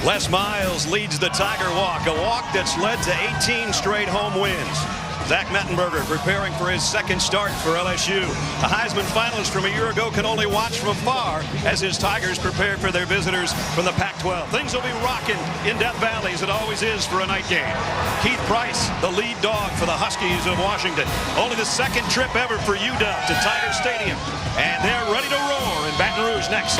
Les Miles leads the Tiger Walk, a walk that's led to 18 straight home wins. Zach Mettenberger preparing for his second start for LSU. The Heisman finalist from a year ago can only watch from afar as his Tigers prepare for their visitors from the Pac-12. Things will be rocking in Death Valley as it always is for a night game. Keith Price, the lead dog for the Huskies of Washington. Only the second trip ever for UW to Tiger Stadium. And they're ready to roar in Baton Rouge next.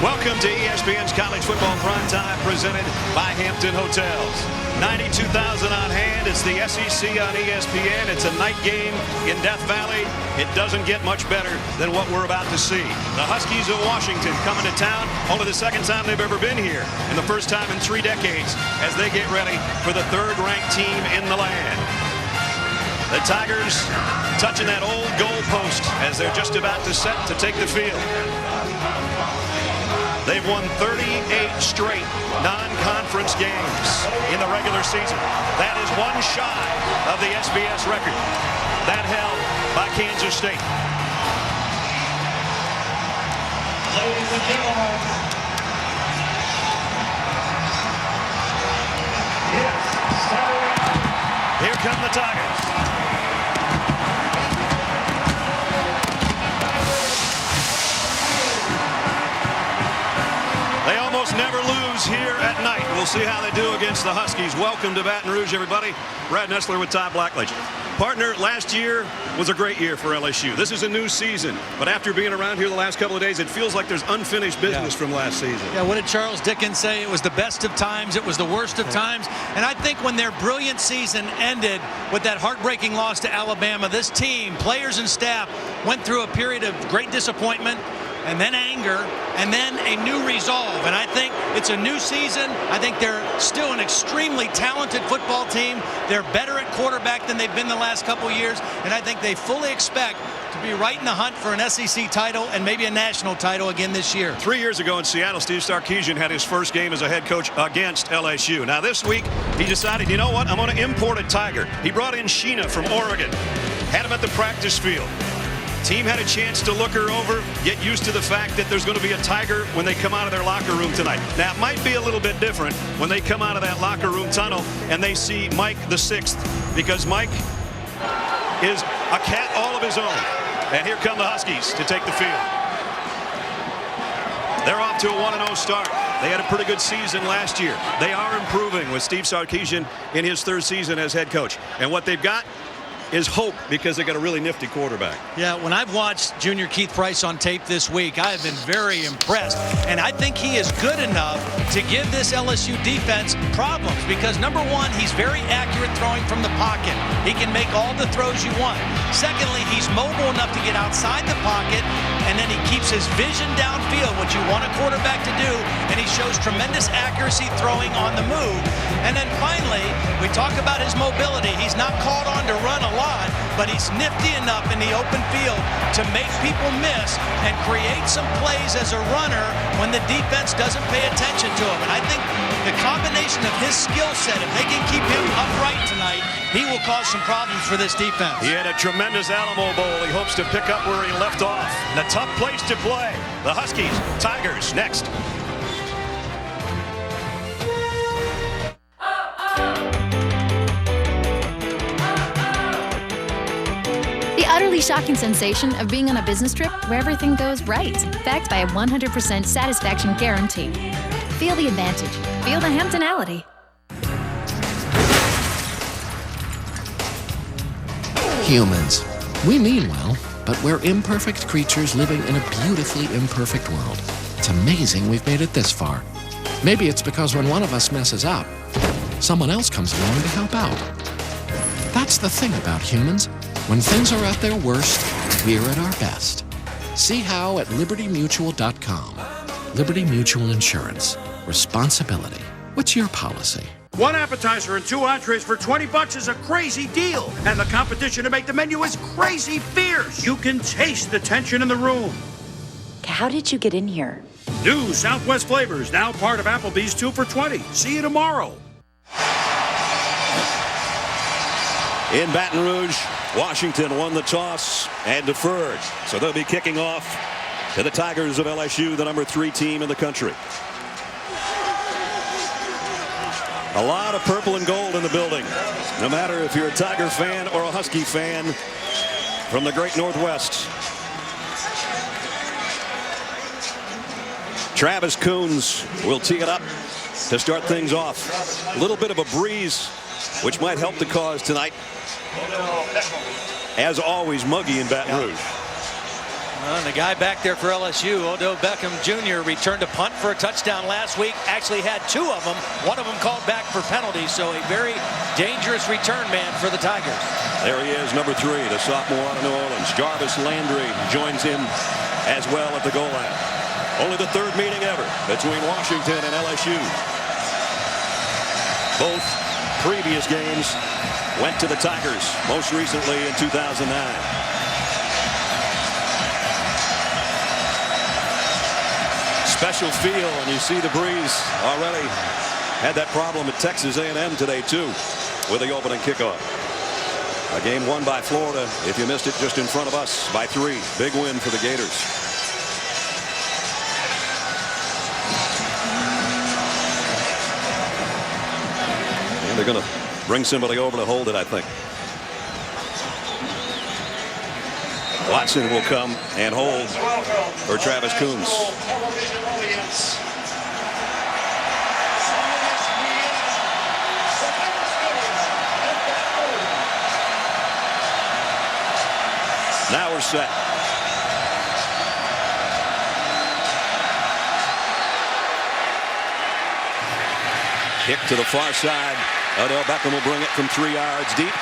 Welcome to ESPN's College Football Primetime, presented by Hampton Hotels. 92,000 on hand. It's the SEC on ESPN. It's a night game in Death Valley. It doesn't get much better than what we're about to see. The Huskies of Washington coming to town. Only the second time they've ever been here, and the first time in 3 decades as they get ready for the third-ranked team in the land. The Tigers touching that old goalpost as they're just about to set to take the field. They've won 38 straight non-conference games in the regular season. That is one shy of the SBS record. That held by Kansas State. Ladies and gentlemen, here come the Tigers. They almost never lose here at night. We'll see how they do against the Huskies. Welcome to Baton Rouge, everybody. Brad Nessler with Todd Blackledge. Partner, last year was a great year for LSU. This is a new season, but after being around here the last couple of days, it feels like there's unfinished business from last season. Yeah, what did Charles Dickens say? It was the best of times, it was the worst of times. And I think when their brilliant season ended with that heartbreaking loss to Alabama, this team, players and staff, went through a period of great disappointment, and then anger, and then a new resolve. And I think it's a new season. I think they're still an extremely talented football team. They're better at quarterback than they've been the last couple of years, and I think they fully expect to be right in the hunt for an SEC title and maybe a national title again this year. 3 years ago in Seattle, Steve Sarkisian had his first game as a head coach against LSU. Now this week, he decided, you know what, I'm going to import a Tiger. He brought in Sheena from Oregon, had him at the practice field. Team had a chance to look her over, get used to the fact that there's going to be a Tiger when they come out of their locker room tonight. Now, it might be a little bit different when they come out of that locker room tunnel and they see Mike the 6th, because Mike is a cat all of his own. And here come the Huskies to take the field. They're off to a 1-0 start. They had a pretty good season last year. They are improving with Steve Sarkisian in his 3rd season as head coach. And what they've got is hope, because they got a really nifty quarterback. Yeah, when I've watched Junior Keith Price on tape this week, I have been very impressed. And I think he is good enough to give this LSU defense problems, because number one, he's very accurate throwing from the pocket. He can make all the throws you want. Secondly, he's mobile enough to get outside the pocket, and then he keeps his vision downfield, what you want a quarterback to do, and he shows tremendous accuracy throwing on the move. And then finally, we talk about his mobility. He's not called on to run a lot, but he's nifty enough in the open field to make people miss and create some plays as a runner when the defense doesn't pay attention to him. And I think the combination of his skill set, if they can keep him upright tonight, he will cause some problems for this defense. He had a tremendous Alamo Bowl. He hopes to pick up where he left off. And a tough place to play. The Huskies, Tigers, next. The utterly shocking sensation of being on a business trip where everything goes right, backed by a 100% satisfaction guarantee. Feel the advantage. Feel the Hamptonality. Humans. We mean well, but we're imperfect creatures living in a beautifully imperfect world. It's amazing we've made it this far. Maybe it's because when one of us messes up, someone else comes along to help out. That's the thing about humans. When things are at their worst, we're at our best. See how at libertymutual.com. Liberty Mutual Insurance. Responsibility. What's your policy? One appetizer and 2 entrees for $20 is a crazy deal. And the competition to make the menu is crazy fierce. You can taste the tension in the room. How did you get in here? New Southwest flavors, now part of Applebee's 2 for $20. See you tomorrow. In Baton Rouge, Washington won the toss and deferred. So they'll be kicking off to the Tigers of LSU, the number 3 team in the country. A lot of purple and gold in the building. No matter if you're a Tiger fan or a Husky fan from the great Northwest. Travis Coons will tee it up to start things off. A little bit of a breeze, which might help the cause tonight. As always, muggy in Baton Rouge. Well, the guy back there for LSU, Odell Beckham Jr., returned a punt for a touchdown last week. Actually had 2 of them. One of them called back for penalties. So a very dangerous return man for the Tigers. There he is, number 3, the sophomore out of New Orleans. Jarvis Landry joins him as well at the goal line. Only the 3rd meeting ever between Washington and LSU. Both previous games went to the Tigers, most recently in 2009. Special feel, and you see the breeze already. Had that problem at Texas A&M today too with the opening kickoff. A game won by Florida, if you missed it, just in front of us by 3. Big win for the Gators. And they're going to bring somebody over to hold it, I think. Watson will come and hold for Travis Coons. Now we're set. Kick to the far side. Odell Beckham will bring it from 3 yards deep.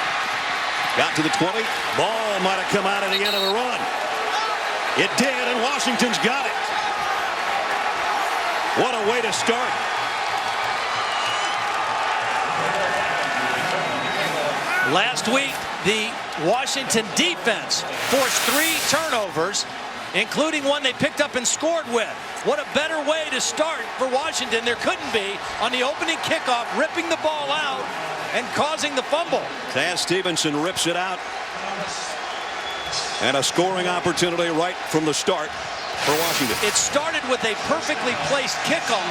Got to the 20. Ball might have come out at the end of the run. It did, and Washington's got it. What a way to start. Last week, the Washington defense forced 3 turnovers, including one they picked up and scored with. What a better way to start for Washington there couldn't be on the opening kickoff, ripping the ball out and causing the fumble. Taz Stevenson rips it out. And a scoring opportunity right from the start for Washington. It started with a perfectly placed kickoff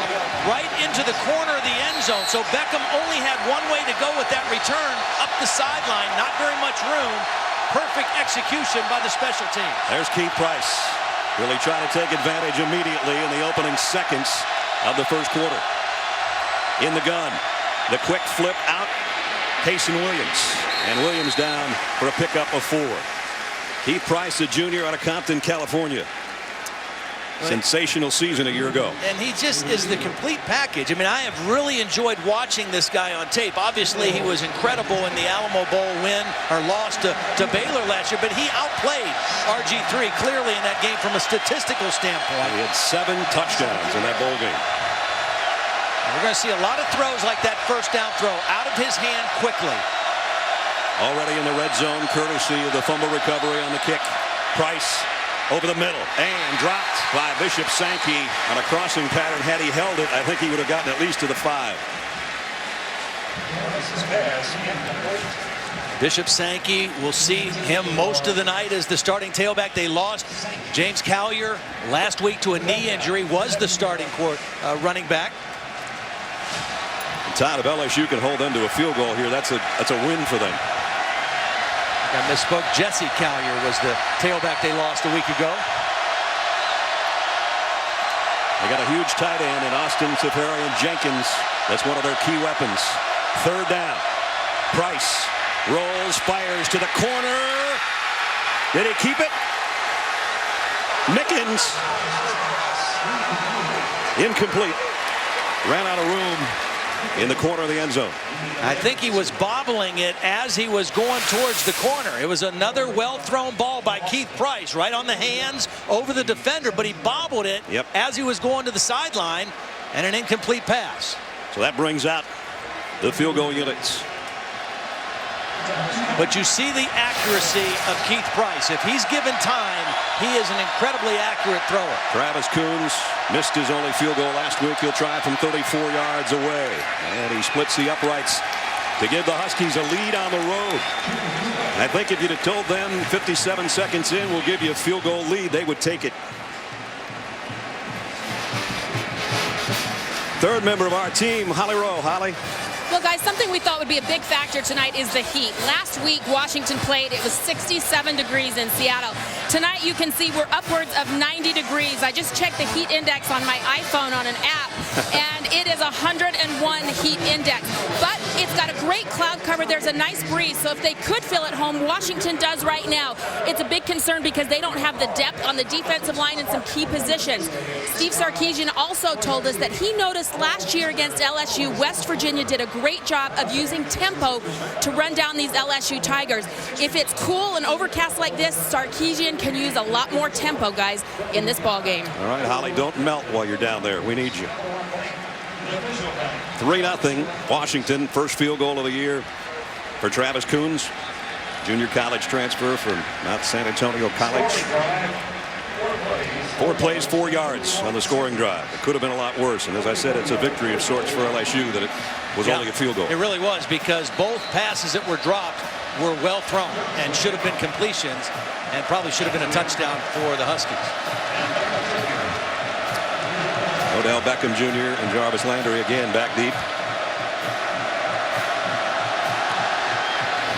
right into the corner of the end zone. So Beckham only had one way to go with that return, up the sideline. Not very much room. Perfect execution by the special team. There's Keith Price. Really trying to take advantage immediately in the opening seconds of the first quarter. In the gun. The quick flip out. Cason Williams. And Williams down for a pickup of 4. Keith Price, a junior out of Compton, California. Sensational season a year ago. And he just is the complete package. I mean, I have really enjoyed watching this guy on tape. Obviously, he was incredible in the Alamo Bowl win or loss to Baylor last year, but he outplayed RG3 clearly in that game from a statistical standpoint. He had 7 touchdowns in that bowl game. And we're going to see a lot of throws like that first down throw out of his hand quickly. Already in the red zone, courtesy of the fumble recovery on the kick. Price over the middle and dropped by Bishop Sankey on a crossing pattern. Had he held it, I think he would have gotten at least to the 5. Bishop Sankey, will see him most of the night as the starting tailback. They lost James Collier last week to a knee injury, was the starting running back. Todd, if LSU can hold them to a field goal here, that's a win for them. I misspoke. Jesse Collier was the tailback they lost a week ago. They got a huge tight end in Austin Seferian-Jenkins. That's one of their key weapons. 3rd down. Price rolls, fires to the corner. Did he keep it? Mickens. Incomplete. Ran out of room in the corner of the end zone. I think he was bobbling it as he was going towards the corner. It was another well-thrown ball by Keith Price, right on the hands over the defender, but he bobbled it as he was going to the sideline, and an incomplete pass. So that brings out the field goal units. But you see the accuracy of Keith Price. If he's given time, he is an incredibly accurate thrower. Travis Coons missed his only field goal last week. He'll try from 34 yards away. And he splits the uprights to give the Huskies a lead on the road. I think if you'd have told them 57 seconds in, we'll give you a field goal lead, they would take it. Third member of our team, Holly Rowe. Holly. Well, guys, something we thought would be a big factor tonight is the heat. Last week, Washington played. It was 67 degrees in Seattle. Tonight, you can see we're upwards of 90 degrees. I just checked the heat index on my iPhone on an app, and it is 101 heat index. But it's got a great cloud cover. There's a nice breeze, so if they could feel at home, Washington does right now. It's a big concern because they don't have the depth on the defensive line in some key positions. Steve Sarkisian also told us that he noticed last year against LSU, West Virginia did a great job of using tempo to run down these LSU Tigers. If it's cool and overcast like this, Sarkisian can use a lot more tempo, guys, in this ball game. All right, Holly, don't melt while you're down there. We need you. 3-0 Washington. First field goal of the year for Travis Coons, junior college transfer from Mount San Antonio College. 4 plays, 4 yards on the scoring drive. It could have been a lot worse. And as I said, it's a victory of sorts for LSU that it was only a field goal. It really was, because both passes that were dropped were well thrown and should have been completions, and probably should have been a touchdown for the Huskies. Odell Beckham Jr. and Jarvis Landry again back deep.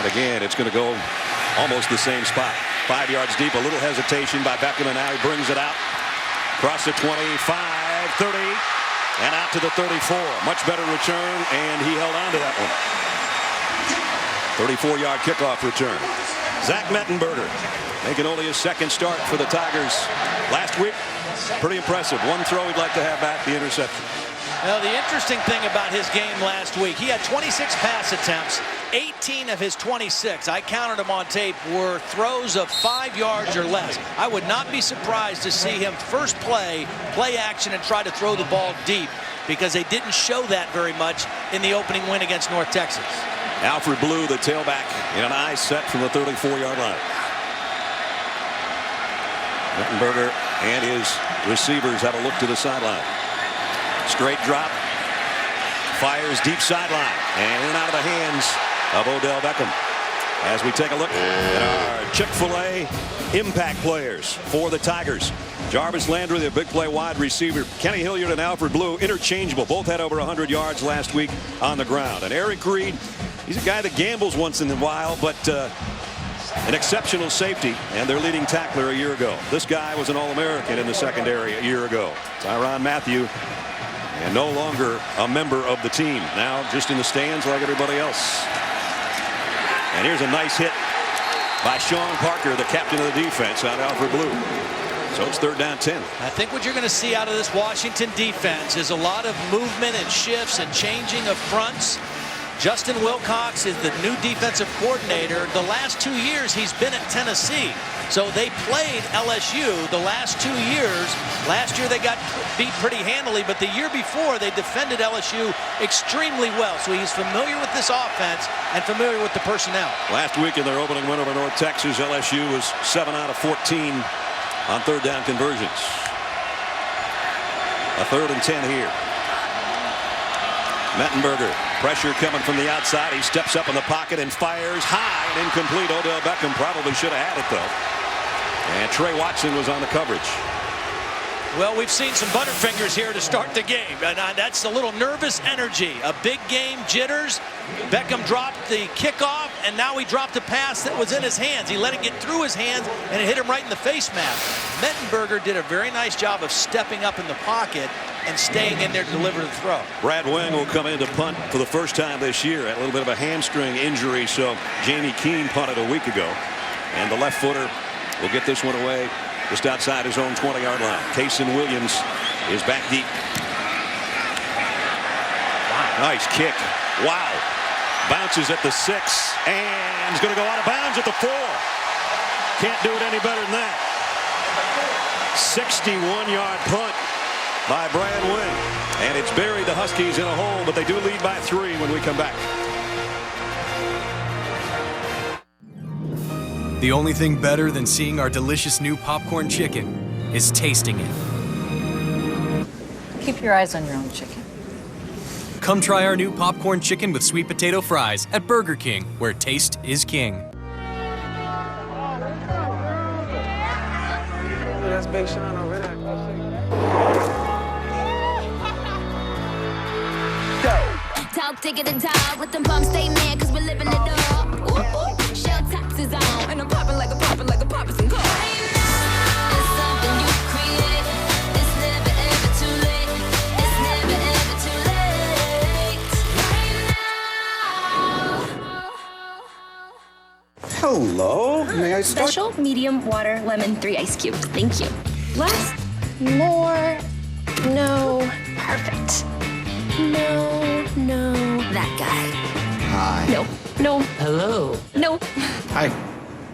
And again, it's going to go almost the same spot. 5 yards deep, a little hesitation by Beckham, and now he brings it out. Across the 25, 30, and out to the 34. Much better return, and he held on to that one. 34-yard kickoff return. Zach Mettenberger making only his second start for the Tigers last week. Pretty impressive. One throw he'd like to have back, the interception. Now, the interesting thing about his game last week, he had 26 pass attempts. 18 of his 26, I counted them on tape, were throws of 5 yards or less. I would not be surprised to see him first play action and try to throw the ball deep, because they didn't show that very much in the opening win against North Texas. Alfred Blue, the tailback, in an eye set from the 34-yard line. Mettenberger and his receivers have a look to the sideline. Straight drop. Fires deep sideline. And in and out of the hands of Odell Beckham. As we take a look at our Chick-fil-A impact players for the Tigers. Jarvis Landry, the big play wide receiver. Kenny Hilliard and Alfred Blue, interchangeable. Both had over 100 yards last week on the ground. And Eric Reed, he's a guy that gambles once in a while, but an exceptional safety and their leading tackler a year ago. This guy was an All-American in the secondary a year ago. Tyrann Mathieu, and no longer a member of the team. Now just in the stands like everybody else. And here's a nice hit by Sean Parker, the captain of the defense, on Alfred Blue. So it's 3rd down 10. I think what you're going to see out of this Washington defense is a lot of movement and shifts and changing of fronts. Justin Wilcox is the new defensive coordinator. The last 2 years he's been at Tennessee. So they played LSU the last 2 years. Last year they got beat pretty handily, but the year before they defended LSU extremely well. So he's familiar with this offense and familiar with the personnel. Last week in their opening win over North Texas, LSU was 7 out of 14 on 3rd down conversions. A 3rd and 10 here. Mettenberger, pressure coming from the outside. He steps up in the pocket and fires high and incomplete. Odell Beckham probably should have had it, though. And Trey Watson was on the coverage. Well, we've seen some butterfingers here to start the game, and that's a little nervous energy. A big game, jitters. Beckham dropped the kickoff, and now he dropped a pass that was in his hands. He let it get through his hands, and it hit him right in the face mask. Mettenberger did a very nice job of stepping up in the pocket and staying in there to deliver the throw. Brad Wing will come in to punt for the first time this year. Had a little bit of a hamstring injury, so Jamie Keene punted a week ago. And the left footer will get this one away just outside his own 20-yard line. Kason Williams is back deep. Wow. Nice kick. Wow. Bounces at the 6 and is going to go out of bounds at the 4. Can't do it any better than that. 61-yard punt by Brad Wing. And it's buried the Huskies in a hole, but they do lead by 3 when we come back. The only thing better than seeing our delicious new popcorn chicken is tasting it. Keep your eyes on your own chicken. Come try our new popcorn chicken with sweet potato fries at Burger King, where taste is king. That's Big Sean over there. Take it to top with them pumps, stay mad, cause we're living it up. Ooh, ooh. Shell taxes on, and I'm popping like a poppin' car. It's something you create. It's never ever too late. It's never ever too late. Hello, may I start? Special, medium, water, lemon, 3 ice cubes. Thank you. Less, more, no. Perfect. No, that guy. Hi. No. Hello. No. Hi.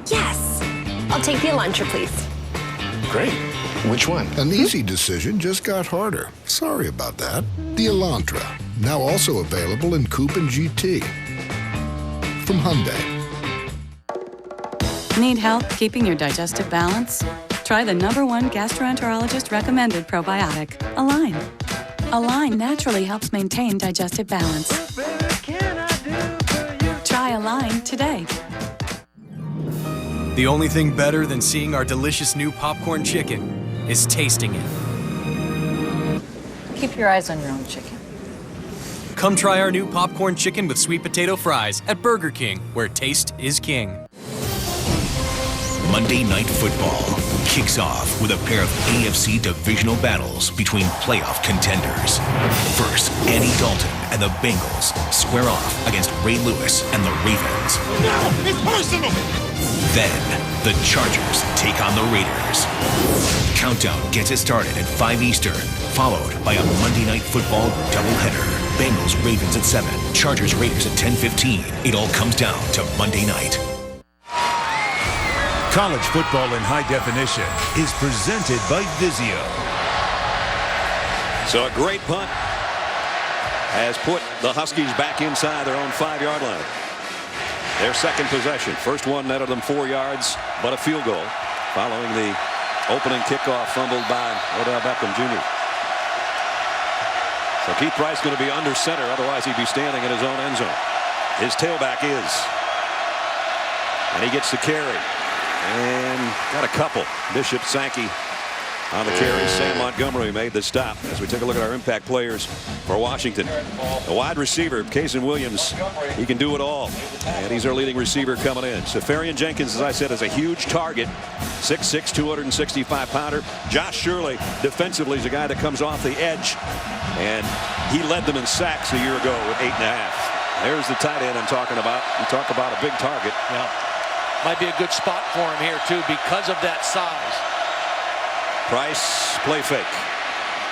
Yes. I'll take the Elantra, please. Great. Which one? An easy decision just got harder. Sorry about that. The Elantra, now also available in Coupe and GT. From Hyundai. Need help keeping your digestive balance? Try the #1 gastroenterologist recommended probiotic, Align. Align naturally helps maintain digestive balance. Try Align today. The only thing better than seeing our delicious new popcorn chicken is tasting it. Keep your eyes on your own chicken. Come try our new popcorn chicken with sweet potato fries at Burger King, where taste is king. Monday Night Football kicks off with a pair of AFC divisional battles between playoff contenders. First, Andy Dalton and the Bengals square off against Ray Lewis and the Ravens. No, it's personal! Then, the Chargers take on the Raiders. Countdown gets it started at 5 Eastern, followed by a Monday Night Football doubleheader. Bengals Ravens at 7, Chargers Raiders at 10:15. It all comes down to Monday night. College football in high definition is presented by Vizio. So a great punt has put the Huskies back inside their own 5-yard line. Their second possession. First one netted them 4 yards, but a field goal following the opening kickoff fumbled by Odell Beckham Jr. So Keith Price going to be under center, otherwise he'd be standing in his own end zone. His tailback is. And he gets the carry. And got a couple. Bishop Sankey on the carry. Sam Montgomery made the stop. As we take a look at our impact players for Washington. The wide receiver, Kaysen Williams, he can do it all. And he's our leading receiver coming in. Safarian Jenkins, as I said, is a huge target. 6'6", 265-pounder. Josh Shirley, defensively, is a guy that comes off the edge. And he led them in sacks a year ago with 8.5. There's the tight end I'm talking about. You talk about a big target. Yeah. Might be a good spot for him here, too, because of that size. Price, play fake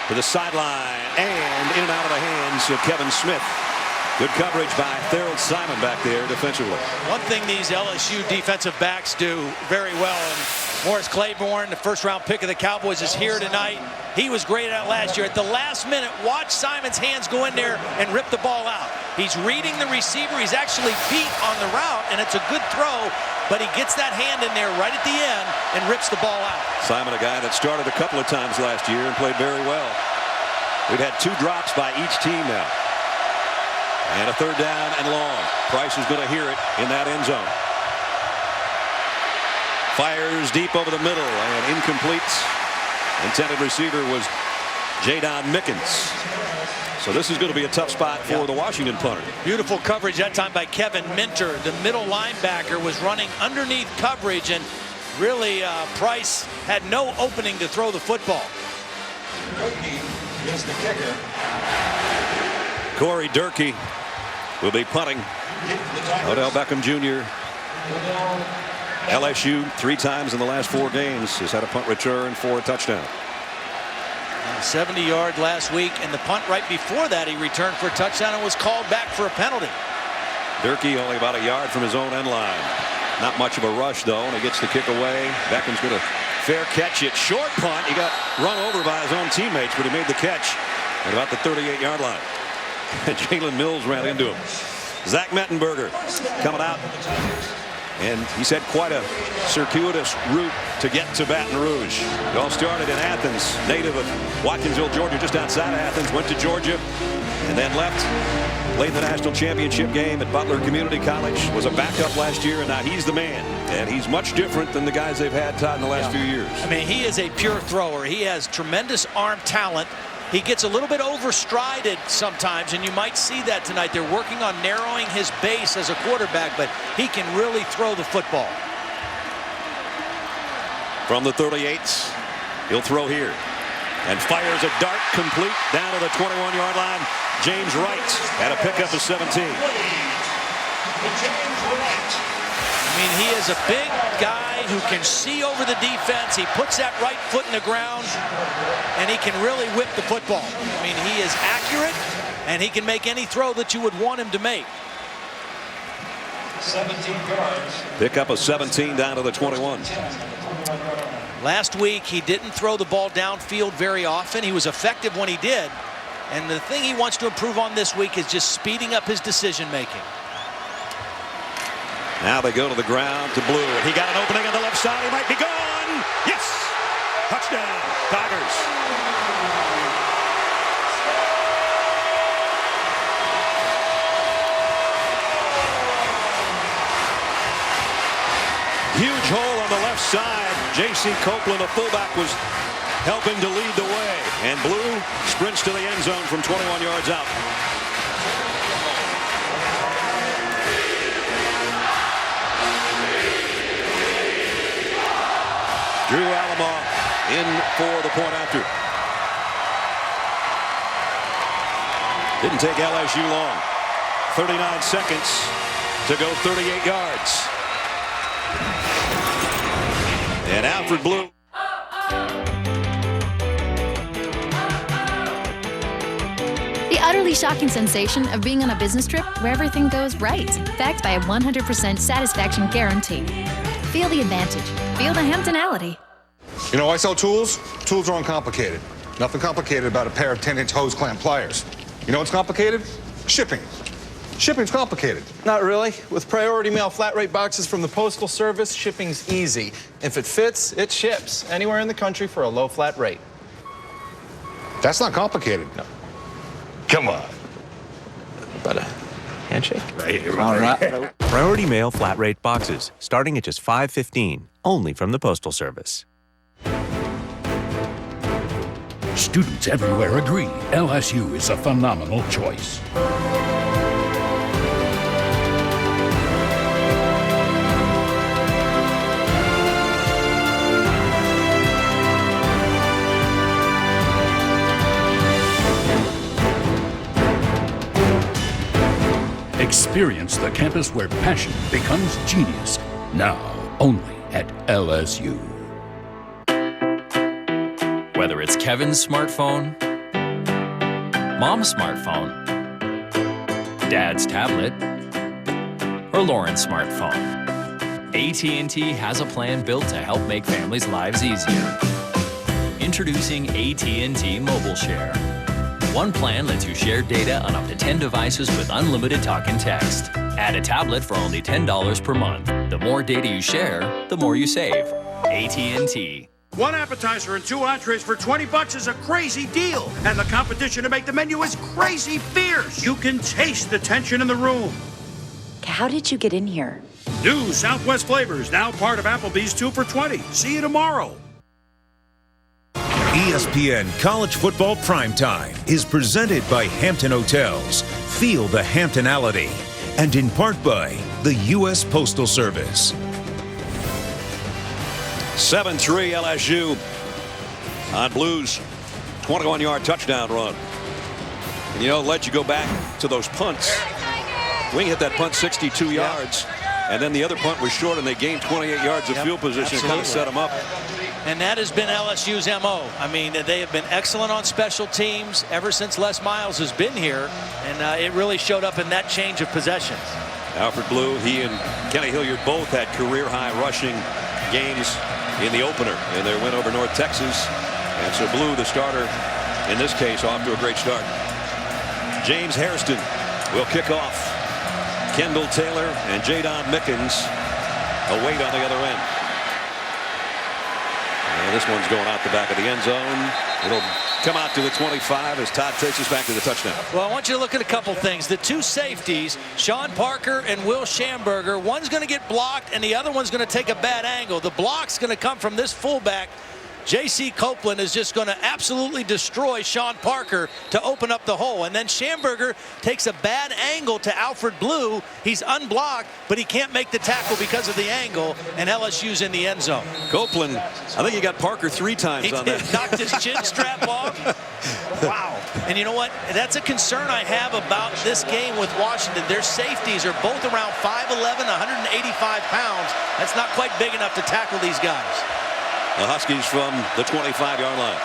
to the sideline and in and out of the hands of Kevin Smith. Good coverage by Thurl Simon back there defensively. One thing these LSU defensive backs do very well, and Morris Claiborne, the first-round pick of the Cowboys, is here tonight. He was great at last year. At the last minute, watch Simon's hands go in there and rip the ball out. He's reading the receiver. He's actually beat on the route, and it's a good throw, but he gets that hand in there right at the end and rips the ball out. Simon, a guy that started a couple of times last year and played very well. We've had 2 drops by each team now. And a 3rd down and long. Price is going to hear it in that end zone. Fires deep over the middle and incomplete. Intended receiver was Jadon Mickens. So this is going to be a tough spot for the Washington punter. Beautiful coverage that time by Kevin Minter. The middle linebacker was running underneath coverage, and really Price had no opening to throw the football. Is the kicker. Corey Durkee will be punting. Odell Beckham Jr. LSU 3 times in the last 4 games has had a punt return for a touchdown. 70-yard last week, and the punt right before that he returned for a touchdown and was called back for a penalty. Durkee only about a yard from his own end line. Not much of a rush though, and he gets the kick away. Beckham's going to fair catch it. Short punt. He got run over by his own teammates, but he made the catch at about the 38-yard line. Jalen Mills ran into him. Zach Mettenberger coming out. And he's had quite a circuitous route to get to Baton Rouge. It all started in Athens, native of Watkinsville, Georgia, just outside of Athens, went to Georgia, and then left. Played the national championship game at Butler Community College, was a backup last year, and now he's the man. And he's much different than the guys they've had, Todd, in the last few years. I mean, he is a pure thrower. He has tremendous arm talent. he gets a little bit overstrided sometimes, and you might see that tonight. They're working on narrowing his base as a quarterback, but he can really throw the football. From the 38, he'll throw here and fires a dart complete down to the 21-yard line. James Wright had a pickup of 17. I mean, he is a big guy who can see over the defense. He puts that right foot in the ground, and he can really whip the football. I mean, he is accurate, and he can make any throw that you would want him to make. 17 yards. Pick up a 17 down to the 21. Last week, he didn't throw the ball downfield very often. He was effective when he did. And the thing he wants to improve on this week is just speeding up his decision-making. Now they go to the ground to Blue, and he got an opening on the left side. He might be gone. Yes! Touchdown, Tigers. Huge hole on the left side. J.C. Copeland, a fullback, was helping to lead the way. And Blue sprints to the end zone from 21 yards out. Drew Alamo in for the point after. Didn't take LSU long. 39 seconds to go 38 yards. And Alfred Blue. The utterly shocking sensation of being on a business trip where everything goes right. Backed by a 100% satisfaction guarantee. Feel the advantage. Feel the Hamptonality. You know, I sell tools. Tools are uncomplicated. Nothing complicated about a pair of 10-inch hose clamp pliers. You know what's complicated? Shipping. Shipping's complicated. Not really. With priority mail flat rate boxes from the Postal Service, shipping's easy. If it fits, it ships anywhere in the country for a low flat rate. That's not complicated. No. Come on. But a handshake? Right here. All right. Priority mail flat rate boxes, starting at just $5.15, only from the Postal Service. Students everywhere agree LSU is a phenomenal choice. Experience the campus where passion becomes genius. Now, only at LSU. Whether it's Kevin's smartphone, Mom's smartphone, Dad's tablet, or Lauren's smartphone, AT&T has a plan built to help make families' lives easier. Introducing AT&T Mobile Share. One plan lets you share data on up to 10 devices with unlimited talk and text. Add a tablet for only $10 per month. The more data you share, the more you save. AT&T. One appetizer and 2 entrees for $20 is a crazy deal. And the competition to make the menu is crazy fierce. You can taste the tension in the room. How did you get in here? New Southwest flavors, now part of Applebee's 2 for $20. See you tomorrow. ESPN College Football Primetime is presented by Hampton Hotels. Feel the Hamptonality. And in part by the U.S. Postal Service. 7-3 LSU on Blues' 21-yard touchdown run. And you know, let you go back to those punts. Wing hit that punt 62 yards, and then the other punt was short, and they gained 28 yards of field position. It kind of set them up. And that has been LSU's MO. I mean, they have been excellent on special teams ever since Les Miles has been here, and it really showed up in that change of possessions. Alfred Blue, he and Kenny Hilliard both had career-high rushing games in the opener in their win over North Texas. And so Blue, the starter, in this case, off to a great start. James Hairston will kick off. Kendall Taylor and Jadon Mickens await on the other end. And this one's going out the back of the end zone. It'll come out to the 25 as Todd takes us back to the touchdown. Well, I want you to look at a couple things. The two safeties, Sean Parker and Will Schamberger, one's going to get blocked and the other one's going to take a bad angle. The block's going to come from this fullback, J.C. Copeland is just going to absolutely destroy Sean Parker to open up the hole. And then Schamberger takes a bad angle to Alfred Blue. He's unblocked, but he can't make the tackle because of the angle, and LSU's in the end zone. Copeland, I think he got Parker 3 times on that. He knocked his chin strap off. Wow. And you know what? That's a concern I have about this game with Washington. Their safeties are both around 5'11", 185 pounds. That's not quite big enough to tackle these guys. The Huskies from the 25-yard line.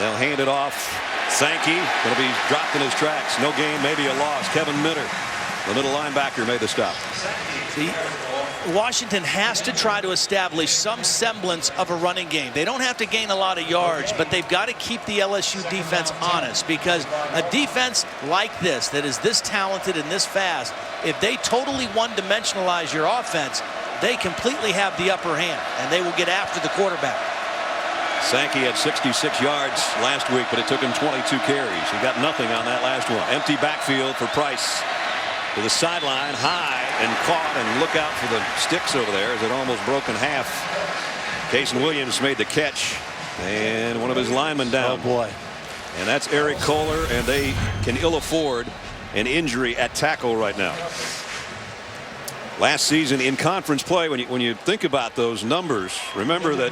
They'll hand it off. Sankey going to be dropped in his tracks. No gain, maybe a loss. Kevin Minter, the middle linebacker, made the stop. See, Washington has to try to establish some semblance of a running game. They don't have to gain a lot of yards, but they've got to keep the LSU defense honest, because a defense like this, that is this talented and this fast, if they totally one-dimensionalize your offense, they completely have the upper hand, and they will get after the quarterback. Sankey had 66 yards last week, but it took him 22 carries. He got nothing on that last one. Empty backfield for Price. To the sideline, high, and caught, and look out for the sticks over there as it almost broke in half. Cason Williams made the catch, and one of his linemen down. Oh, boy. And that's Eric Kohler, and they can ill afford an injury at tackle right now. Last season in conference play, when you think about those numbers, remember that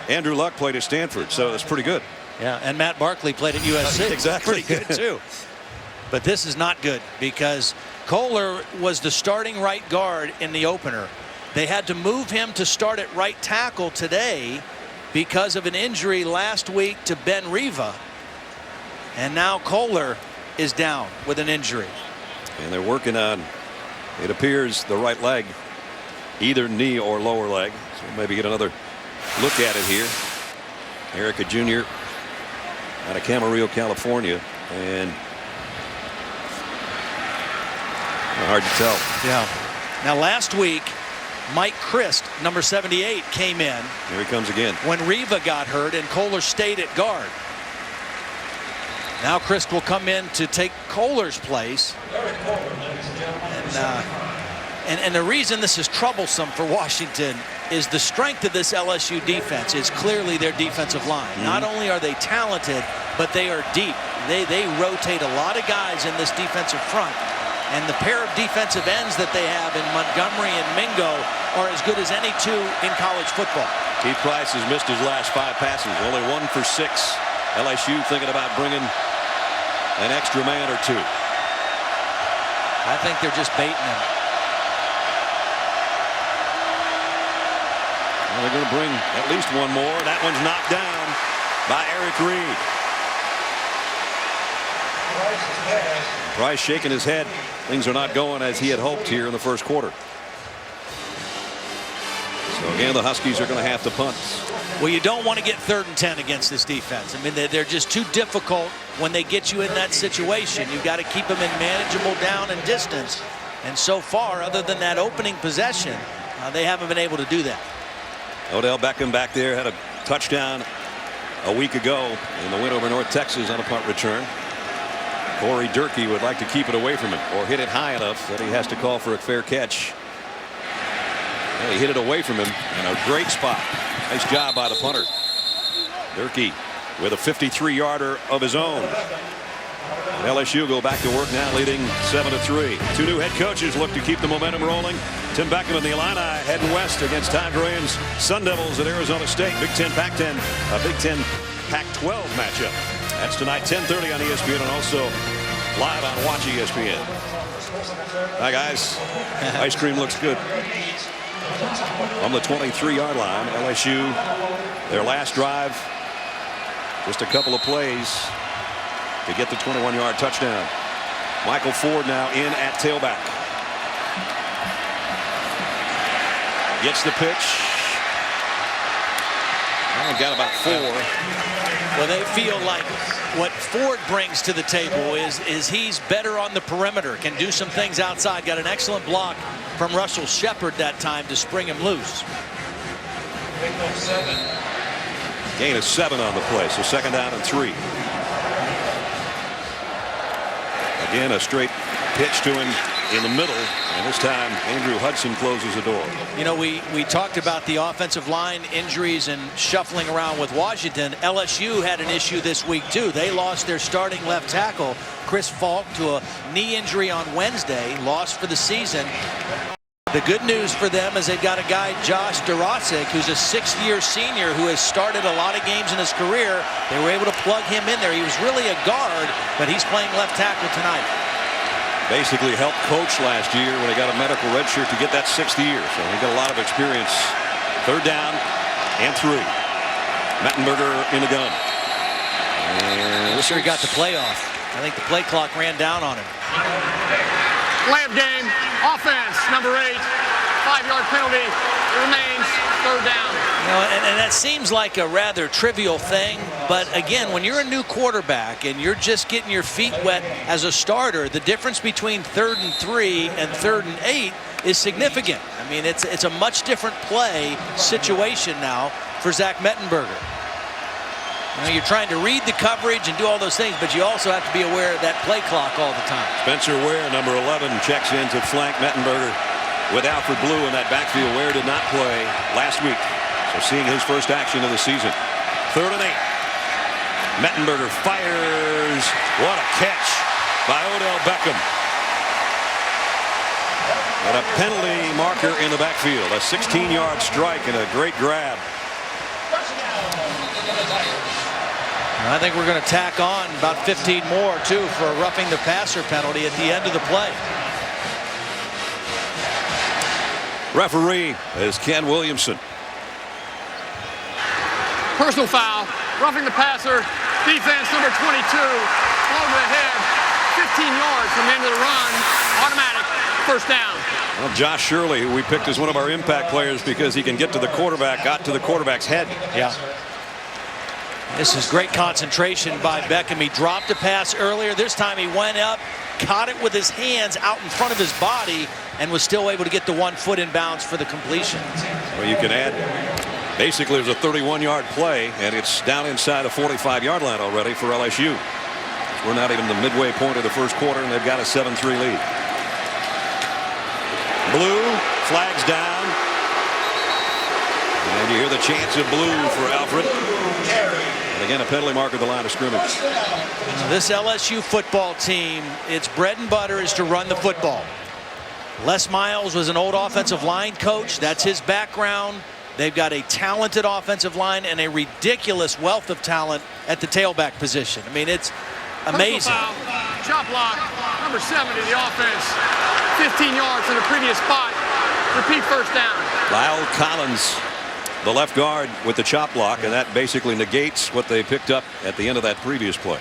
Andrew Luck played at Stanford, so that's pretty good. Yeah, and Matt Barkley played at USC. Exactly. Pretty good, too. But this is not good, because Kohler was the starting right guard in the opener. They had to move him to start at right tackle today because of an injury last week to Ben Riva. And now Kohler is down with an injury. And they're working on, it appears, the right leg, either knee or lower leg. So maybe get another look at it here. Erica Jr. out of Camarillo, California, and hard to tell. Yeah. Now last week, Mike Christ, number 78, came in. Here he comes again. When Riva got hurt and Kohler stayed at guard. Now Christ will come in to take Kohler's place. And the reason this is troublesome for Washington is the strength of this LSU defense is clearly their defensive line. Not only are they talented, but they are deep. They rotate a lot of guys in this defensive front. And the pair of defensive ends that they have in Montgomery and Mingo are as good as any two in college football. Keith Price has missed his last 5 passes, only 1 for 6. LSU thinking about bringing an extra man or 2. I think they're just baiting him. Well, they're going to bring at least 1 more. That one's knocked down by Eric Reed. Price shaking his head. Things are not going as he had hoped here in the first quarter. So again, the Huskies are going to have to punt. Well, you don't want to get 3rd and 10 against this defense. I mean, they're just too difficult when they get you in that situation. You've got to keep them in manageable down and distance. And so far, other than that opening possession, they haven't been able to do that. Odell Beckham back there had a touchdown a week ago in the win over North Texas on a punt return. Corey Durkee would like to keep it away from him or hit it high enough that he has to call for a fair catch. Well, he hit it away from him in a great spot. Nice job by the punter. Durkee with a 53-yarder of his own. And LSU go back to work now, leading 7-3. 2 new head coaches look to keep the momentum rolling. Tim Beckham and the Illini heading west against Todd Graham's Sun Devils at Arizona State. Big Ten Pac-10, a Big Ten Pac-12 matchup. That's tonight, 10:30 on ESPN, and also live on Watch ESPN. Hi, guys. Ice cream looks good. On the 23-yard line, LSU, their last drive, just a couple of plays to get the 21-yard touchdown. Michael Ford now in at tailback. Gets the pitch. Well, got about 4. Well, they feel like what Ford brings to the table is he's better on the perimeter, can do some things outside. Got an excellent block from Russell Shepard that time to spring him loose. Gain of 7 on the play, so 2nd down and 3. Again, a straight pitch to him in the middle, and this time Andrew Hudson closes the door. You know, we talked about the offensive line injuries and shuffling around with Washington. LSU had an issue this week too. They lost their starting left tackle, Chris Falk, to a knee injury on Wednesday, lost for the season. The good news for them is they've got a guy, Josh Dorosic, who's a 6th-year senior who has started a lot of games in his career. They were able to plug him in there. He was really a guard, but he's playing left tackle tonight. Basically helped coach last year when he got a medical red shirt to get that 6th year. So he got a lot of experience. 3rd down and 3. Mettenberger in the gun. And this year he got the play off. I think the play clock ran down on him. Layup game, offense, number 8, 5-yard penalty. It remains 3rd down. You know, and that seems like a rather trivial thing, but again, when you're a new quarterback and you're just getting your feet wet as a starter, the difference between 3rd and 3 and 3rd and 8 is significant. I mean, it's a much different play situation now for Zach Mettenberger. You know, you're trying to read the coverage and do all those things, but you also have to be aware of that play clock all the time. Spencer Ware, number 11, checks in to flank Mettenberger with Alfred Blue in that backfield. Ware did not play last week, so seeing his first action of the season. 3rd and 8. Mettenberger fires. What a catch by Odell Beckham. And a penalty marker in the backfield. A 16-yard strike and a great grab. I think we're going to tack on about 15 more, too, for a roughing the passer penalty at the end of the play. Referee is Ken Williamson. Personal foul, roughing the passer, defense number 22, over the head, 15 yards from the end of the run, automatic, 1st down. Well, Josh Shirley, who we picked as one of our impact players because he can get to the quarterback, got to the quarterback's head. Yeah. This is great concentration by Beckham. He dropped a pass earlier. This time he went up, caught it with his hands out in front of his body, and was still able to get the 1 foot in bounds for the completion. Well, you can add, basically there's a 31-yard play, and it's down inside a 45-yard line already for LSU. We're not even the midway point of the 1st quarter, and they've got a 7-3 lead. Blue, flags down. And you hear the chants of blue for Alfred. And again, a penalty marker at the line of scrimmage. This LSU football team, its bread and butter is to run the football. Les Miles was an old offensive line coach. That's his background. They've got a talented offensive line and a ridiculous wealth of talent at the tailback position. I mean, it's amazing. Chop block, number 7 to the offense. 15 yards from the previous spot. Repeat 1st down. Lyle Collins, the left guard, with the chop block, and that basically negates what they picked up at the end of that previous play.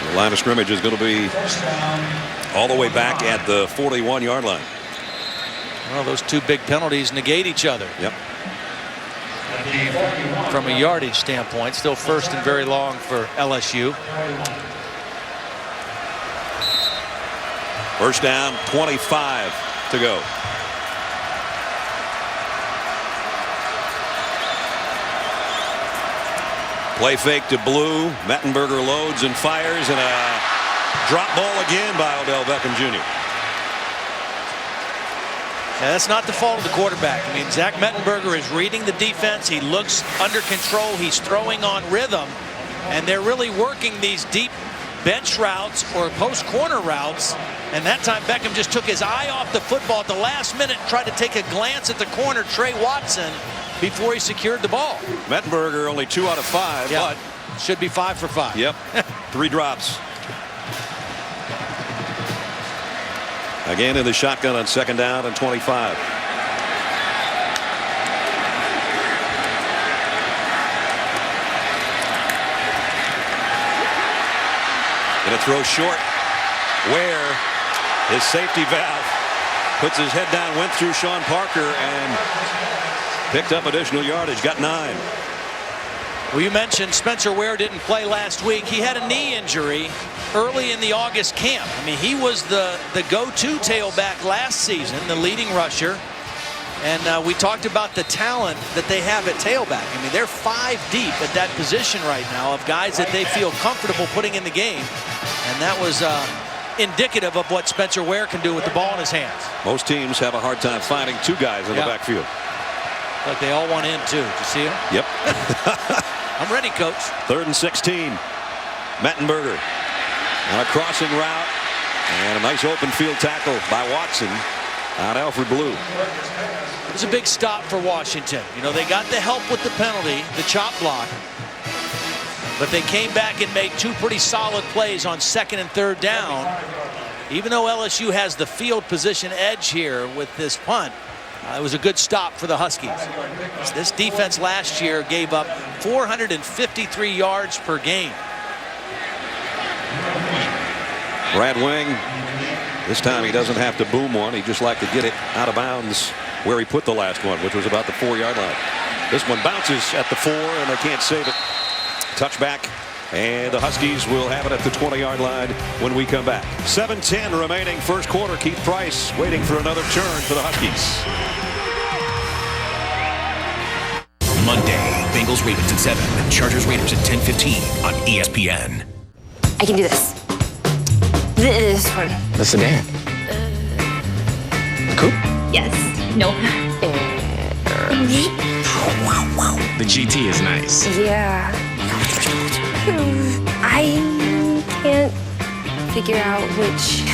The line of scrimmage is going to be all the way back at the 41-yard line. Well, those 2 big penalties negate each other. Yep. From a yardage standpoint, still 1st and very long for LSU. 1st down, 25 to go. Play fake to Blue. Mettenberger loads and fires, and a drop ball again by Odell Beckham Jr. Now, that's not the fault of the quarterback. I mean, Zach Mettenberger is reading the defense. He looks under control. He's throwing on rhythm, and they're really working these deep bench routes or post corner routes. And that time Beckham just took his eye off the football at the last minute, tried to take a glance at the corner, Trey Watson, before he secured the ball. Mettenberger only 2 out of 5, yeah, but should be 5 for 5. Yep. 3 drops. Again in the shotgun on 2nd down and 25. Gonna throw short. Ware, his safety valve, puts his head down, went through Sean Parker and picked up additional yardage, got 9. Well, you mentioned Spencer Ware didn't play last week. He had a knee injury early in the August camp. I mean, he was the go-to tailback last season, the leading rusher. And we talked about the talent that they have at tailback. I mean, they're 5 deep at that position right now of guys that they feel comfortable putting in the game. And that was indicative of what Spencer Ware can do with the ball in his hands. Most teams have a hard time finding 2 guys in the backfield. Like they all want in, too. Did you see him? Yep. I'm ready, Coach. 3rd and 16. Mettenberger on a crossing route. And a nice open field tackle by Watson on Alfred Blue. It was a big stop for Washington. You know, they got the help with the penalty, the chop block. But they came back and made 2 pretty solid plays on 2nd and 3rd down. Even though LSU has the field position edge here with this punt, it was a good stop for the Huskies. This defense last year gave up 453 yards per game. Brad Wing, this time he doesn't have to boom one. He just like to get it out of bounds where he put the last one, which was about the 4-yard line. This one bounces at the 4, and they can't save it. Touchback, and the Huskies will have it at the 20-yard line when we come back. 7:10 remaining first quarter. Keith Price waiting for another turn for the Huskies. Monday, Bengals Ravens at 7, Chargers Raiders at 10:15 on ESPN. I can do this. This one. The sedan. The coupe? Yes. No. The GT is nice. Yeah. I can't figure out which.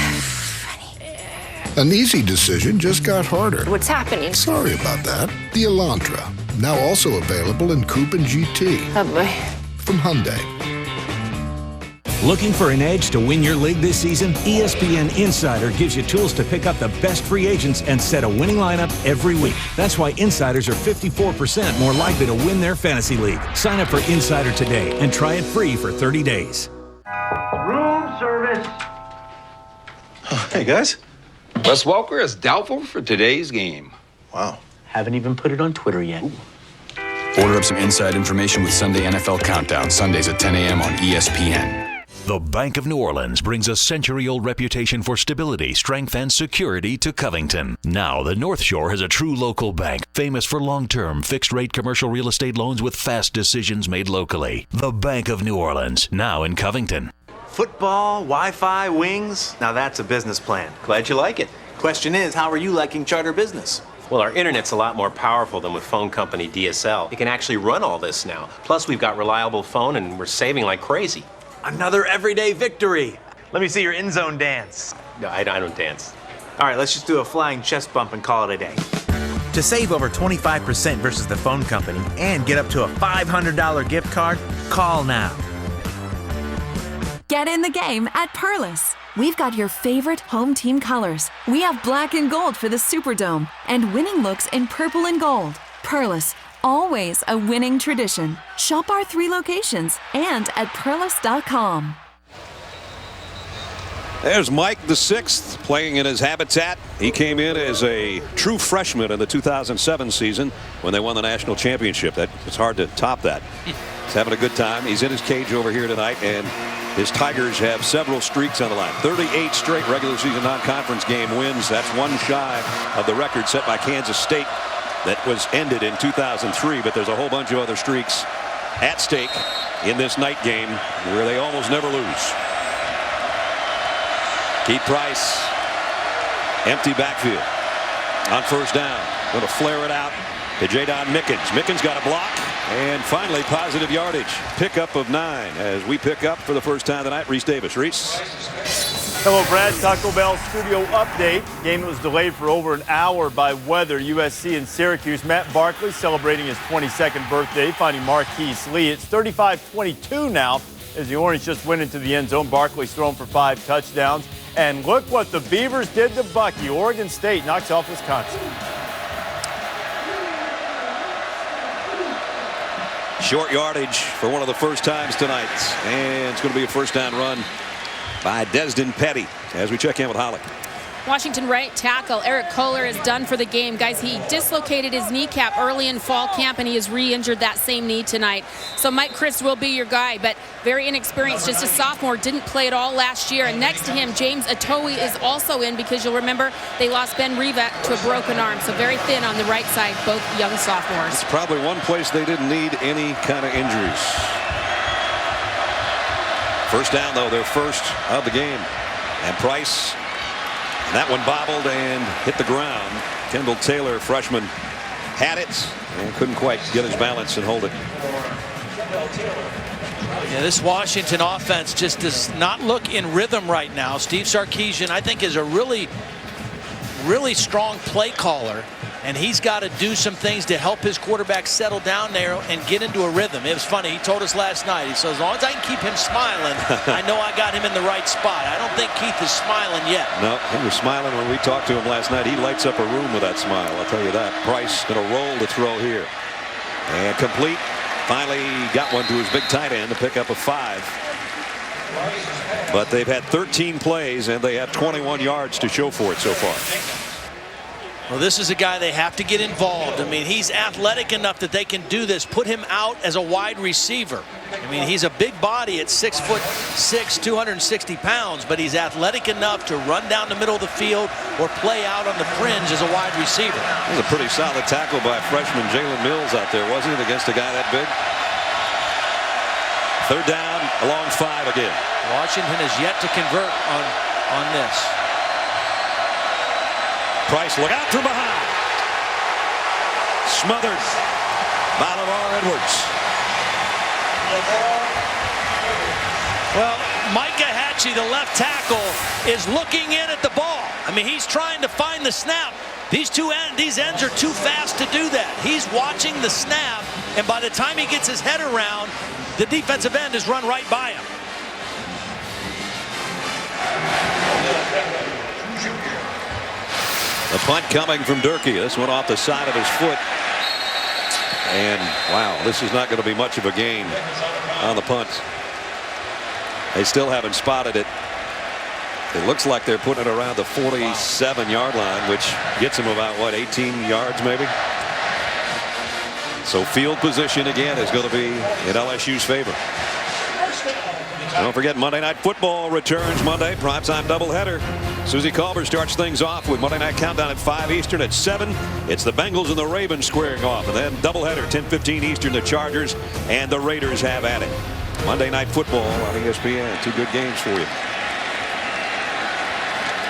An easy decision just got harder. What's happening? Sorry about that. The Elantra, now also available in Coupe and GT. Oh boy. From Hyundai. Looking for an edge to win your league this season? ESPN Insider gives you tools to pick up the best free agents and set a winning lineup every week. That's why insiders are 54% more likely to win their fantasy league. Sign up for Insider today and try it free for 30 days. Room service. Oh, hey, guys. Wes Welker is doubtful for today's game. Wow. Haven't even put it on Twitter yet. Ooh. Order up some inside information with Sunday NFL Countdown, Sundays at 10 a.m. on ESPN. The Bank of New Orleans brings a century-old reputation for stability, strength, and security to Covington. Now, the North Shore has a true local bank, famous for long-term, fixed-rate commercial real estate loans with fast decisions made locally. The Bank of New Orleans, now in Covington. Football, Wi-Fi, wings. Now that's a business plan. Glad you like it. Question is, how are you liking Charter Business? Well, our internet's a lot more powerful than with phone company DSL. It can actually run all this now. Plus, we've got reliable phone and we're saving like crazy. Another everyday victory. Let me see your end zone dance. No, I don't dance. All right, let's just do a flying chest bump and call it a day. To save over 25% versus the phone company and get up to a $500 gift card, call now. Get in the game at Perlis. We've got your favorite home team colors. We have black and gold for the Superdome and winning looks in purple and gold. Perlis, always a winning tradition. Shop our 3 locations and at perlis.com. There's Mike the 6th playing in his habitat. He came in as a true freshman in the 2007 season when they won the national championship. It's hard to top that. He's having a good time. He's in his cage over here tonight, and his Tigers have several streaks on the line. 38 straight regular season non-conference game wins. That's one shy of the record set by Kansas State that was ended in 2003, but there's a whole bunch of other streaks at stake in this night game where they almost never lose. Keith Price, empty backfield on first down. Going to flare it out to Jadon Mickens. Mickens got a block, and finally positive yardage. Pickup of 9 as we pick up for the first time tonight. Reese Davis. Reese. Hello, Brad. Taco Bell studio update. Game was delayed for over an hour by weather. USC and Syracuse. Matt Barkley celebrating his 22nd birthday, finding Marquise Lee. It's 35-22 now as the Orange just went into the end zone. Barkley's thrown for 5 touchdowns. And look what the Beavers did to Bucky. Oregon State knocks off Wisconsin. Short yardage for one of the first times tonight. And it's going to be a first down run by Desden Petty as we check in with Holly. Washington right tackle Eric Kohler is done for the game. Guys, he dislocated his kneecap early in fall camp, and he has re-injured that same knee tonight. So Mike Christ will be your guy, but very inexperienced, just a sophomore, didn't play at all last year. And next to him, James Atowi is also in, because you'll remember they lost Ben Rivak to a broken arm. So very thin on the right side, both young sophomores. It's probably one place they didn't need any kind of injuries. First down, though, their first of the game. And Price, that one bobbled and hit the ground. Kendall Taylor, freshman, had it and couldn't quite get his balance and hold it. Yeah, this Washington offense just does not look in rhythm right now. Steve Sarkisian, I think, is a really strong play caller, and he's got to do some things to help his quarterback settle down there and get into a rhythm. It was funny. He told us last night, he said, as long as I can keep him smiling, I know I got him in the right spot. I don't think Keith is smiling yet. No, he was smiling when we talked to him last night. He lights up a room with that smile, I'll tell you that. Price going to roll to throw here. And complete. Finally got one to his big tight end to pick up a 5. But they've had 13 plays, and they have 21 yards to show for it so far. Well, this is a guy they have to get involved. I mean, he's athletic enough that they can do this. Put him out as a wide receiver. I mean, he's a big body at 6'6", 260 pounds, but he's athletic enough to run down the middle of the field or play out on the fringe as a wide receiver. That was a pretty solid tackle by freshman Jalen Mills out there, wasn't it, against a guy that big? Third down, along 5 again. Washington has yet to convert on this. Price, look out from behind. Smothered by LeVar Edwards. Well, Micah Hatchie, the left tackle, is looking in at the ball. I mean, he's trying to find the snap. These ends are too fast to do that. He's watching the snap, and by the time he gets his head around, the defensive end has run right by him. The punt coming from Durkee. This one off the side of his foot. And wow, this is not going to be much of a gain on the punt. They still haven't spotted it. It looks like they're putting it around the 47-yard line, which gets them about, what, 18 yards maybe? So field position again is going to be in LSU's favor. Don't forget, Monday Night Football returns Monday. Primetime doubleheader. Susie Culver starts things off with Monday Night Countdown at 5 Eastern. At 7, it's the Bengals and the Ravens squaring off. And then doubleheader, 10:15 Eastern, the Chargers and the Raiders have at it. Monday Night Football on ESPN. 2 good games for you.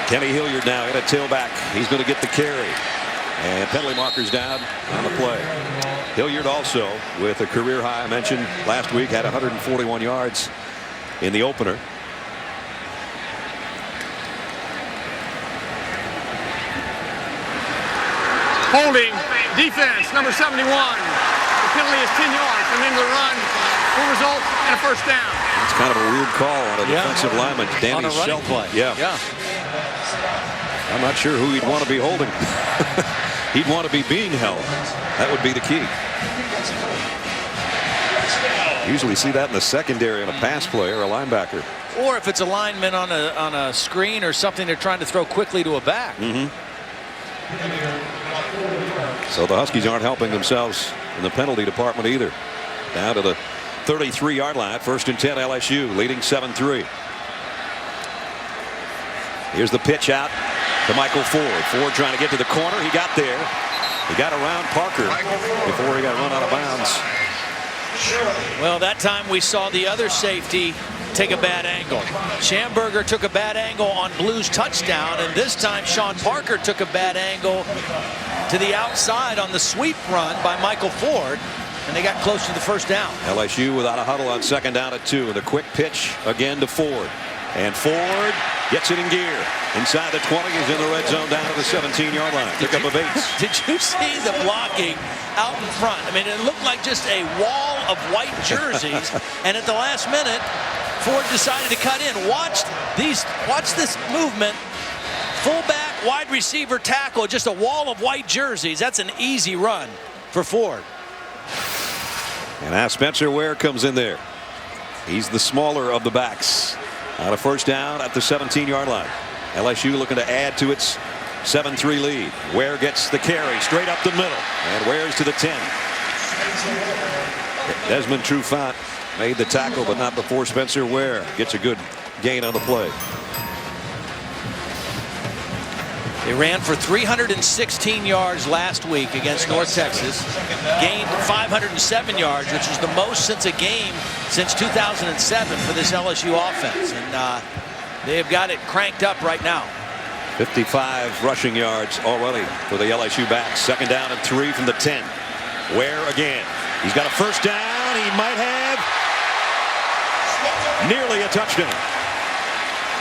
Kenny Hilliard now in a tailback. He's going to get the carry. And penalty markers down on the play. Hilliard also with a career high I mentioned last week, had 141 yards in the opener. Holding, defense, number 71. The penalty is 10 yards, and then the run will result in a first down. It's kind of a weird call on a defensive lineman, Danny on a running Shelton. play. Yeah. I'm not sure who he'd want to be holding. He'd want to be being held. That would be the key. Usually see that in the secondary on a pass play or a linebacker. Or if it's a lineman on a screen or something they're trying to throw quickly to a back. So the Huskies aren't helping themselves in the penalty department either. Down to the 33-yard line. 1st and 10 LSU leading 7-3. Here's the pitch out to Michael Ford. Ford trying to get to the corner. He got there. He got around Parker before he got run out of bounds. Well, that time we saw the other safety take a bad angle. Schamberger took a bad angle on Blue's touchdown, and this time Sean Parker took a bad angle to the outside on the sweep run by Michael Ford, and they got close to the first down. LSU without a huddle on 2nd down at 2, and the quick pitch again to Ford. And Ford gets it in gear. Inside the 20, is in the red zone down to the 17-yard line. Pick up of 8. Did you see the blocking out in front? I mean, it looked like just a wall of white jerseys, and at the last minute, Ford decided to cut in. Watch this movement. Fullback, wide receiver, tackle, just a wall of white jerseys. That's an easy run for Ford. And now Spencer Ware comes in there. He's the smaller of the backs. On a first down at the 17-yard line. LSU looking to add to its 7-3 lead. Ware gets the carry straight up the middle, and Ware's to the 10. Desmond Trufant made the tackle, but not before Spencer Ware gets a good gain on the play. They ran for 316 yards last week against North Texas, gained 507 yards, which is the most since a game since 2007 for this LSU offense. And they have got it cranked up right now. 55 rushing yards already for the LSU backs. 2nd down and 3 from the 10. Ware again. He's got a first down. He might have nearly a touchdown.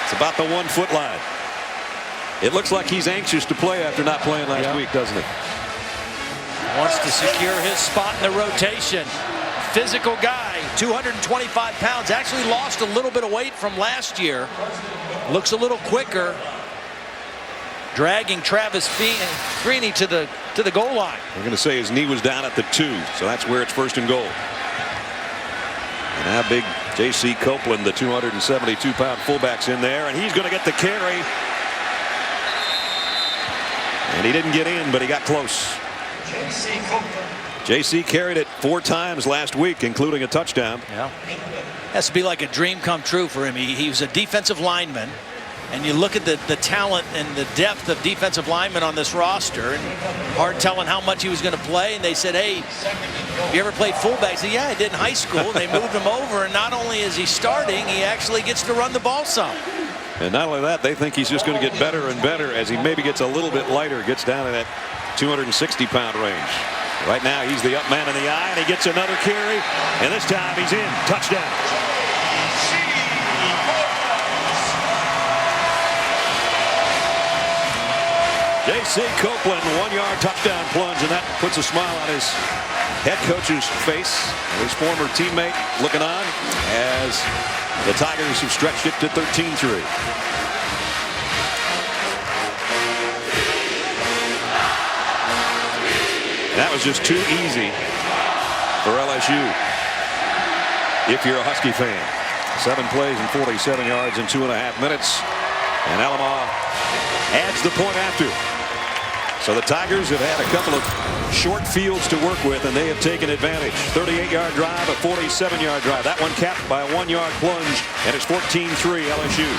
It's about the 1-foot line. It looks like he's anxious to play after not playing last week, doesn't it? Wants to secure his spot in the rotation. Physical guy, 225 pounds. Actually lost a little bit of weight from last year. Looks a little quicker. Dragging Travis Freeney to the goal line. We're going to say his knee was down at the 2, so that's where it's 1st and goal. And now big J.C. Copeland, the 272-pound fullback's in there, and he's going to get the carry. And he didn't get in, but he got close. J.C. carried it 4 times last week, including a touchdown. Yeah, has to be like a dream come true for him. He was a defensive lineman, and you look at the talent and the depth of defensive linemen on this roster, and hard telling how much he was going to play. And they said, "Hey, have you ever played fullback?" He said, "Yeah, I did in high school." And they moved him over, and not only is he starting, he actually gets to run the ball some. And not only that, they think he's just going to get better and better as he maybe gets a little bit lighter, gets down in that 260-pound range. Right now, he's the up man in the eye, and he gets another carry, and this time he's in. Touchdown. J.C. Copeland, 1-yard touchdown plunge, and that puts a smile on his head coach's face. His former teammate looking on as the Tigers have stretched it to 13-3. That was just too easy for LSU if you're a Husky fan. 7 plays and 47 yards in 2.5 minutes. And Alamo adds the point after. So the Tigers have had a couple of short fields to work with, and they have taken advantage. 38-yard drive, a 47-yard drive. That one capped by a 1-yard plunge, and it's 14-3 LSU.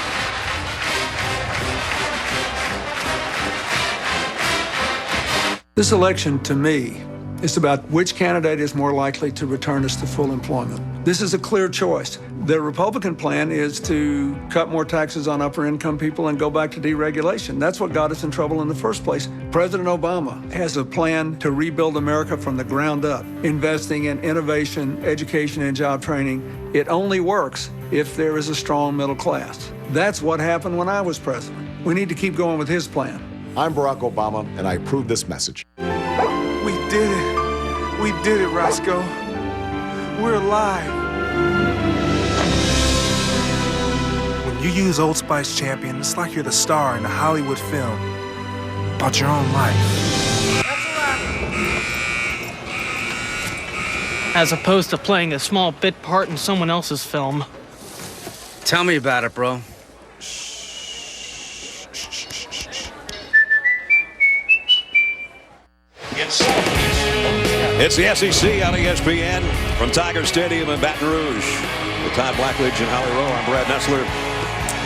This election, to me, is about which candidate is more likely to return us to full employment. This is a clear choice. The Republican plan is to cut more taxes on upper-income people and go back to deregulation. That's what got us in trouble in the first place. President Obama has a plan to rebuild America from the ground up, investing in innovation, education, and job training. It only works if there is a strong middle class. That's what happened when I was president. We need to keep going with his plan. I'm Barack Obama, and I approve this message. We did it. We did it, Roscoe. We're alive. When you use Old Spice Champion, it's like you're the star in a Hollywood film about your own life. As opposed to playing a small bit part in someone else's film. Tell me about it, bro. It's the SEC on ESPN from Tiger Stadium in Baton Rouge. With Todd Blackledge and Holly Rowe, I'm Brad Nessler.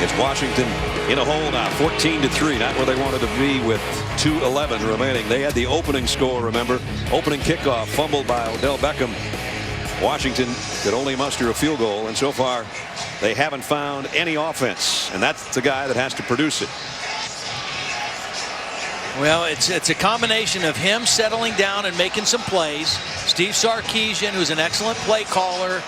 It's Washington in a hole now, 14-3, not where they wanted to be with 2:11 remaining. They had the opening score, remember? Opening kickoff, fumbled by Odell Beckham. Washington could only muster a field goal, and so far they haven't found any offense, and that's the guy that has to produce it. Well, it's a combination of him settling down and making some plays. Steve Sarkisian, who's an excellent play caller,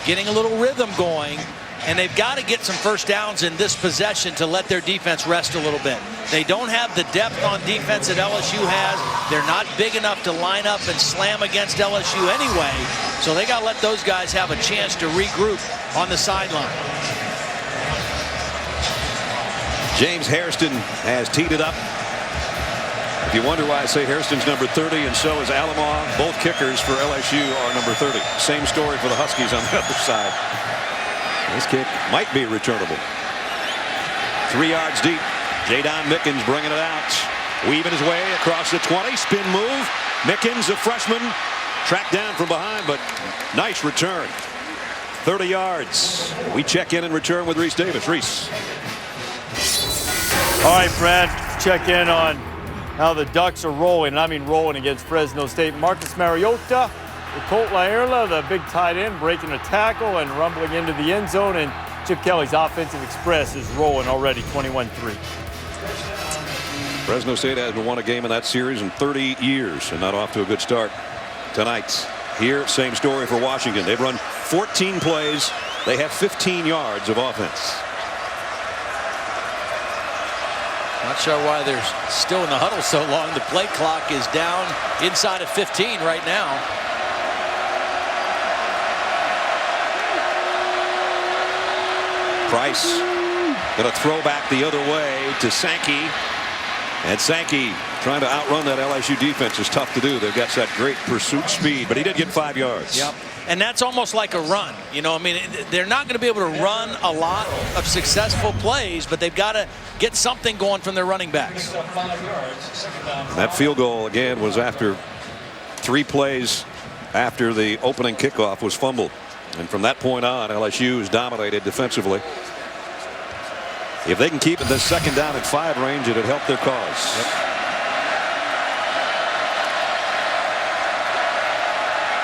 getting a little rhythm going. And they've got to get some first downs in this possession to let their defense rest a little bit. They don't have the depth on defense that LSU has. They're not big enough to line up and slam against LSU anyway. So they got to let those guys have a chance to regroup on the sideline. James Hairston has teed it up. If you wonder why I say Hairston's number 30 and so is Alamo, both kickers for LSU are number 30. Same story for the Huskies on the other side. This kick might be returnable. 3 yards deep. Jadon Mickens bringing it out. Weaving his way across the 20. Spin move. Mickens, a freshman, tracked down from behind, but nice return. 30 yards. We check in and return with Reese Davis. Reese. All right, Brad, check in on how the Ducks are rolling, and I mean rolling against Fresno State. Marcus Mariota, the Colt Laerla, the big tight end, breaking a tackle and rumbling into the end zone, and Chip Kelly's offensive express is rolling already, 21-3. Fresno State hasn't won a game in that series in 30 years and not off to a good start tonight. Here, same story for Washington. They've run 14 plays. They have 15 yards of offense. Not sure why they're still in the huddle so long. The play clock is down inside of 15 right now. Price going to throw back the other way to Sankey. And Sankey trying to outrun that LSU defense is tough to do. They've got that great pursuit speed, but he did get 5 yards. Yep. And that's almost like a run. You know, I mean, they're not going to be able to run a lot of successful plays, but they've got to get something going from their running backs. That field goal, again, was after 3 plays after the opening kickoff was fumbled. And from that point on, LSU is dominated defensively. If they can keep it the second down at 5 range, it'd help their cause. Yep.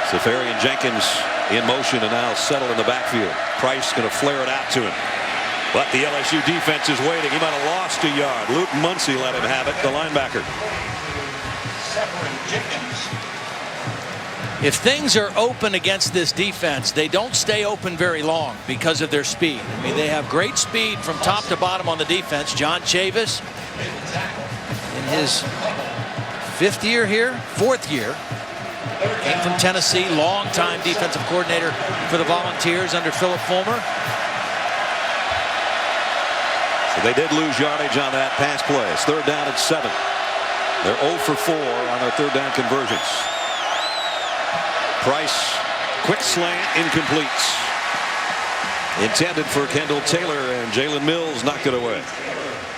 Safarian Jenkins in motion and now settled in the backfield. Price going to flare it out to him. But the LSU defense is waiting. He might have lost a yard. Luke Muncy let him have it, the linebacker. If things are open against this defense, they don't stay open very long because of their speed. I mean, they have great speed from top to bottom on the defense. John Chavis in his 4th year. Came from Tennessee, longtime defensive coordinator for the Volunteers under Philip Fulmer. So they did lose yardage on that pass play. It's 3rd down at 7. They're 0 for 4 on their 3rd down conversions. Price, quick slant, incomplete. Intended for Kendall Taylor, and Jalen Mills knocked it away.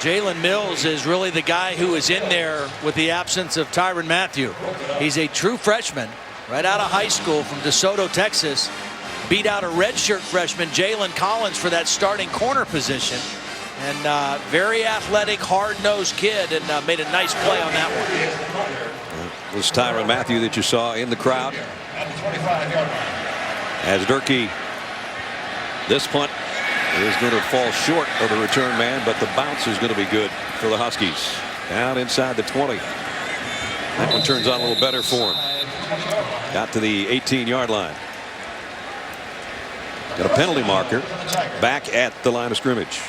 Jalen Mills is really the guy who is in there with the absence of Tyrann Mathieu. He's a true freshman right out of high school from DeSoto, Texas. Beat out a redshirt freshman, Jalen Collins, for that starting corner position. And very athletic, hard-nosed kid, and made a nice play on that one. It was Tyrann Mathieu that you saw in the crowd. As Durkee, this punt is going to fall short of the return man, but the bounce is going to be good for the Huskies. Down inside the 20. That one turns out a little better for him. Got to the 18-yard line. Got a penalty marker back at the line of scrimmage.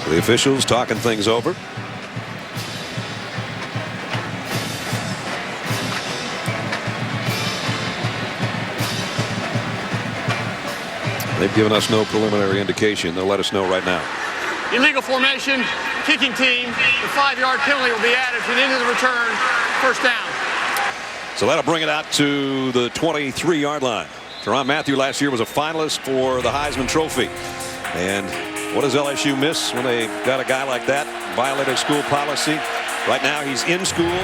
So the officials talking things over. They've given us no preliminary indication. They'll let us know right now. Illegal formation, kicking team. The 5-yard penalty will be added for the end of the return. 1st down. So that'll bring it out to the 23-yard line. Tyrann Mathieu last year was a finalist for the Heisman Trophy. And what does LSU miss when they got a guy like that? Violated school policy. Right now he's in school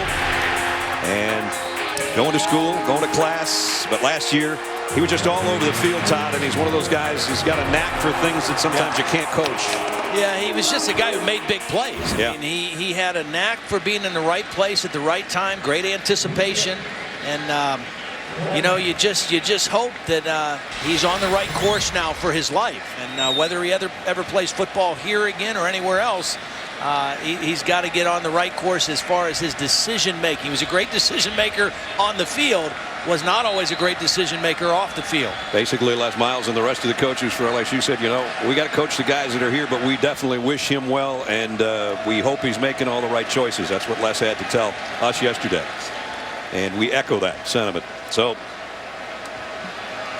and going to school, going to class. But last year he was just all over the field, Todd, and he's one of those guys who's got a knack for things that sometimes you can't coach. Yeah, he was just a guy who made big plays. Yeah. I mean, he had a knack for being in the right place at the right time, great anticipation, and you know, you just hope that he's on the right course now for his life. And whether he ever plays football here again or anywhere else, he's got to get on the right course as far as his decision making. He was a great decision maker on the field, was not always a great decision maker off the field. Basically, Les Miles and the rest of the coaches for LSU said, you know, we got to coach the guys that are here, but we definitely wish him well, and we hope he's making all the right choices. That's what Les had to tell us yesterday. And we echo that sentiment. So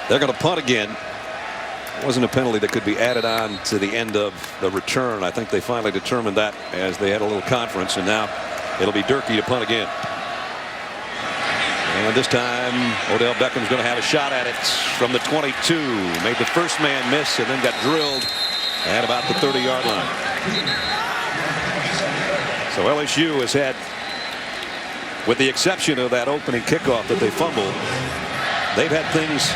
they're going to punt again. It wasn't a penalty that could be added on to the end of the return. I think they finally determined that as they had a little conference, and now It'll be Durkee to punt again. And this time, Odell Beckham's going to have a shot at it from the 22. Made the first man miss and then got drilled at about the 30-yard line. So LSU has had, with the exception of that opening kickoff that they fumbled, they've had things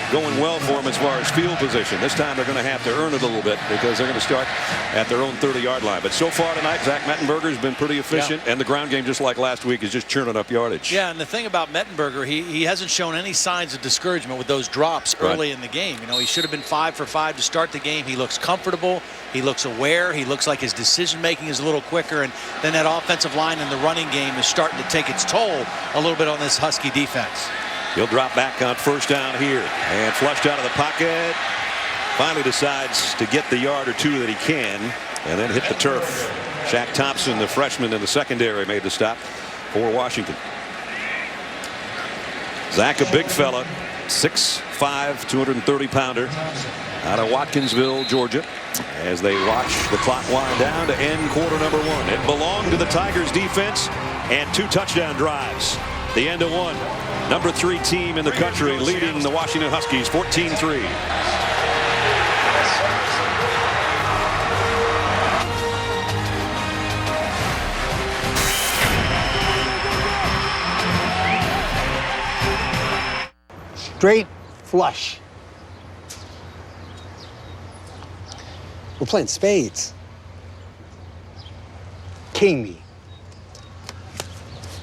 going well for them as far as field position. This time they're going to have to earn it a little bit because they're going to start at their own 30-yard line. But so far tonight, Zach Mettenberger has been pretty efficient, and the ground game, just like last week, is just churning up yardage. Yeah, and the thing about Mettenberger, he hasn't shown any signs of discouragement with those drops early in the game. You know, he should have been 5 for 5 to start the game. He looks comfortable. He looks aware. He looks like his decision-making is a little quicker, and then that offensive line in the running game is starting to take its toll a little bit on this Husky defense. He'll drop back on first down here and flushed out of the pocket. Finally decides to get the yard or two that he can and then hit the turf. Shaq Thompson, the freshman in the secondary, made the stop for Washington. Zach, a big fella, 6'5", 230-pounder out of Watkinsville, Georgia, as they watch the clock wind down to end quarter number 1. It belonged to the Tigers defense and 2 touchdown drives. The end of one. Number 3 team in the country leading the Washington Huskies 14-3. Straight flush. We're playing spades. King me.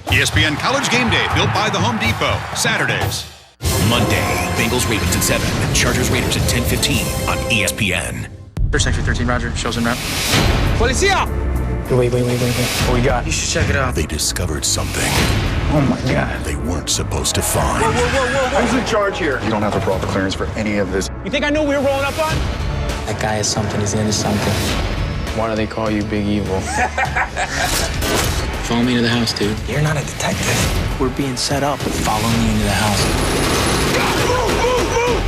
ESPN College Game Day, built by the Home Depot. Saturdays. Monday, Bengals Ravens at 7, Chargers Raiders at 10:15 on ESPN. There's Sector 13, Roger. Shows en route. Policia! Wait. What we got? You should check it out. They discovered something. Oh my God. They weren't supposed to find. Whoa. Who's in charge here? You don't have the proper clearance for any of this. You think I know what we were rolling up on? That guy is something. He's into something. Why do they call you Big Evil? Follow me into the house, dude. You're not a detective. We're being set up. Follow me into the house.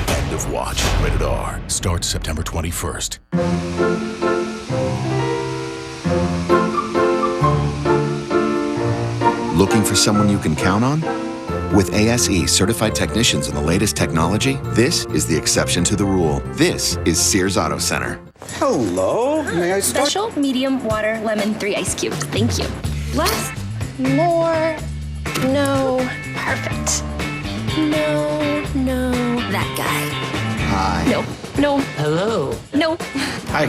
End of Watch. Rated R. Starts September 21st. Looking for someone you can count on? With ASE certified technicians and the latest technology, this is the exception to the rule. This is Sears Auto Center. Hello. May I start? Special, medium, water, lemon, 3 ice cubes. Thank you. Less, more, no, perfect. No, that guy. Hi. No. Hello. No. Hi.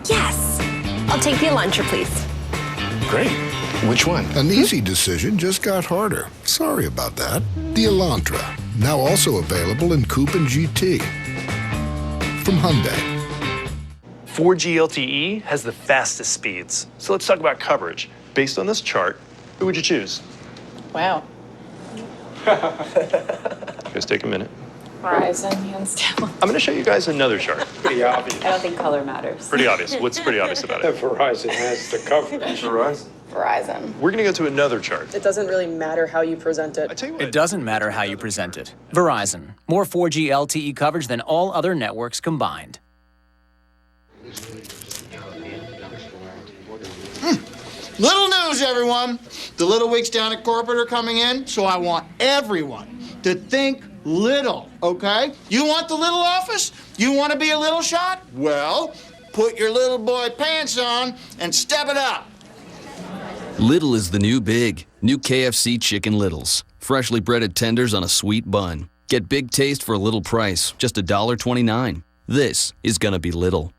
Yes. I'll take the Elantra, please. Great. Which one? An easy decision just got harder. Sorry about that. The Elantra, now also available in Coupe and GT. From Hyundai. 4G LTE has the fastest speeds. So let's talk about coverage. Based on this chart, who would you choose? Wow. Just take a minute. Verizon, hands down. I'm going to show you guys another chart. Pretty obvious. I don't think color matters. Pretty obvious. What's pretty obvious about it? Verizon has the coverage. Verizon. We're going to go to another chart. It doesn't really matter how you present it. I tell you what. It doesn't matter how you present it. Verizon. More 4G LTE coverage than all other networks combined. Little news, everyone. The little weeks down at corporate are coming in, so I want everyone to think little, okay? You want the little office? You want to be a little shot? Well, put your little boy pants on and step it up. Little is the new big. New KFC Chicken Littles. Freshly breaded tenders on a sweet bun. Get big taste for a little price, just $1.29. This is gonna be little.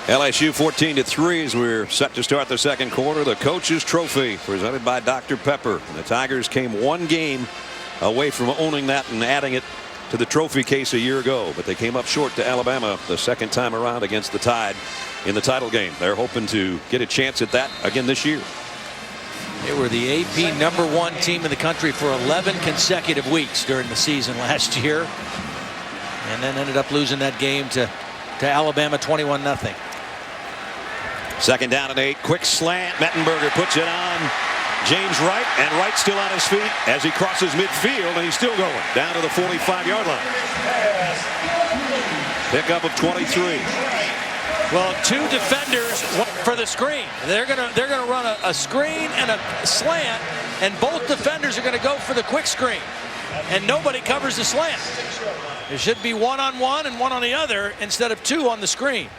LSU 14-3 as we're set to start the second quarter. The Coach's Trophy presented by Dr. Pepper. And the Tigers came one game away from owning that and adding it to the trophy case a year ago. But they came up short to Alabama the second time around against the Tide in the title game. They're hoping to get a chance at that again this year. They were the AP #1 team in the country for 11 consecutive weeks during the season last year. And then ended up losing that game to Alabama 21-0. Second down and 8. Quick slant. Mettenberger puts it on James Wright, and Wright still on his feet as he crosses midfield, and he's still going down to the 45-yard line. Pickup of 23. Well, two defenders for the screen. They're gonna run a screen and a slant, and both defenders are gonna go for the quick screen, and nobody covers the slant. There should be one on one and one on the other instead of two on the screen.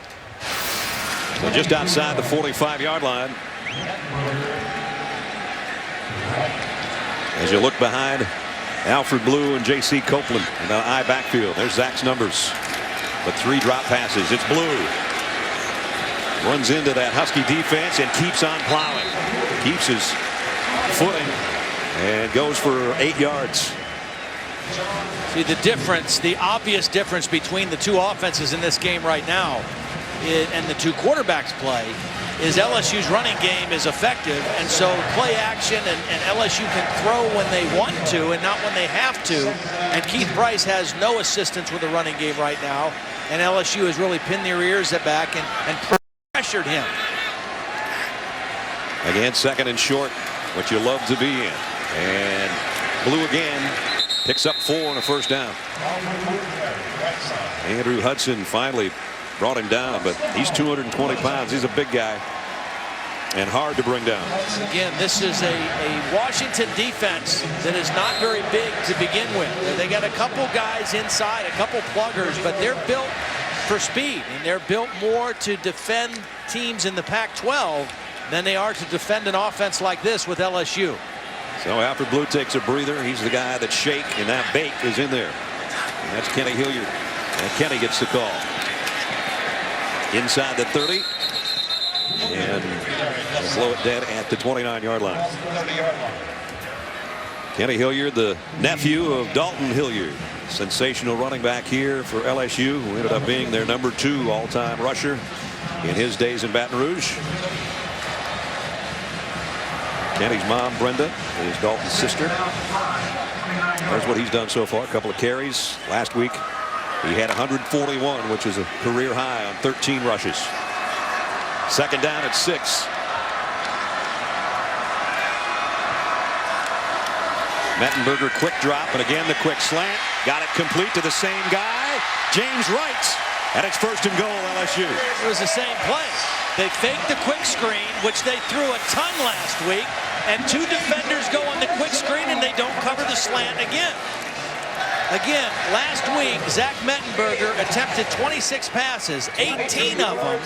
So just outside the 45-yard line. As you look behind Alfred Blue and J.C. Copeland in the I backfield. There's Zach's numbers. But 3 drop passes. It's Blue. Runs into that Husky defense and keeps on plowing. Keeps his footing and goes for 8 yards. See the difference, the obvious difference between the two offenses in this game right now and the two quarterbacks play is LSU's running game is effective, and so play action and LSU can throw when they want to and not when they have to. And Keith Price has no assistance with the running game right now, and LSU has really pinned their ears at back and pressured him. Again, second and short, what you love to be in. And Blue again picks up 4 on a first down. Andrew Hudson finally brought him down, but he's 220 pounds. He's a big guy and hard to bring down. Again, this is a Washington defense that is not very big to begin with. They got a couple guys inside, a couple pluggers, but they're built for speed, and they're built more to defend teams in the Pac-12 than they are to defend an offense like this with LSU. So Alfred Blue takes a breather. He's the guy that shake, and now Bake is in there. And that's Kenny Hilliard. And Kenny gets the call. Inside the 30. And they'll blow it dead at the 29-yard line. Kenny Hilliard, the nephew of Dalton Hilliard. Sensational running back here for LSU, who ended up being their number 2 all-time rusher in his days in Baton Rouge. Kenny's mom, Brenda, is Dalton's sister. That's what he's done so far. A couple of carries. Last week, he had 141, which is a career high on 13 rushes. Second down at 6. Mettenberger quick drop, and again the quick slant. Got it complete to the same guy, James Wright. And it's first and goal, LSU. It was the same play. They faked the quick screen, which they threw a ton last week, and 2 defenders go on the quick screen and they don't cover the slant again. Again, last week, Zach Mettenberger attempted 26 passes. 18 of them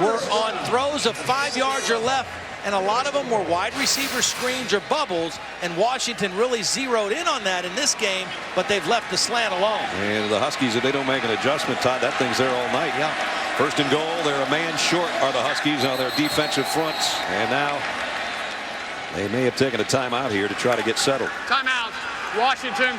were on throws of 5 yards or less, and a lot of them were wide receiver screens or bubbles, and Washington really zeroed in on that in this game, but they've left the slant alone. And the Huskies, if they don't make an adjustment, Todd, that thing's there all night. Yeah. First and goal, they're a man short, are the Huskies, on their defensive fronts. And now they may have taken a timeout here to try to get settled. Timeout, Washington.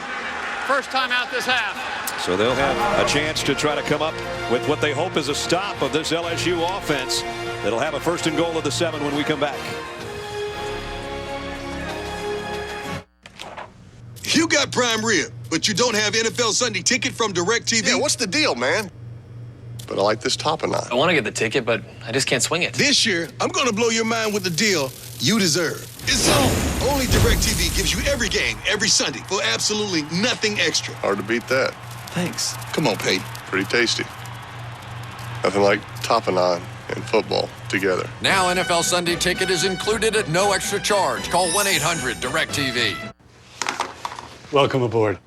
First timeout this half. So they'll have a chance to try to come up with what they hope is a stop of this LSU offense. It'll have a first and goal of the 7 when we come back. You got prime rib, but you don't have NFL Sunday ticket from DirecTV? Yeah, what's the deal, man? But I like this Tapenade. I want to get the ticket, but I just can't swing it. This year, I'm going to blow your mind with the deal you deserve. It's on. Only DirecTV gives you every game, every Sunday, for absolutely nothing extra. Hard to beat that. Thanks. Come on, Peyton. Pretty tasty. Nothing like Tapenade and football together. Now NFL Sunday ticket is included at no extra charge. Call 1-800-DirecTV. Welcome aboard.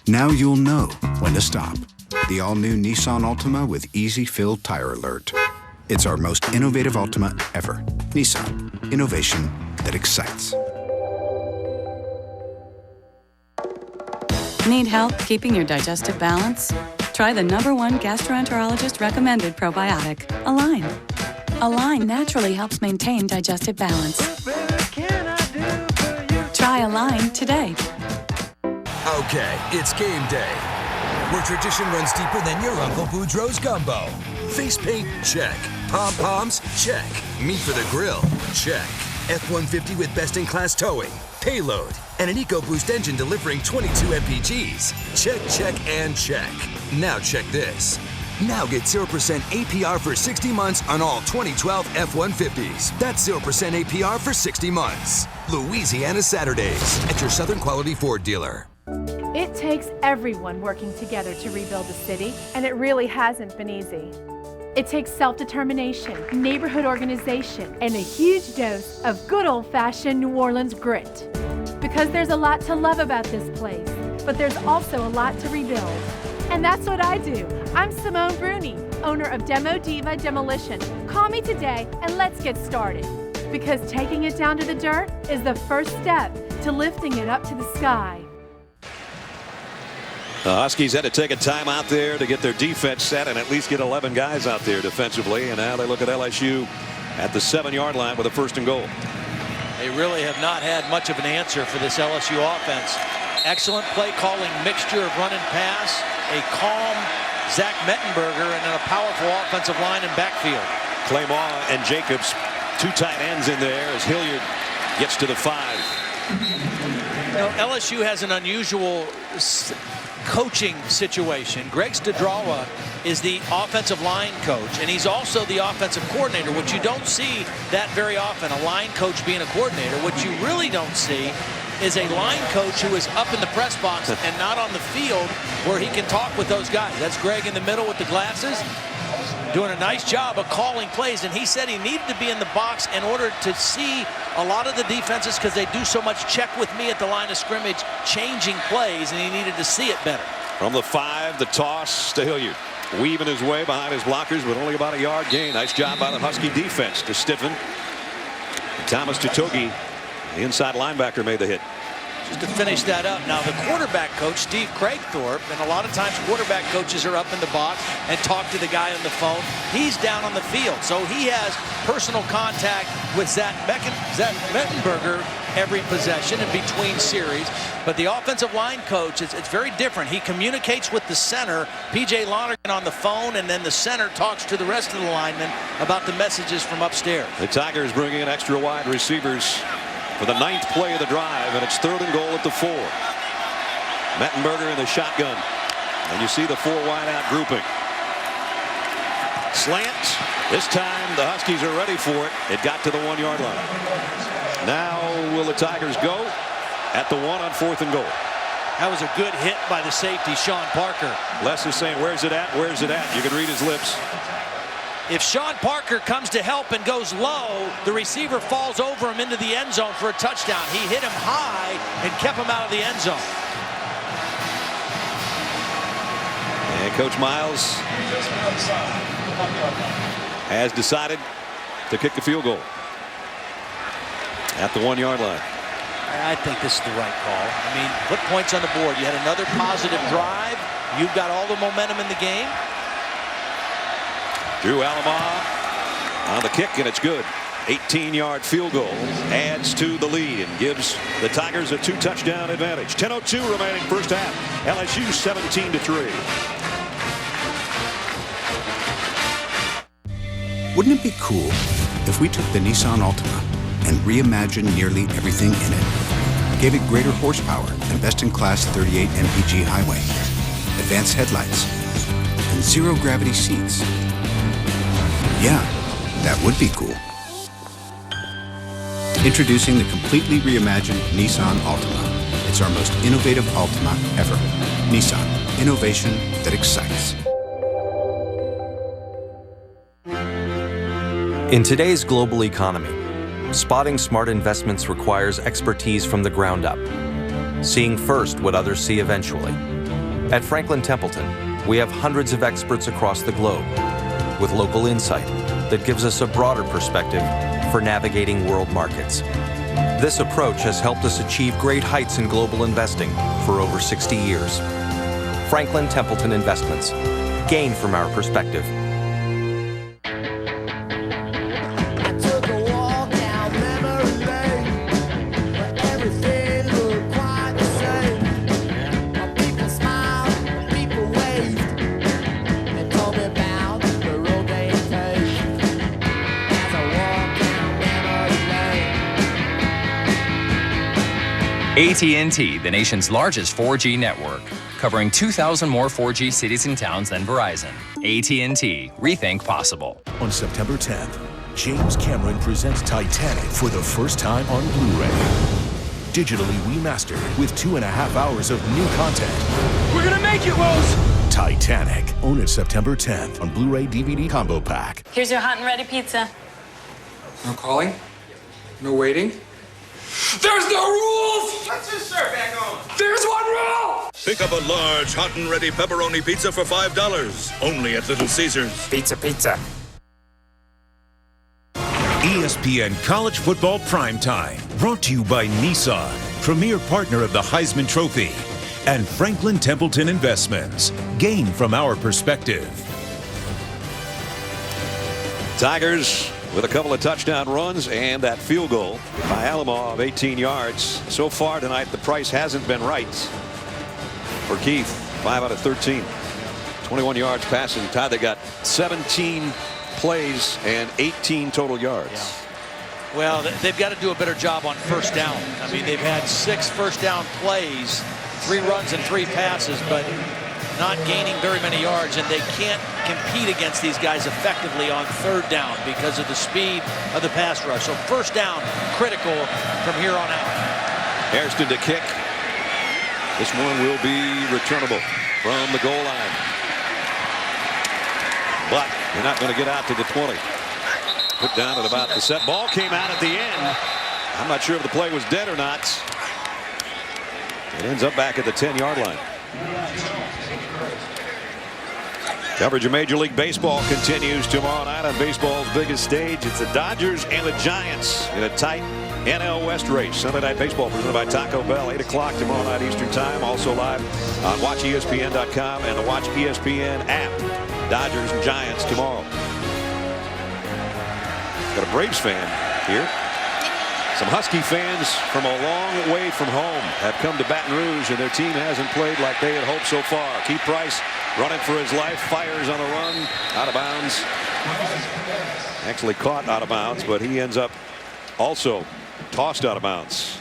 Now you'll know when to stop. The all-new Nissan Altima with Easy Fill Tire Alert. It's our most innovative Altima ever. Nissan. Innovation that excites. Need help keeping your digestive balance? Try the #1 gastroenterologist recommended probiotic, Align. Align naturally helps maintain digestive balance. Try Align today. Okay, it's game day, where tradition runs deeper than your Uncle Boudreaux's gumbo. Face paint? Check. Pom-poms? Check. Meat for the grill? Check. F-150 with best-in-class towing, payload, and an EcoBoost engine delivering 22 mpgs. Check, check, and check. Now check this. Now get 0% APR for 60 months on all 2012 F-150s. That's 0% APR for 60 months. Louisiana Saturdays at your Southern Quality Ford dealer. It takes everyone working together to rebuild a city, and it really hasn't been easy. It takes self-determination, neighborhood organization, and a huge dose of good old-fashioned New Orleans grit. Because there's a lot to love about this place, but there's also a lot to rebuild. And that's what I do. I'm Simone Bruni, owner of Demo Diva Demolition. Call me today and let's get started. Because taking it down to the dirt is the first step to lifting it up to the sky. The Huskies had to take a time out there to get their defense set and at least get 11 guys out there defensively. And now they look at LSU at the 7-yard line with a 1st and goal. They really have not had much of an answer for this LSU offense. Excellent play calling mixture of run and pass, a calm Zach Mettenberger, and then a powerful offensive line and backfield. Claymore and Jacobs, 2 tight ends in there as Hilliard gets to the 5. You know, LSU has an unusual coaching situation. Greg Stadrawa is the offensive line coach, and he's also the offensive coordinator, which you don't see that very often, a line coach being a coordinator. What you really don't see is a line coach who is up in the press box and not on the field where he can talk with those guys. That's Greg in the middle with the glasses, doing a nice job of calling plays, and he said he needed to be in the box in order to see a lot of the defenses because they do so much check with me at the line of scrimmage, changing plays, and he needed to see it better. From the 5, the toss to Hilliard. Weaving his way behind his blockers, but only about a yard gain. Nice job by the Husky defense to stiffen. Thomas Tutogi, the inside linebacker, made the hit. Just to finish that up, now the quarterback coach, Steve Craigthorpe, and a lot of times quarterback coaches are up in the box and talk to the guy on the phone. He's down on the field, so he has personal contact with Zach Mettenberger every possession in between series. But the offensive line coach, it's very different. He communicates with the center, P.J. Lonergan, on the phone, and then the center talks to the rest of the linemen about the messages from upstairs. The Tigers bringing in extra wide receivers for the 9th play of the drive, and it's 3rd and goal at the 4. Mettenberger in the shotgun, and you see the 4 wide out grouping. Slant. This time the Huskies are ready for it. It got to the 1-yard line. Now will the Tigers go at the 1 on 4th and goal. That was a good hit by the safety, Sean Parker. Les is saying, where's it at? Where's it at? You can read his lips. If Sean Parker comes to help and goes low, the receiver falls over him into the end zone for a touchdown. He hit him high and kept him out of the end zone. And Coach Miles has decided to kick the field goal at the 1-yard line. I think this is the right call. I mean, put points on the board. You had another positive drive. You've got all the momentum in the game. Drew Alomar on the kick, and it's good. 18-yard field goal adds to the lead and gives the Tigers a 2-touchdown advantage. 10:02 remaining first half. LSU 17-3. Wouldn't it be cool if we took the Nissan Altima and reimagined nearly everything in it? Gave it greater horsepower and best-in-class 38 mpg highway, advanced headlights, and zero-gravity seats. Yeah, that would be cool. Introducing the completely reimagined Nissan Altima. It's our most innovative Altima ever. Nissan, innovation that excites. In today's global economy, spotting smart investments requires expertise from the ground up, seeing first what others see eventually. At Franklin Templeton, we have hundreds of experts across the globe with local insight that gives us a broader perspective for navigating world markets. This approach has helped us achieve great heights in global investing for over 60 years. Franklin Templeton Investments. Gain from our perspective. AT&T, the nation's largest 4G network, covering 2,000 more 4G cities and towns than Verizon. AT&T, rethink possible. On September 10th, James Cameron presents Titanic for the first time on Blu-ray. Digitally remastered with 2.5 hours of new content. We're gonna make it, Rose! Titanic. Own it September 10th on Blu-ray DVD Combo Pack. Here's your hot and ready pizza. No calling? No waiting? There's no rules! Let's just start back on. There's one rule! Pick up a large hot and ready pepperoni pizza for $5. Only at Little Caesars. Pizza, pizza. ESPN College Football Primetime, brought to you by Nissan, premier partner of the Heisman Trophy, and Franklin Templeton Investments. Gain from our perspective. Tigers with a couple of touchdown runs and that field goal by Alamo of 18 yards. So far tonight, the price hasn't been right for Keith. 5 out of 13. 21 yards passing. They got 17 plays and 18 total yards. Yeah. Well, they've got to do a better job on first down. I mean, they've had 6 first down plays, 3 runs and 3 passes, but not gaining very many yards, and they can't compete against these guys effectively on third down because of the speed of the pass rush. So first down, critical from here on out. Hairston to kick. This one will be returnable from the goal line. But they're not going to get out to the 20. Put down at about the set. Ball came out at the end. I'm not sure if the play was dead or not. It ends up back at the 10-yard line. Coverage of Major League Baseball continues tomorrow night on baseball's biggest stage. It's the Dodgers and the Giants in a tight NL West race. Sunday Night Baseball presented by Taco Bell, 8 o'clock tomorrow night Eastern Time. Also live on WatchESPN.com and the Watch ESPN app. Dodgers and Giants tomorrow. Got a Braves fan here. Some Husky fans from a long way from home have come to Baton Rouge, and their team hasn't played like they had hoped so far. Keith Price running for his life, fires on the run, out of bounds. Actually caught out of bounds, but he ends up also tossed out of bounds.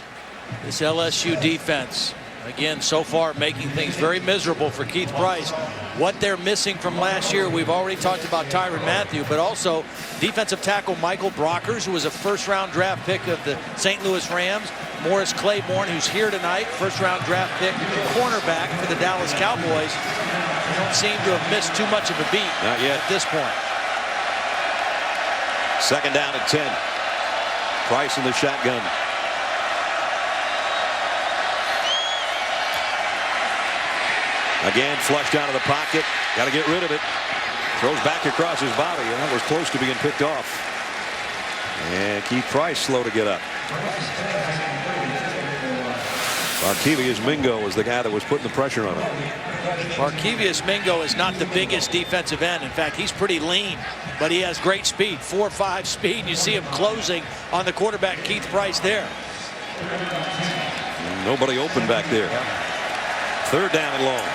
This LSU defense, again, so far making things very miserable for Keith Price. What they're missing from last year, we've already talked about Tyrann Mathieu, but also defensive tackle Michael Brockers, who was a first-round draft pick of the St. Louis Rams. Morris Claiborne, who's here tonight, first-round draft pick cornerback for the Dallas Cowboys. Don't seem to have missed too much of a beat. Not yet. At this point. Second down at 10. Price in the shotgun. Again, flushed out of the pocket. Got to get rid of it. Throws back across his body, and that was close to being picked off. And Keith Price slow to get up. Markevius Mingo was the guy that was putting the pressure on him. Markevius Mingo is not the biggest defensive end. In fact, he's pretty lean, but he has great speed, 4.5 speed. You see him closing on the quarterback, Keith Price, there. Nobody open back there. Third down and long.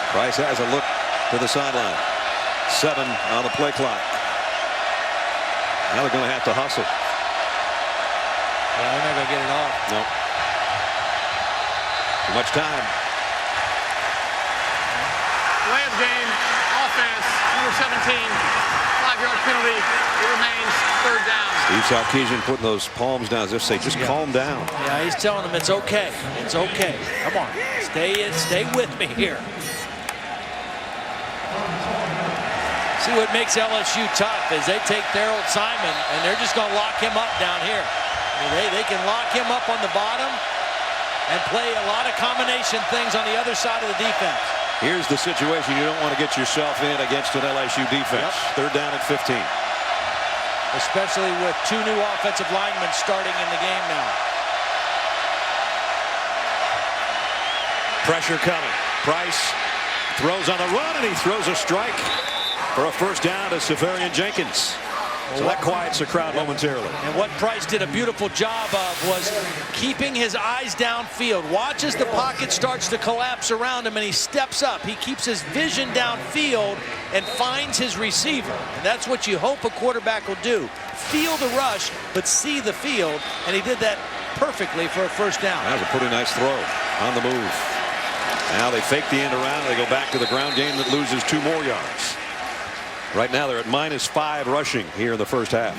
Price has a look to the sideline. 7 on the play clock. Now they're going to have to hustle. Yeah, they're not going to get it off. No. Too much time. Last game, offense, number 17, 5-yard penalty. It remains third down. Steve Sarkisian putting those palms down as if say, just calm down. Yeah, he's telling them it's okay. It's okay. Come on. Stay with me here. See what makes LSU tough is they take Harold Simon and they're just going to lock him up down here. I mean, they can lock him up on the bottom and play a lot of combination things on the other side of the defense. Here's the situation you don't want to get yourself in against an LSU defense. Third down at 15. Especially with 2 new offensive linemen starting in the game now. Pressure coming. Price throws on the run, and he throws a strike for a first down to Severian Jenkins. So that quiets the crowd momentarily. And what Price did a beautiful job of was keeping his eyes downfield. Watch as the pocket starts to collapse around him and he steps up. He keeps his vision downfield and finds his receiver. And that's what you hope a quarterback will do. Feel the rush, but see the field. And he did that perfectly for a first down. That was a pretty nice throw on the move. Now they fake the end around. They go back to the ground game that loses 2 more yards. Right now they're at -5 rushing here in the first half.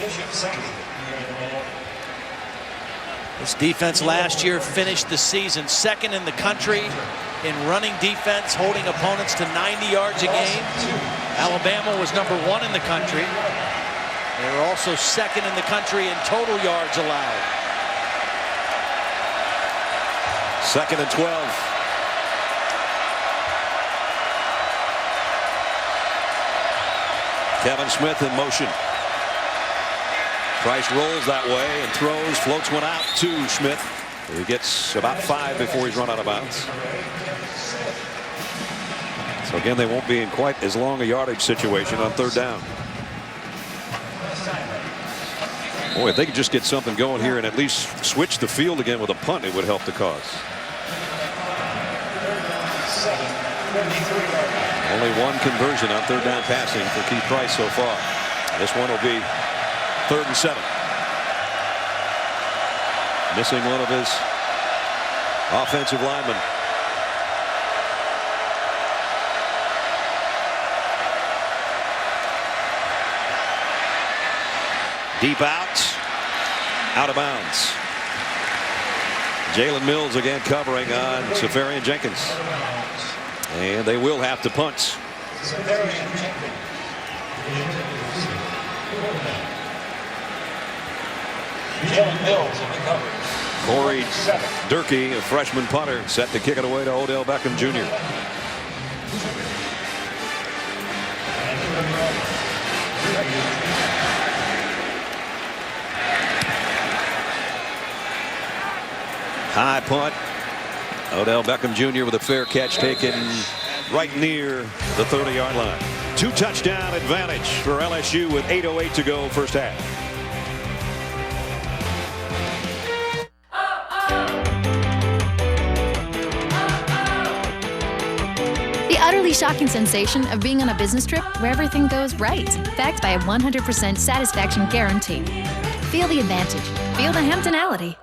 This defense last year finished the season 2nd in the country in running defense, holding opponents to 90 yards a game. Alabama was #1 in the country. They were also 2nd in the country in total yards allowed. 2nd and 12. Kevin Smith in motion. Price rolls that way and throws, floats one out to Smith. He gets about 5 before he's run out of bounds. So again, they won't be in quite as long a yardage situation on 3rd down. Boy, if they could just get something going here and at least switch the field again with a punt, it would help the cause. Only 1 conversion on 3rd down passing for Keith Price so far. This one will be 3rd and 7. Missing one of his offensive linemen. Deep out of bounds. Jalen Mills again covering on Safarian Jenkins. And they will have to punt. Corey Durkee, a freshman punter, set to kick it away to Odell Beckham Jr. High punt. Odell Beckham Jr. with a fair catch taken right near the 30-yard line. 2-touchdown advantage for LSU with 8:08 to go first half. The utterly shocking sensation of being on a business trip where everything goes right, backed by a 100% satisfaction guarantee. Feel the advantage. Feel the Hamptonality.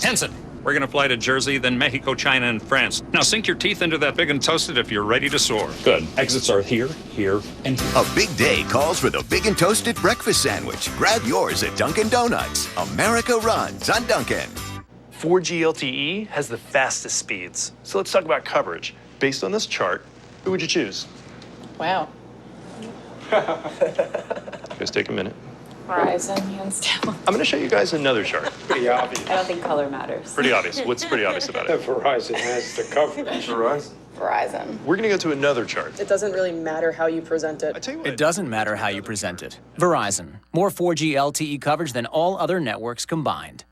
Henson. We're going to fly to Jersey, then Mexico, China, and France. Now sink your teeth into that big and toasted if you're ready to soar. Good. Exits are here, here, and here. A big day calls for the Big and Toasted Breakfast Sandwich. Grab yours at Dunkin' Donuts. America runs on Dunkin'. 4G LTE has the fastest speeds. So let's talk about coverage. Based on this chart, who would you choose? Wow. Just take a minute. Verizon, hands down. I'm going to show you guys another chart. Pretty obvious. I don't think color matters. Pretty obvious. What's pretty obvious about it? Verizon has the coverage. Verizon. We're going to go to another chart. It doesn't really matter how you present it. I tell you what. It doesn't matter how you present it. Verizon. More 4G LTE coverage than all other networks combined.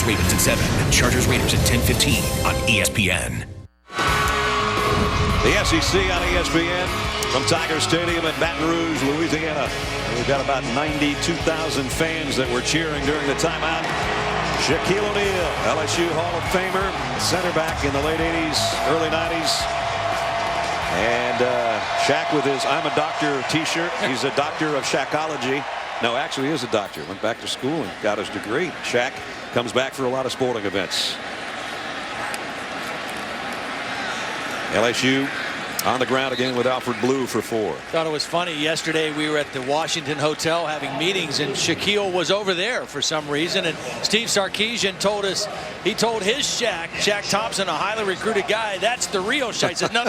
Ravens at 7, Chargers Raiders at 10:15 on ESPN. The SEC on ESPN from Tiger Stadium in Baton Rouge, Louisiana. We've got about 92,000 fans that were cheering during the timeout. Shaquille O'Neal, LSU Hall of Famer, center back in the late 80s, early 90s. And Shaq with his "I'm a doctor" t-shirt. He's a doctor of Shaqology. No, actually he is a doctor. Went back to school and got his degree. Shaq comes back for a lot of sporting events. LSU on the ground again with Alfred Blue for 4. Thought it was funny. Yesterday we were at the Washington Hotel having meetings, and Shaquille was over there for some reason. And Steve Sarkisian told us, he told his Shaq Thompson, a highly recruited guy, that's the real Shaq. He said, no,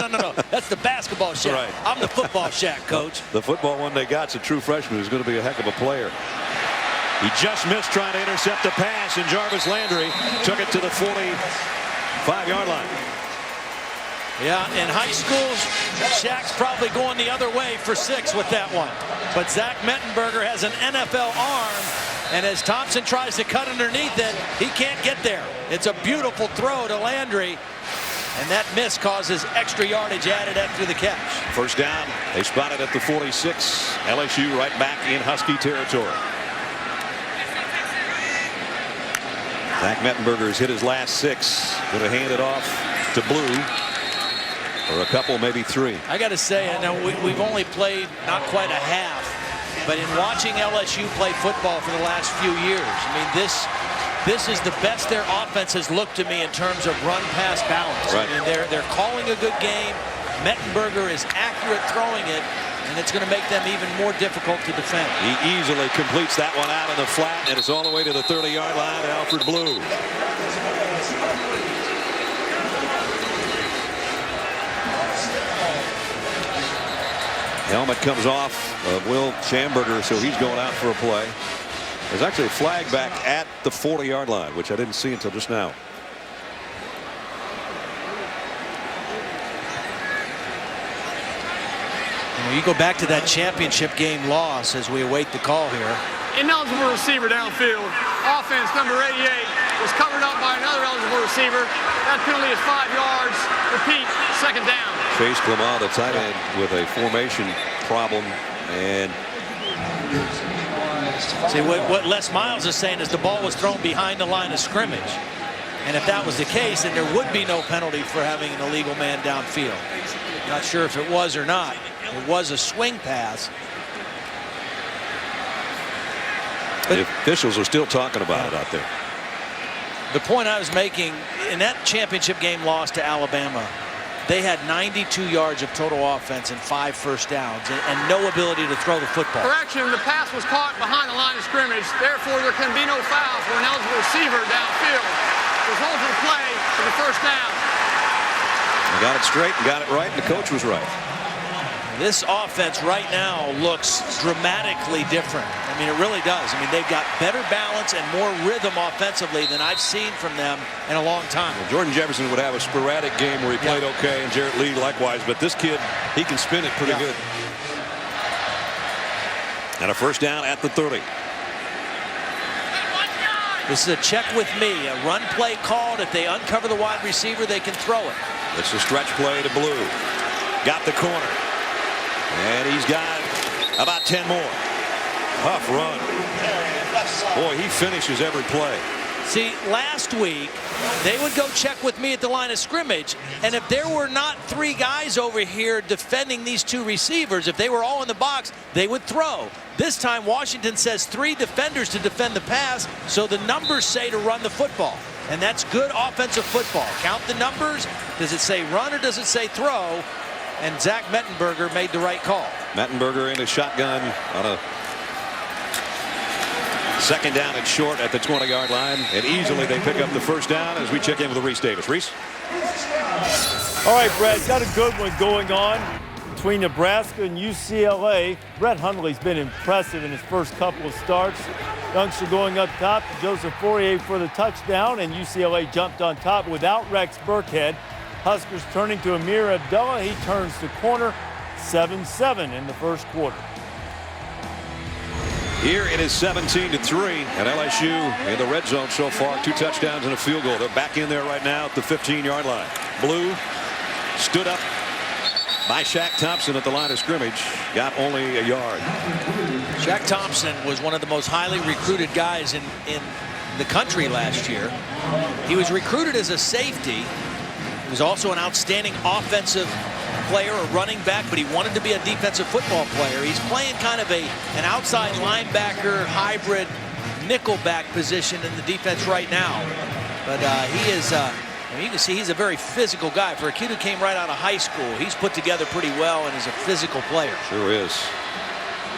that's the basketball Shaq. Right. I'm the football Shaq, coach. The football one they got's a true freshman who's going to be a heck of a player. He just missed trying to intercept the pass, and Jarvis Landry took it to the 45-yard line. Yeah, in high school, Shaq's probably going the other way for 6 with that one. But Zach Mettenberger has an NFL arm, and as Thompson tries to cut underneath it, he can't get there. It's a beautiful throw to Landry, and that miss causes extra yardage added after the catch. First down, they spot it at the 46. LSU right back in Husky territory. Zach Mettenberger has hit his last 6. Going to hand it off to Blue. Or a couple, maybe 3. I got to say, I know we've only played not quite a half, but in watching LSU play football for the last few years, I mean, this is the best their offense has looked to me in terms of run-pass balance. Right. I mean, they're calling a good game. Mettenberger is accurate throwing it, and it's going to make them even more difficult to defend. He easily completes that one out in the flat, and it's all the way to the 30-yard line. Alfred Blue. Helmet comes off of Will Schamberger, so he's going out for a play. There's actually a flag back at the 40-yard line, which I didn't see until just now. You go back to that championship game loss as we await the call here. Ineligible receiver downfield. Offense number 88 was covered up by another eligible receiver. That penalty is 5 yards. Repeat, second down. Chase Clement, the tight end, with a formation problem. And see, what Les Miles is saying is the ball was thrown behind the line of scrimmage. And if that was the case, then there would be no penalty for having an illegal man downfield. Not sure if it was or not. It was a swing pass. The officials are still talking about it out there. The point I was making, in that championship game loss to Alabama, they had 92 yards of total offense and 5 first downs and no ability to throw the football. Correction, the pass was caught behind the line of scrimmage. Therefore, there can be no foul for an eligible receiver downfield. Result of the play for the first down. They got it straight and got it right, and the coach was right. This offense right now looks dramatically different. I mean, it really does. I mean, they've got better balance and more rhythm offensively than I've seen from them in a long time. Well, Jordan Jefferson would have a sporadic game where he played okay, and Jarrett Lee likewise, but this kid, he can spin it pretty good. And a first down at the 30. This is a check with me. A run play called. If they uncover the wide receiver, they can throw it. It's a stretch play to Blue. Got the corner. And he's got about 10 more. Tough run. Boy, he finishes every play. See, last week, they would go check with me at the line of scrimmage, and if there were not 3 guys over here defending these 2 receivers, if they were all in the box, they would throw. This time, Washington says 3 defenders to defend the pass, so the numbers say to run the football. And that's good offensive football. Count the numbers. Does it say run or does it say throw? And Zach Mettenberger made the right call. Mettenberger in a shotgun on a second down and short at the 20-yard line. And easily they pick up the first down as we check in with Reese Davis. Reese? All right, Brad, got a good one going on between Nebraska and UCLA. Brett Hundley's been impressive in his first couple of starts. Youngster going up top, Joseph Fourier for the touchdown, and UCLA jumped on top without Rex Burkhead. Huskers turning to Amir Abdullah. He turns to corner. 7-7 in the first quarter. Here it is 17-3, and LSU in the red zone so far. 2 touchdowns and a field goal. They're back in there right now at the 15-yard line. Blue stood up by Shaq Thompson at the line of scrimmage. Got only a yard. Shaq Thompson was one of the most highly recruited guys in the country last year. He was recruited as a safety. He was also an outstanding offensive player, a running back, but he wanted to be a defensive football player. He's playing kind of an outside linebacker hybrid nickelback position in the defense right now. But he is, you can see he's a very physical guy. For a kid who came right out of high school, he's put together pretty well and is a physical player. Sure is.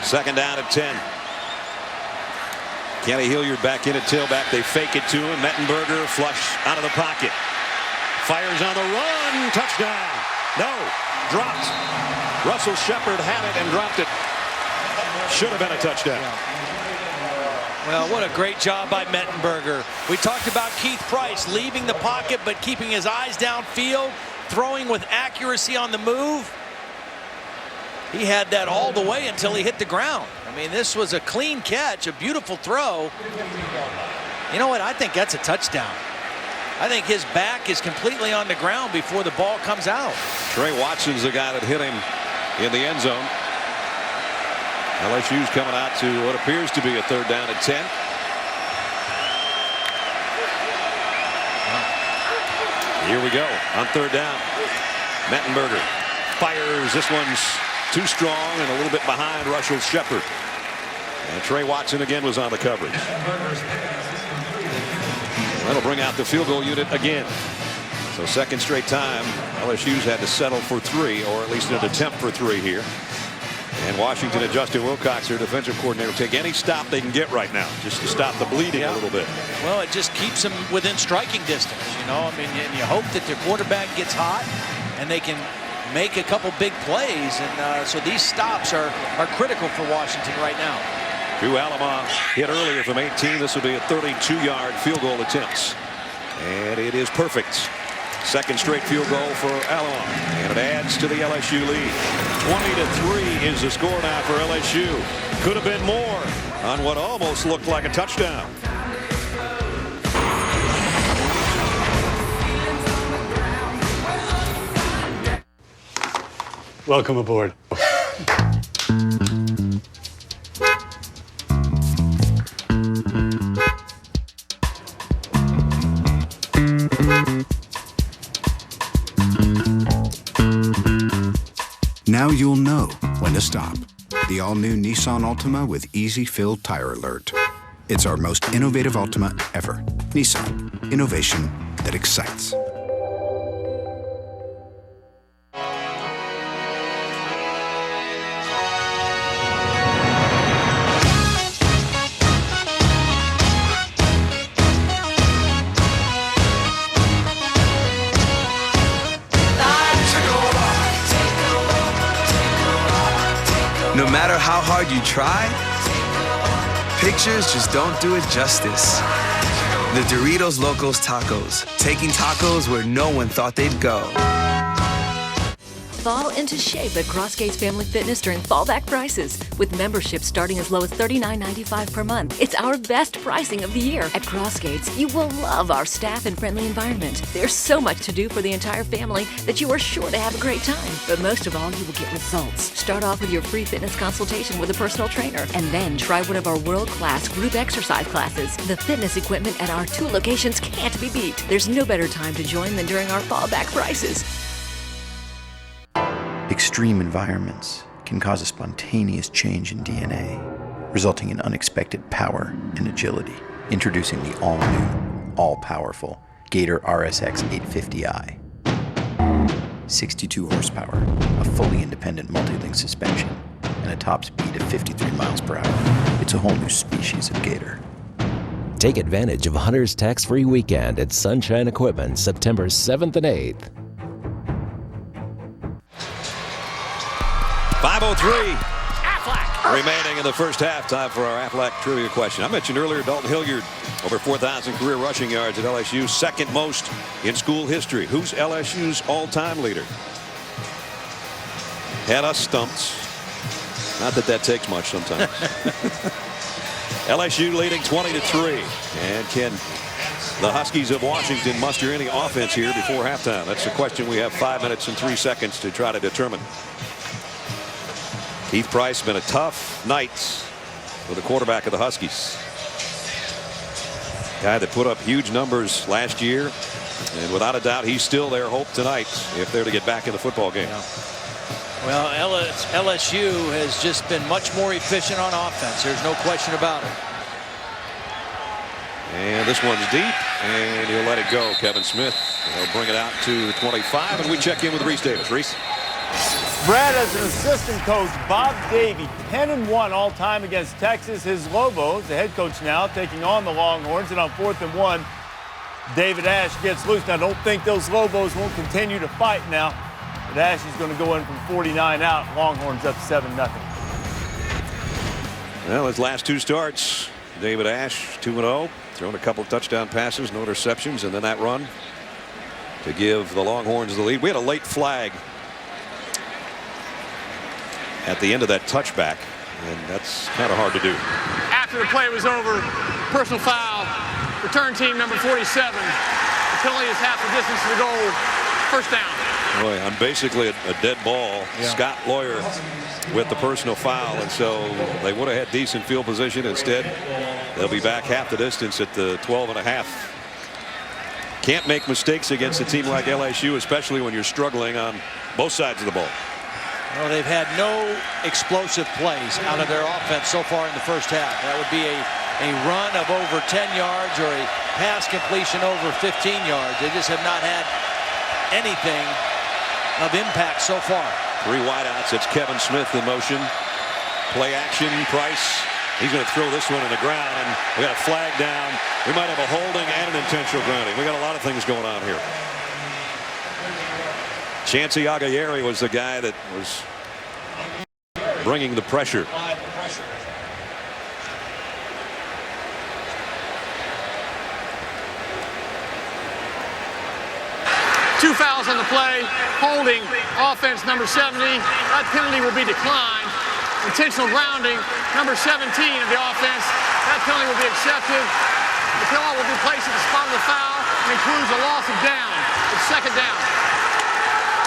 Second down at 10. Kenny Hilliard back in at tailback. They fake it to him. Mettenberger flush out of the pocket. Fires on the run. Touchdown. No. Dropped. Russell Shepard had it and dropped it. Should have been a touchdown. Well, what a great job by Mettenberger. We talked about Keith Price leaving the pocket but keeping his eyes downfield, throwing with accuracy on the move. He had that all the way until he hit the ground. I mean, this was a clean catch, a beautiful throw. You know what? I think that's a touchdown. I think his back is completely on the ground before the ball comes out. Trey Watson's the guy that hit him in the end zone. LSU's coming out to what appears to be a third down at 10. Here we go on third down. Mettenberger fires. This one's too strong and a little bit behind Russell Shepard. And Trey Watson again was on the coverage. That'll bring out the field goal unit again. So second straight time LSU's had to settle for 3, or at least an attempt for 3 here. And Washington and Justin Wilcox, their defensive coordinator, take any stop they can get right now just to stop the bleeding a little bit. Well, it just keeps them within striking distance, you know. I mean, and you hope that their quarterback gets hot and they can make a couple big plays. And so these stops are critical for Washington right now. Drew Alamo hit earlier from 18. This will be a 32-yard field goal attempt. And it is perfect. Second straight field goal for Alamo. And it adds to the LSU lead. 20-3 is the score now for LSU. Could have been more on what almost looked like a touchdown. Welcome aboard. Now you'll know when to stop. The all-new Nissan Altima with Easy Fill Tire Alert. It's our most innovative Altima ever. Nissan. Innovation that excites. No matter how hard you try, pictures just don't do it justice. The Doritos Locos Tacos, taking tacos where no one thought they'd go. Fall into shape at Crossgates Family Fitness during fallback prices. With memberships starting as low as $39.95 per month. It's our best pricing of the year. At Crossgates, you will love our staff and friendly environment. There's so much to do for the entire family that you are sure to have a great time. But most of all, you will get results. Start off with your free fitness consultation with a personal trainer, and then try one of our world-class group exercise classes. The fitness equipment at our 2 locations can't be beat. There's no better time to join than during our fallback prices. Extreme environments can cause a spontaneous change in DNA, resulting in unexpected power and agility. Introducing the all-new, all-powerful Gator RSX 850i. 62 horsepower, a fully independent multi-link suspension, and a top speed of 53 miles per hour. It's a whole new species of Gator. Take advantage of Hunter's tax-free weekend at Sunshine Equipment, September 7th and 8th. 5:03 remaining in the first half. Time for our Aflac trivia question. I mentioned earlier Dalton Hilliard, over 4,000 career rushing yards at LSU, second most in school history. Who's LSU's all-time leader? Had us stumped. Not that that takes much sometimes. LSU leading 20-3. And can the Huskies of Washington muster any offense here before halftime? That's the question we have 5 minutes and 3 seconds to try to determine. Keith Price been a tough night for the quarterback of the Huskies. Guy that put up huge numbers last year, and without a doubt he's still their hope tonight if they're to get back in the football game. Yeah. Well, LSU has just been much more efficient on offense. There's no question about it. And this one's deep, and he'll let it go. Kevin Smith. He'll bring it out to the 25, and we check in with Reese Davis. Reese. Brad, as an assistant coach, Bob Davie, 10-1 all-time against Texas. His Lobos, the head coach now, taking on the Longhorns, and on 4th and 1, David Ash gets loose. Now, don't think those Lobos won't continue to fight now, but Ash is going to go in from 49 out. Longhorns up 7-0. Well, his last 2 starts, David Ash, 2-0, thrown a couple of touchdown passes, no interceptions, and then that run to give the Longhorns the lead. We had a late flag at the end of that touchback, and that's kind of hard to do. After the play was over, personal foul, return team number 47. The penalty is half the distance to the goal. First down. Boy, on basically a dead ball, Scott Lawyer with the personal foul, and so they would have had decent field position. Instead, they'll be back half the distance at the 12.5. Can't make mistakes against a team like LSU, especially when you're struggling on both sides of the ball. Well, they've had no explosive plays out of their offense so far in the first half. That would be a run of over 10 yards or a pass completion over 15 yards. They just have not had anything of impact so far. 3 wideouts. It's Kevin Smith in motion. Play action. Price. He's going to throw this one in the ground, and we got a flag down. We might have a holding and an intentional grounding. We got a lot of things going on here. Chancey Agayeri was the guy that was bringing the pressure. 2 fouls on the play. Holding, offense number 70. That penalty will be declined. Intentional grounding, number 17 of the offense. That penalty will be accepted. The penalty will be placed at the spot of the foul and includes a loss of down. It's second down.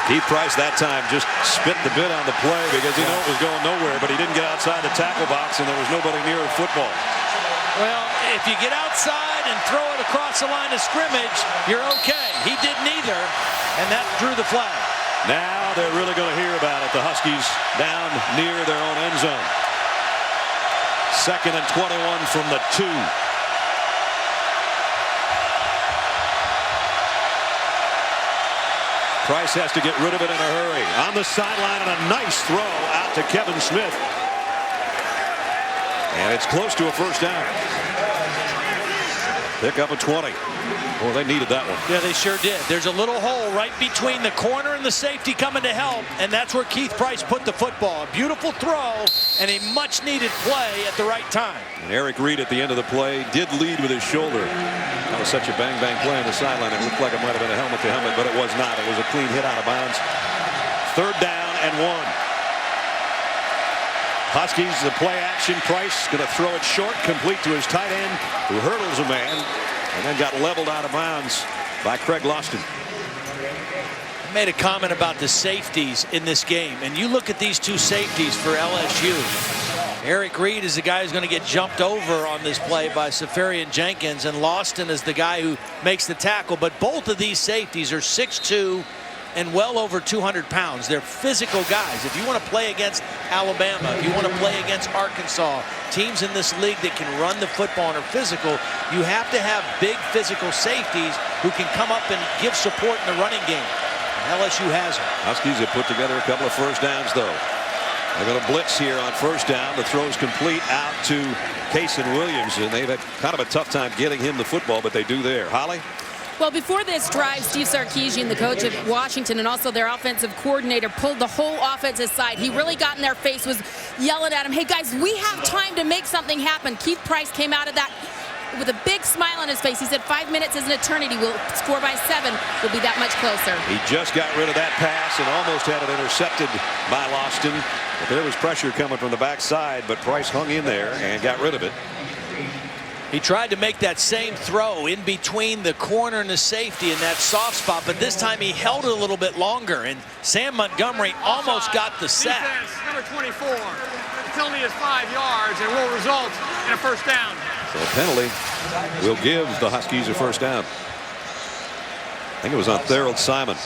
Keith Price that time just spit the bit on the play because he knew it was going nowhere, but he didn't get outside the tackle box, and there was nobody near the football. Well, if you get outside and throw it across the line of scrimmage, you're okay. He didn't either, and that drew the flag. Now they're really going to hear about it. The Huskies down near their own end zone. 2nd and 21 from the 2. Price has to get rid of it in a hurry. On the sideline, and a nice throw out to Kevin Smith. And it's close to a first down. Pick up a 20. Well, they needed that one. Yeah, they sure did. There's a little hole right between the corner and the safety coming to help, and that's where Keith Price put the football. A beautiful throw and a much-needed play at the right time. And Eric Reed at the end of the play did lead with his shoulder. That was such a bang-bang play on the sideline. It looked like it might have been a helmet-to-helmet, but it was not. It was a clean hit out of bounds. 3rd down and 1. Huskies, the play action. Price going to throw it short, complete to his tight end, who hurdles a man, and then got leveled out of bounds by Craig Loston. I made a comment about the safeties in this game, and you look at these 2 safeties for LSU. Eric Reed is the guy who's going to get jumped over on this play by Safarian Jenkins, and Loston is the guy who makes the tackle. But both of these safeties are 6'2" and well over 200 pounds. They're physical guys. If you want to play against Alabama, if you want to play against Arkansas, teams in this league that can run the football and are physical, you have to have big physical safeties who can come up and give support in the running game. And LSU has them. Huskies have put together a couple of first downs, though. They're going to blitz here on first down. The throw's complete out to Kason Williams, and they've had kind of a tough time getting him the football, but they do there. Holly? Well, before this drive, Steve Sarkisian, the coach of Washington, and also their offensive coordinator, pulled the whole offense aside. He really got in their face, was yelling at them, hey, guys, we have time to make something happen. Keith Price came out of that with a big smile on his face. He said 5 minutes is an eternity. We'll score by 7. We'll be that much closer. He just got rid of that pass and almost had it intercepted by Loston. But there was pressure coming from the backside, but Price hung in there and got rid of it. He tried to make that same throw in between the corner and the safety in that soft spot, but this time he held it a little bit longer, and Sam Montgomery almost got the sack. Defense, number 24. The penalty is 5 yards and will result in a first down. So a penalty will give the Huskies a first down. I think it was on Thurald Simon.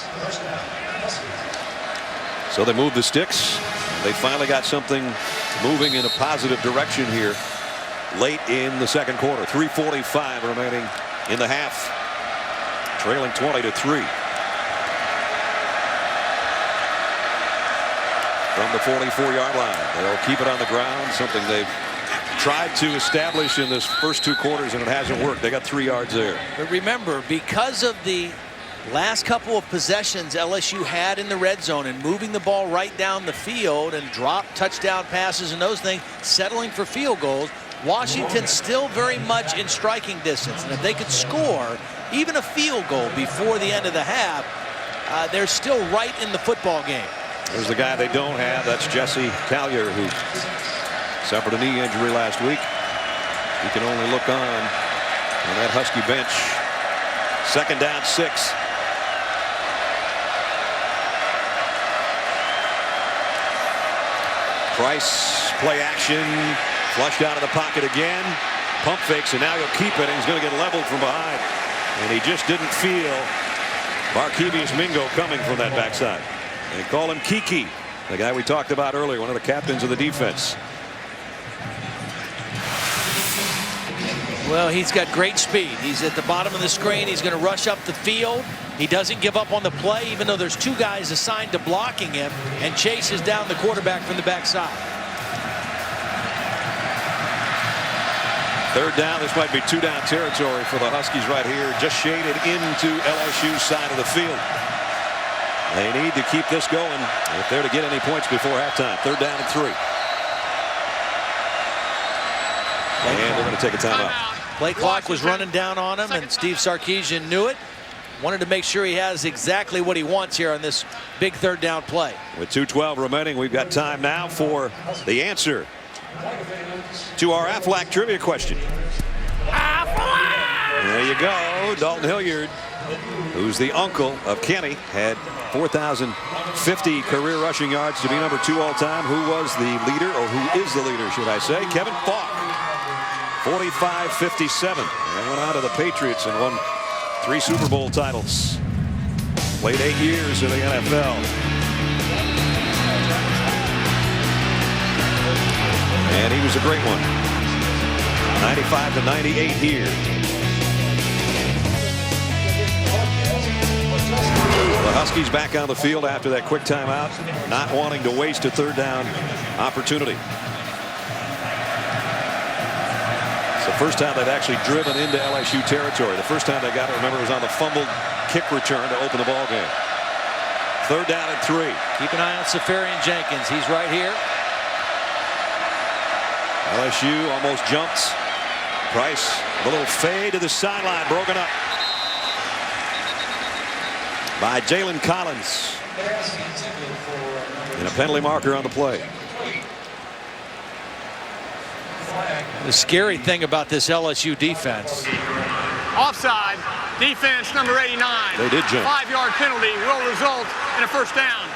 So they moved the sticks. They finally got something moving in a positive direction here late in the second quarter. 3:45 remaining in the half. Trailing 20-3. From the 44-yard line. They'll keep it on the ground, something they've tried to establish in this first 2 quarters, and it hasn't worked. They got 3 yards there. But remember, because of the last couple of possessions LSU had in the red zone and moving the ball right down the field and drop touchdown passes and those things, settling for field goals, Washington's still very much in striking distance. And if they could score even a field goal before the end of the half, they're still right in the football game. There's the guy they don't have. That's Jesse Collier, who suffered a knee injury last week. He can only look on that Husky bench. 2nd down 6. Price, play action, flushed out of the pocket again. Pump fakes, and now he'll keep it, and he's going to get leveled from behind. And he just didn't feel Barkevius Mingo coming from that backside. They call him Kiki, the guy we talked about earlier, one of the captains of the defense. Well, he's got great speed. He's at the bottom of the screen. He's going to rush up the field. He doesn't give up on the play, even though there's 2 guys assigned to blocking him, and chases down the quarterback from the backside. 3rd down. This might be 2-down territory for the Huskies right here. Just shaded into LSU's side of the field. They need to keep this going if they're to get any points before halftime. 3rd down and 3. And they're going to take a timeout. Play clock was running down on him, and Steve Sarkisian knew it. Wanted to make sure he has exactly what he wants here on this big 3rd down play. With 2:12 remaining, we've got time now for the answer to our Aflac trivia question. There you go. Dalton Hilliard, who's the uncle of Kenny, had 4,050 career rushing yards to be number 2 all time. Who was the leader, or who is the leader, should I say? Kevin Falk, 45-57. And went out to the Patriots and won 3 Super Bowl titles. Played 8 years in the NFL. And he was a great one. 95-98 here. The Huskies back on the field after that quick timeout, not wanting to waste a 3rd down opportunity. It's the first time they've actually driven into LSU territory. The first time they got it, remember, was on the fumbled kick return to open the ball game. 3rd down and 3. Keep an eye on Safarian Jenkins. He's right here. LSU almost jumps. Price, a little fade to the sideline, broken up by Jalen Collins. And a penalty marker on the play. The scary thing about this LSU defense. Offside, defense number 89. They did jump. 5-yard penalty will result in a 1st down.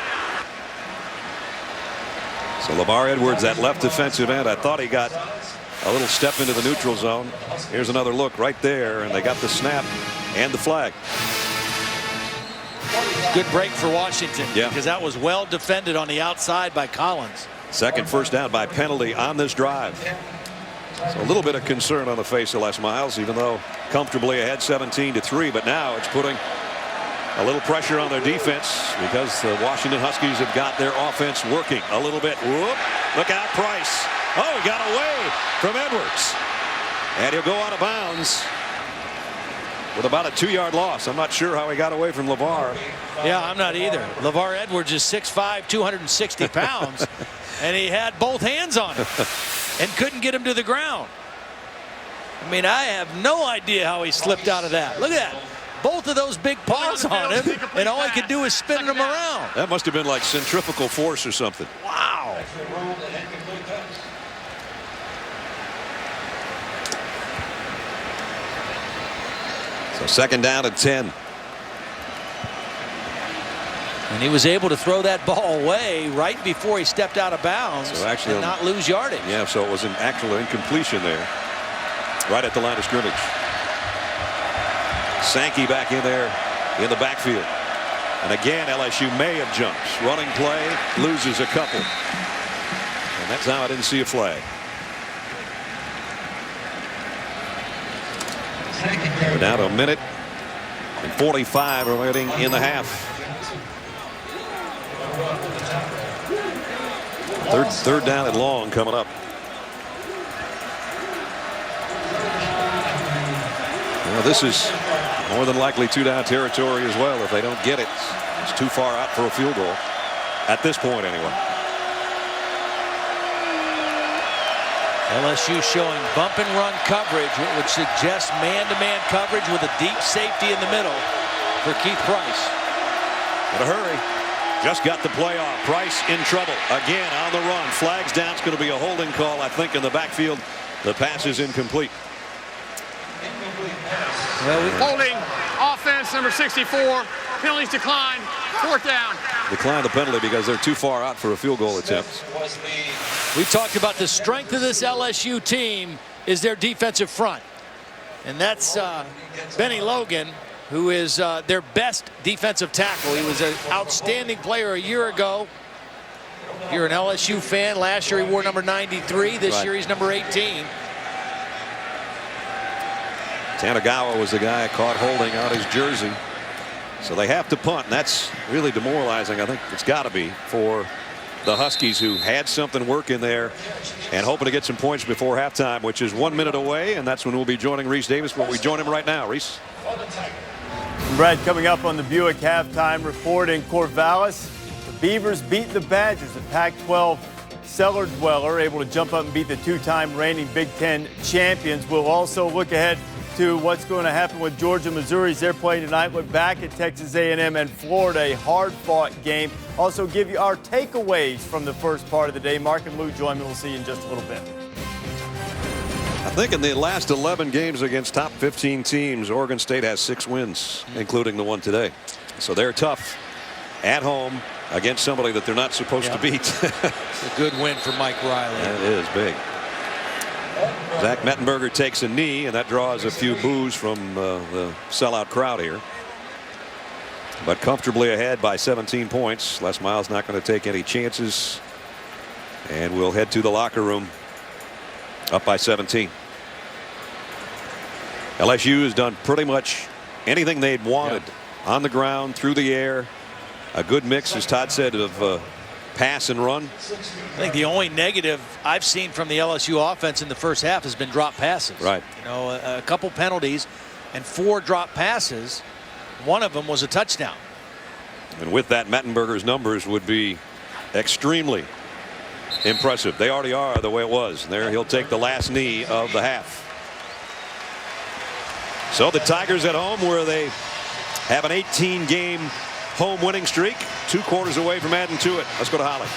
So Lamar Edwards, that left defensive end, I thought he got a little step into the neutral zone. Here's another look right there, and they got the snap and the flag. Good break for Washington, because that was well defended on the outside by Collins. 2nd 1st down by penalty on this drive. So a little bit of concern on the face of Les Miles, even though comfortably ahead 17-3, but now it's putting a little pressure on their defense because the Washington Huskies have got their offense working a little bit. Whoop, look out, Price. Oh, he got away from Edwards. And he'll go out of bounds with about a 2-yard loss. I'm not sure how he got away from LeVar. Yeah, I'm not either. LeVar Edwards is 6'5", 260 pounds, and he had both hands on him and couldn't get him to the ground. I mean, I have no idea how he slipped out of that. Look at that. Both of those big paws on him, and all he could do is spin him around. That must have been like centrifugal force or something. Wow. So 2nd down and 10. And he was able to throw that ball away right before he stepped out of bounds, so actually, and not lose yardage. Yeah, so it was an actual incompletion there, right at the line of scrimmage. Sankey back in there in the backfield. And again, LSU may have jumps. Running play, loses a couple. And that's how I didn't see a flag. We're down to a minute and 45 remaining in the half. Third down and long coming up. Well, this is more than likely 2-down territory as well. If they don't get it, it's too far out for a field goal at this point anyway. LSU showing bump and run coverage, which suggests man-to-man coverage with a deep safety in the middle for Keith Price. In a hurry. Just got the play off. Price in trouble again on the run. Flags down. It's going to be a holding call, I think, in the backfield. The pass is incomplete. Holding, offense number 64. Penalties declined. 4th down. Decline the penalty because they're too far out for a field goal attempt. We talked about the strength of this LSU team is their defensive front. And that's Benny Logan, who is their best defensive tackle. He was an outstanding player a year ago. You're an LSU fan. Last year he wore number 93. This year he's number 18. Tanagawa was the guy caught holding out his jersey. So they have to punt, and that's really demoralizing. I think it's got to be for the Huskies, who had something working there and hoping to get some points before halftime, which is 1 minute away, and that's when we'll be joining Reese Davis. But we join him right now. Reese. Brad, coming up on the Buick halftime report in Corvallis, the Beavers beat the Badgers, the Pac-12 cellar dweller, able to jump up and beat the two-time reigning Big Ten champions. We'll also look ahead to what's going to happen with Georgia, Missouri. They're playing tonight. Look back at Texas A&M and Florida, a hard-fought game. Also give you our takeaways from the first part of the day. Mark and Lou join me. We'll see you in just a little bit. I think in the last 11 games against top 15 teams, Oregon State has 6 wins, including the one today. So they're tough at home against somebody that they're not supposed to beat. It's a good win for Mike Riley. That is big. Zach Mettenberger takes a knee, and that draws a few boos from the sellout crowd here. But comfortably ahead by 17 points. Les Miles not going to take any chances. And we'll head to the locker room up by 17. LSU has done pretty much anything they'd wanted on the ground, through the air. A good mix, as Todd said, of pass and run. I think the only negative I've seen from the LSU offense in the first half has been drop passes. Right. You know, a couple penalties and 4 drop passes. One of them was a touchdown. And with that, Mettenberger's numbers would be extremely impressive. They already are the way it was. There, he'll take the last knee of the half. So the Tigers at home, where they have an 18-game home winning streak, 2 quarters away from adding to it. Let's go to Holly.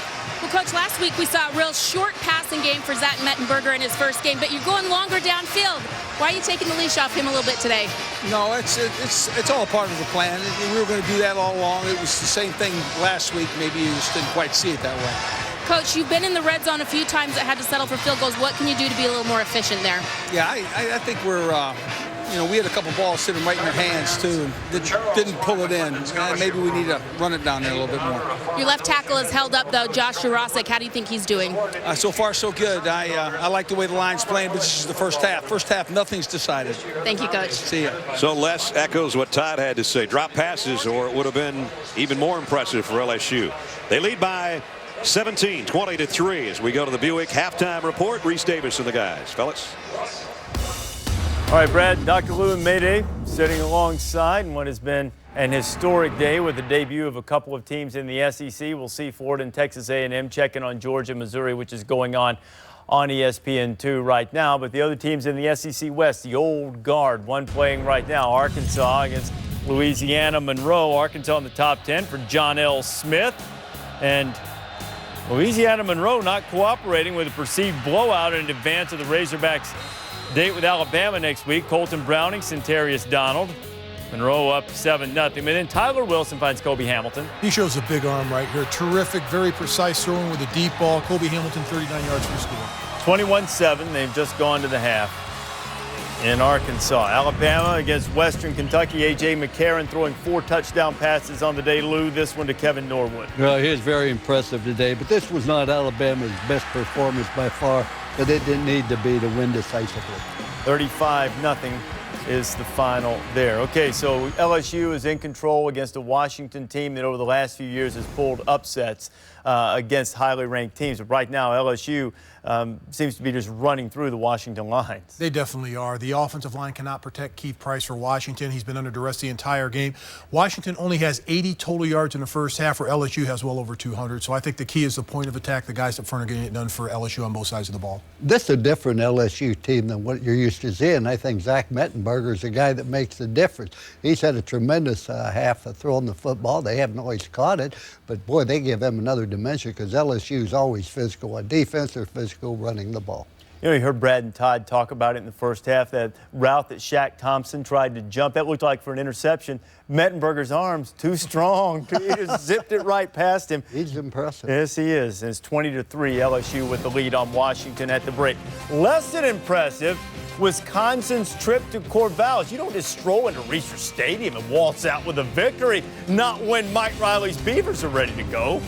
Well, Coach, last week we saw a real short passing game for Zach Mettenberger in his first game, but you're going longer downfield. Why are you taking the leash off him a little bit today? No, it's all part of the plan. We were going to do that all along. It was the same thing last week. Maybe you just didn't quite see it that way. Coach, you've been in the red zone a few times that had to settle for field goals. What can you do to be a little more efficient there? Yeah, I think we're, you know, we had a couple balls sitting right in our hands, too, and didn't pull it in. Maybe we need to run it down there a little bit more. Your left tackle is held up, though. Josh Jurasik, how do you think he's doing? So far, so good. I like the way the line's playing, but this is the first half. First half, nothing's decided. Thank you, Coach. See ya. So Les echoes what Todd had to say. Drop passes, or it would have been even more impressive for LSU. They lead by 17, 20-3 as we go to the Buick halftime report. Reese Davis and the guys. Fellas. All right, Brad, Dr. Lou and Mayday sitting alongside in what has been an historic day with the debut of a couple of teams in the SEC. We'll see Florida and Texas A&M checking on Georgia, Missouri, which is going on ESPN2 right now. But the other teams in the SEC West, the old guard, one playing right now, Arkansas against Louisiana Monroe. Arkansas in the top 10 for John L. Smith. And Louisiana Monroe not cooperating with a perceived blowout in advance of the Razorbacks' date with Alabama next week. Colton Browning, Centarius Donald. Monroe up 7-0. And then Tyler Wilson finds Kobe Hamilton. He shows a big arm right here. Terrific, very precise throwing with a deep ball. Kobe Hamilton, 39 yards for score. 21-7. They've just gone to the half. in Arkansas. Alabama against Western Kentucky. A.J. McCarron throwing 4 touchdown passes on the day. Lou, this one to Kevin Norwood. Well, he was very impressive today, but this was not Alabama's best performance by far, but it didn't need to be to win decisively. 35-0 is the final there. Okay, so LSU is in control against a Washington team that over the last few years has pulled upsets against highly ranked teams. But right now, LSU seems to be just running through the Washington lines. They definitely are. The offensive line cannot protect Keith Price for Washington. He's been under duress the entire game. Washington only has 80 total yards in the first half, where LSU has well over 200. So I think the key is the point of attack. The guys up front are getting it done for LSU on both sides of the ball. This is a different LSU team than what you're used to seeing. I think Zach Mettenberger is the guy that makes the difference. He's had a tremendous half of throwing the football. They haven't always caught it, but boy, they give them another dimension because LSU is always physical on defense. They're physical running the ball. You know, you heard Brad and Todd talk about it in the first half, that route that Shaq Thompson tried to jump. That looked like for an interception. Mettenberger's arms, too strong. He just zipped it right past him. He's impressive. Yes, he is. And it's 20-3, LSU with the lead on Washington at the break. Less than impressive, Wisconsin's trip to Corvallis. You don't just stroll into Reser Stadium and waltz out with a victory, not when Mike Riley's Beavers are ready to go.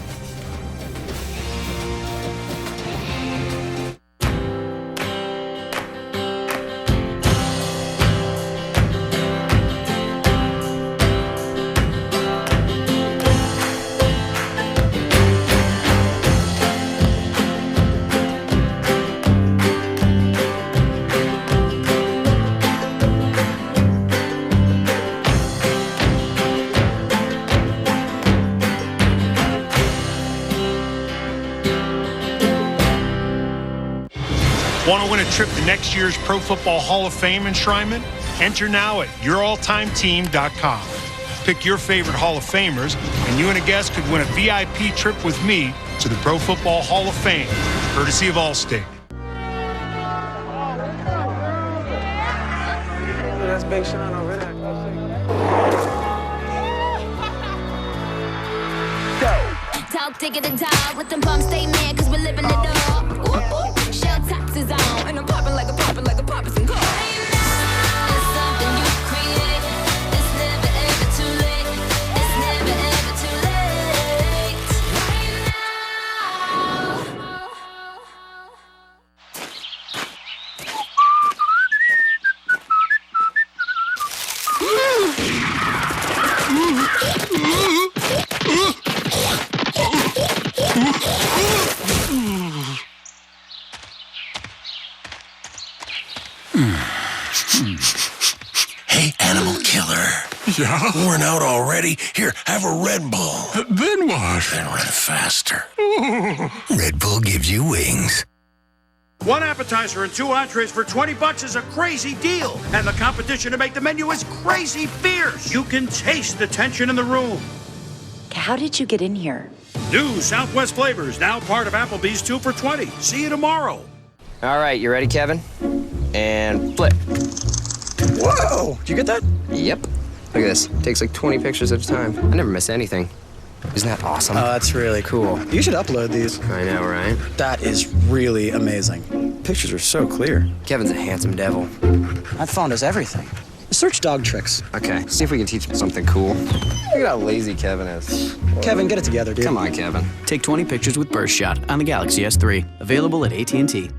Want to win a trip to next year's Pro Football Hall of Fame enshrinement? Enter now at youralltimeteam.com. Pick your favorite Hall of Famers, and you and a guest could win a VIP trip with me to the Pro Football Hall of Fame, courtesy of Allstate. That's Big Sean over there. Talk, take it and talk. Let them bumps stay mad, cause we're living it up. Ooh, ooh. Shell taxes on, and I'm popping like a poppin' car. It's something you create. It's never ever too late. It's never ever too late. Right Hey, animal killer. Yeah? Worn out already? Here, have a Red Bull. Then what? Then run faster. Red Bull gives you wings. One appetizer and 2 entrees for $20 is a crazy deal. And the competition to make the menu is crazy fierce. You can taste the tension in the room. How did you get in here? New Southwest flavors, now part of Applebee's 2 for $20. See you tomorrow. All right, you ready, Kevin? And flip. Whoa! Did you get that? Yep. Look at this. Takes like 20 pictures at a time. I never miss anything. Isn't that awesome? Oh, that's really cool. You should upload these. I know, right? That is really amazing. Pictures are so clear. Kevin's a handsome devil. That phone does everything. Search dog tricks. Okay, see if we can teach him something cool. Look at how lazy Kevin is. Kevin, get it together, dude. Come on, Kevin. Take 20 pictures with Burst Shot on the Galaxy S3. Available at AT&T.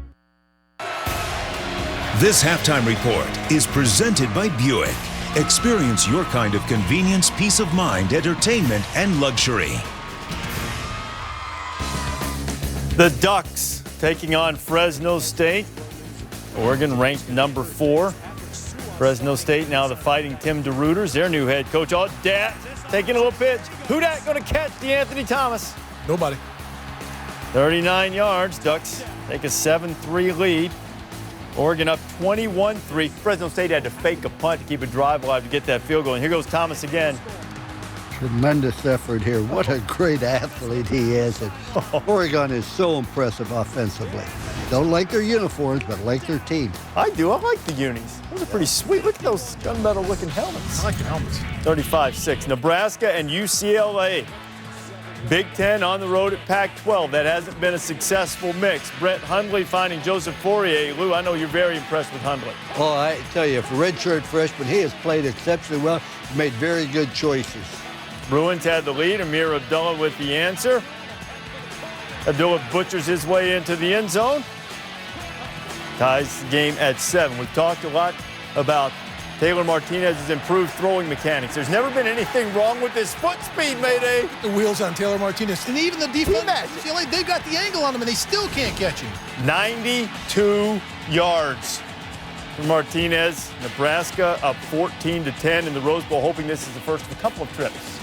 This halftime report is presented by Buick. Experience your kind of convenience, peace of mind, entertainment, and luxury. The Ducks taking on Fresno State. Oregon ranked number 4. Fresno State now the Fighting Tim DeRuyter's their new head coach. Oh, Dat taking a little pitch. Who dat going to catch D'Anthony Thomas? Nobody. 39 yards. Ducks take a 7-3 lead. Oregon up 21-3. Fresno State had to fake a punt to keep a drive alive to get that field goal. And here goes Thomas again. Tremendous effort here. What a great athlete he is. And Oregon is so impressive offensively. Don't like their uniforms, but like their team. I do. I like the unis. Those are pretty sweet. Look at those gunmetal-looking helmets. I like the helmets. 35-6. Nebraska and UCLA. Big Ten on the road at Pac-12. That hasn't been a successful mix. Brett Hundley finding Joseph Fourier. Lou, I know you're very impressed with Hundley. Oh, I tell you, for redshirt freshman, he has played exceptionally well. Made very good choices. Bruins had the lead. Amir Abdullah with the answer. Abdullah butchers his way into the end zone. Ties the game at 7. We've talked a lot about Taylor Martinez's improved throwing mechanics. There's never been anything wrong with his foot speed, Mayday. The wheels on Taylor Martinez. And even the defense, UCLA, they got the angle on him, and they still can't catch him. 92 yards for Martinez. Nebraska up 14-10 in the Rose Bowl, hoping this is the first of a couple of trips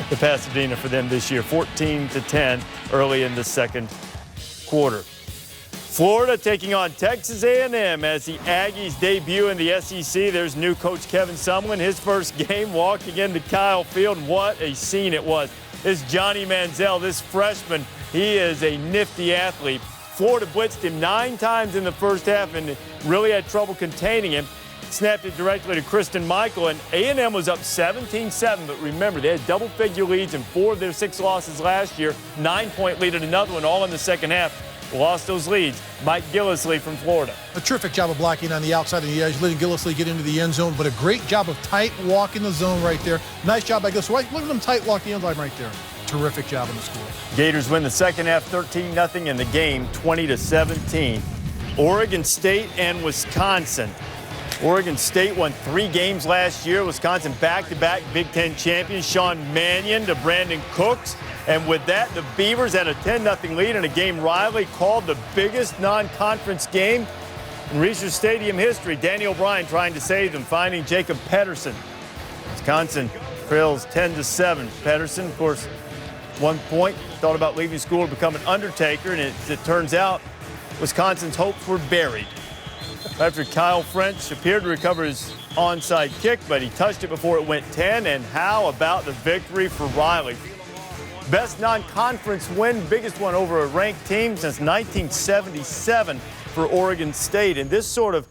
to Pasadena for them this year. 14-10 early in the second quarter. Florida taking on Texas A&M as the Aggies debut in the SEC. There's new coach Kevin Sumlin. His first game walking into Kyle Field. What a scene it was. This Johnny Manziel, this freshman, he is a nifty athlete. Florida blitzed him 9 times in the first half and really had trouble containing him. Snapped it directly to Kristen Michael, and A&M was up 17-7. But remember, they had double-figure leads in 4 of their 6 losses last year. 9-point lead in another one, all in the second half. Lost those leads. Mike Gillislee from Florida. A terrific job of blocking on the outside of the edge, letting Gillislee get into the end zone, but a great job of tight walk in the zone right there. Nice job by Gillislee. Look at them tight walk the end line right there. Terrific job in the score. Gators win the second half 13-0 in the game, 20-17. Oregon State and Wisconsin. Oregon State won 3 games last year. Wisconsin back-to-back Big Ten champions. Sean Mannion to Brandon Cooks. And with that, the Beavers had a 10-0 lead in a game Riley called the biggest non-conference game in Research Stadium history. Danny O'Brien trying to save them, finding Jacob Pedersen. Wisconsin trails 10-7. Pedersen, of course, 1 point, thought about leaving school to become an undertaker, and it turns out Wisconsin's hopes were buried. After Kyle French appeared to recover his onside kick, but he touched it before it went 10. And how about the victory for Riley? Best non-conference win, biggest one over a ranked team since 1977 for Oregon State. And this sort of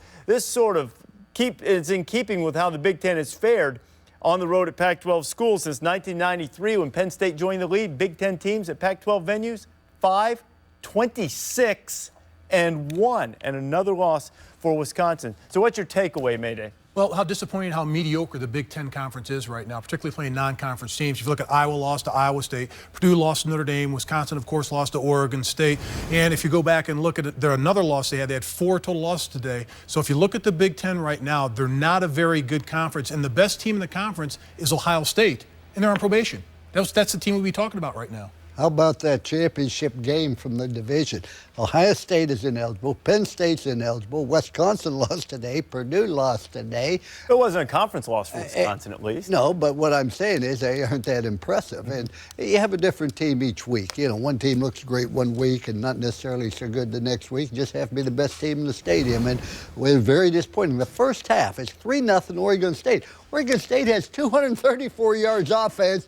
is in keeping with how the Big Ten has fared on the road at Pac-12 schools since 1993 when Penn State joined the league. Big Ten teams at Pac-12 venues, 5, 26, and 1, and another loss for Wisconsin. So what's your takeaway, Mayday? Well, how disappointing, how mediocre the Big Ten Conference is right now, particularly playing non-conference teams. If you look at Iowa lost to Iowa State, Purdue lost to Notre Dame, Wisconsin, of course, lost to Oregon State. And if you go back and look at it, another loss they had 4 total losses today. So if you look at the Big Ten right now, they're not a very good conference. And the best team in the conference is Ohio State, and they're on probation. That's the team we'll be talking about right now. How about that championship game from the division? Ohio State is ineligible. Penn State's ineligible. Wisconsin lost today. Purdue lost today. It wasn't a conference loss for Wisconsin, at least. No, but what I'm saying is they aren't that impressive. And you have a different team each week. You know, one team looks great one week and not necessarily so good the next week. You just have to be the best team in the stadium. And we're very disappointing. The first half is 3-0 Oregon State. Oregon State has 234 yards offense.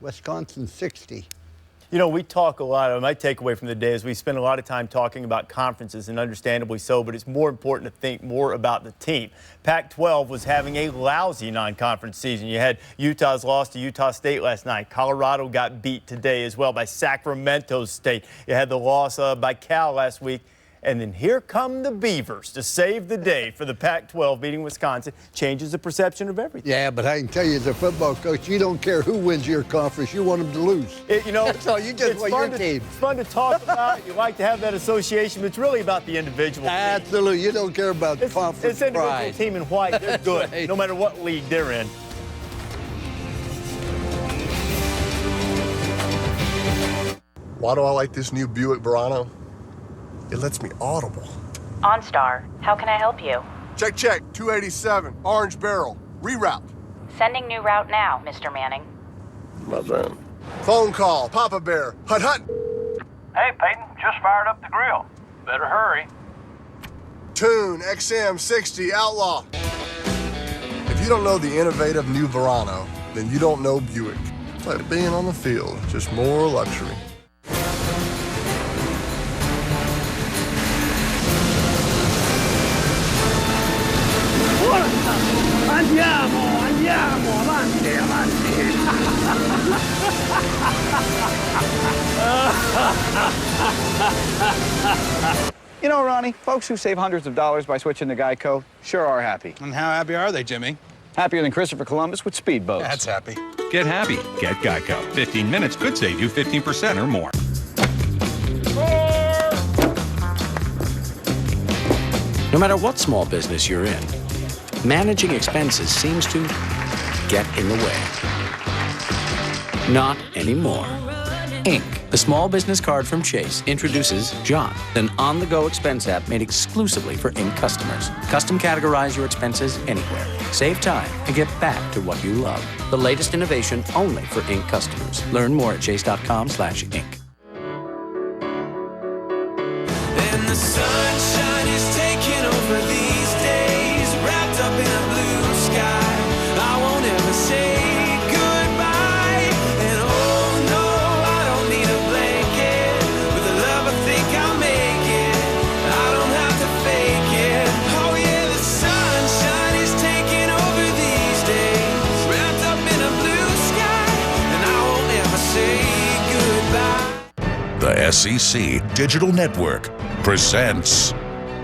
Wisconsin 60. You know, we talk a lot. My takeaway from the day is we spend a lot of time talking about conferences, and understandably so, but it's more important to think more about the team. Pac-12 was having a lousy non-conference season. You had Utah's loss to Utah State last night. Colorado got beat today as well by Sacramento State. You had the loss by Cal last week. And then here come the Beavers to save the day for the Pac-12 beating Wisconsin. Changes the perception of everything. Yeah, but I can tell you as a football coach, you don't care who wins your conference. You want them to lose. You know, that's all. You just want your team. It's fun to talk about. You like to have that association, but it's really about the individual team. Absolutely. You don't care about conference It's individual pride. team in white. They're good, right. No matter what league they're in. Why do I like this new Buick Verano? It lets me audible. OnStar, how can I help you? Check, 287, orange barrel, reroute. Sending new route now, Mr. Manning. My man. Phone call, Papa Bear, hut. Hey, Peyton, just fired up the grill. Better hurry. Tune, XM60, Outlaw. If you don't know the innovative new Verano, then you don't know Buick. It's like being on the field, just more luxury. Andiamo, avanti. You know, Ronnie, folks who save hundreds of dollars by switching to Geico sure are happy. And how happy are they, Jimmy? Happier than Christopher Columbus with speedboats. That's happy. Get happy. Get Geico. 15 minutes could save you 15% or more. No matter what small business you're in, managing expenses seems to get in the way. Not anymore. Inc., the small business card from Chase, introduces John, an on-the-go expense app made exclusively for Inc. customers. Custom categorize your expenses anywhere. Save time and get back to what you love. The latest innovation only for Inc. customers. Learn more at chase.com/Inc. And the sunshine is taking over these days, wrapped up in a blue sky. I won't ever say goodbye. And oh no, I don't need a blanket. With the love, I think I'll make it. I don't have to fake it. Oh yeah, the sunshine is taking over these days, wrapped up in a blue sky. And I won't ever say goodbye. The SEC Digital Network presents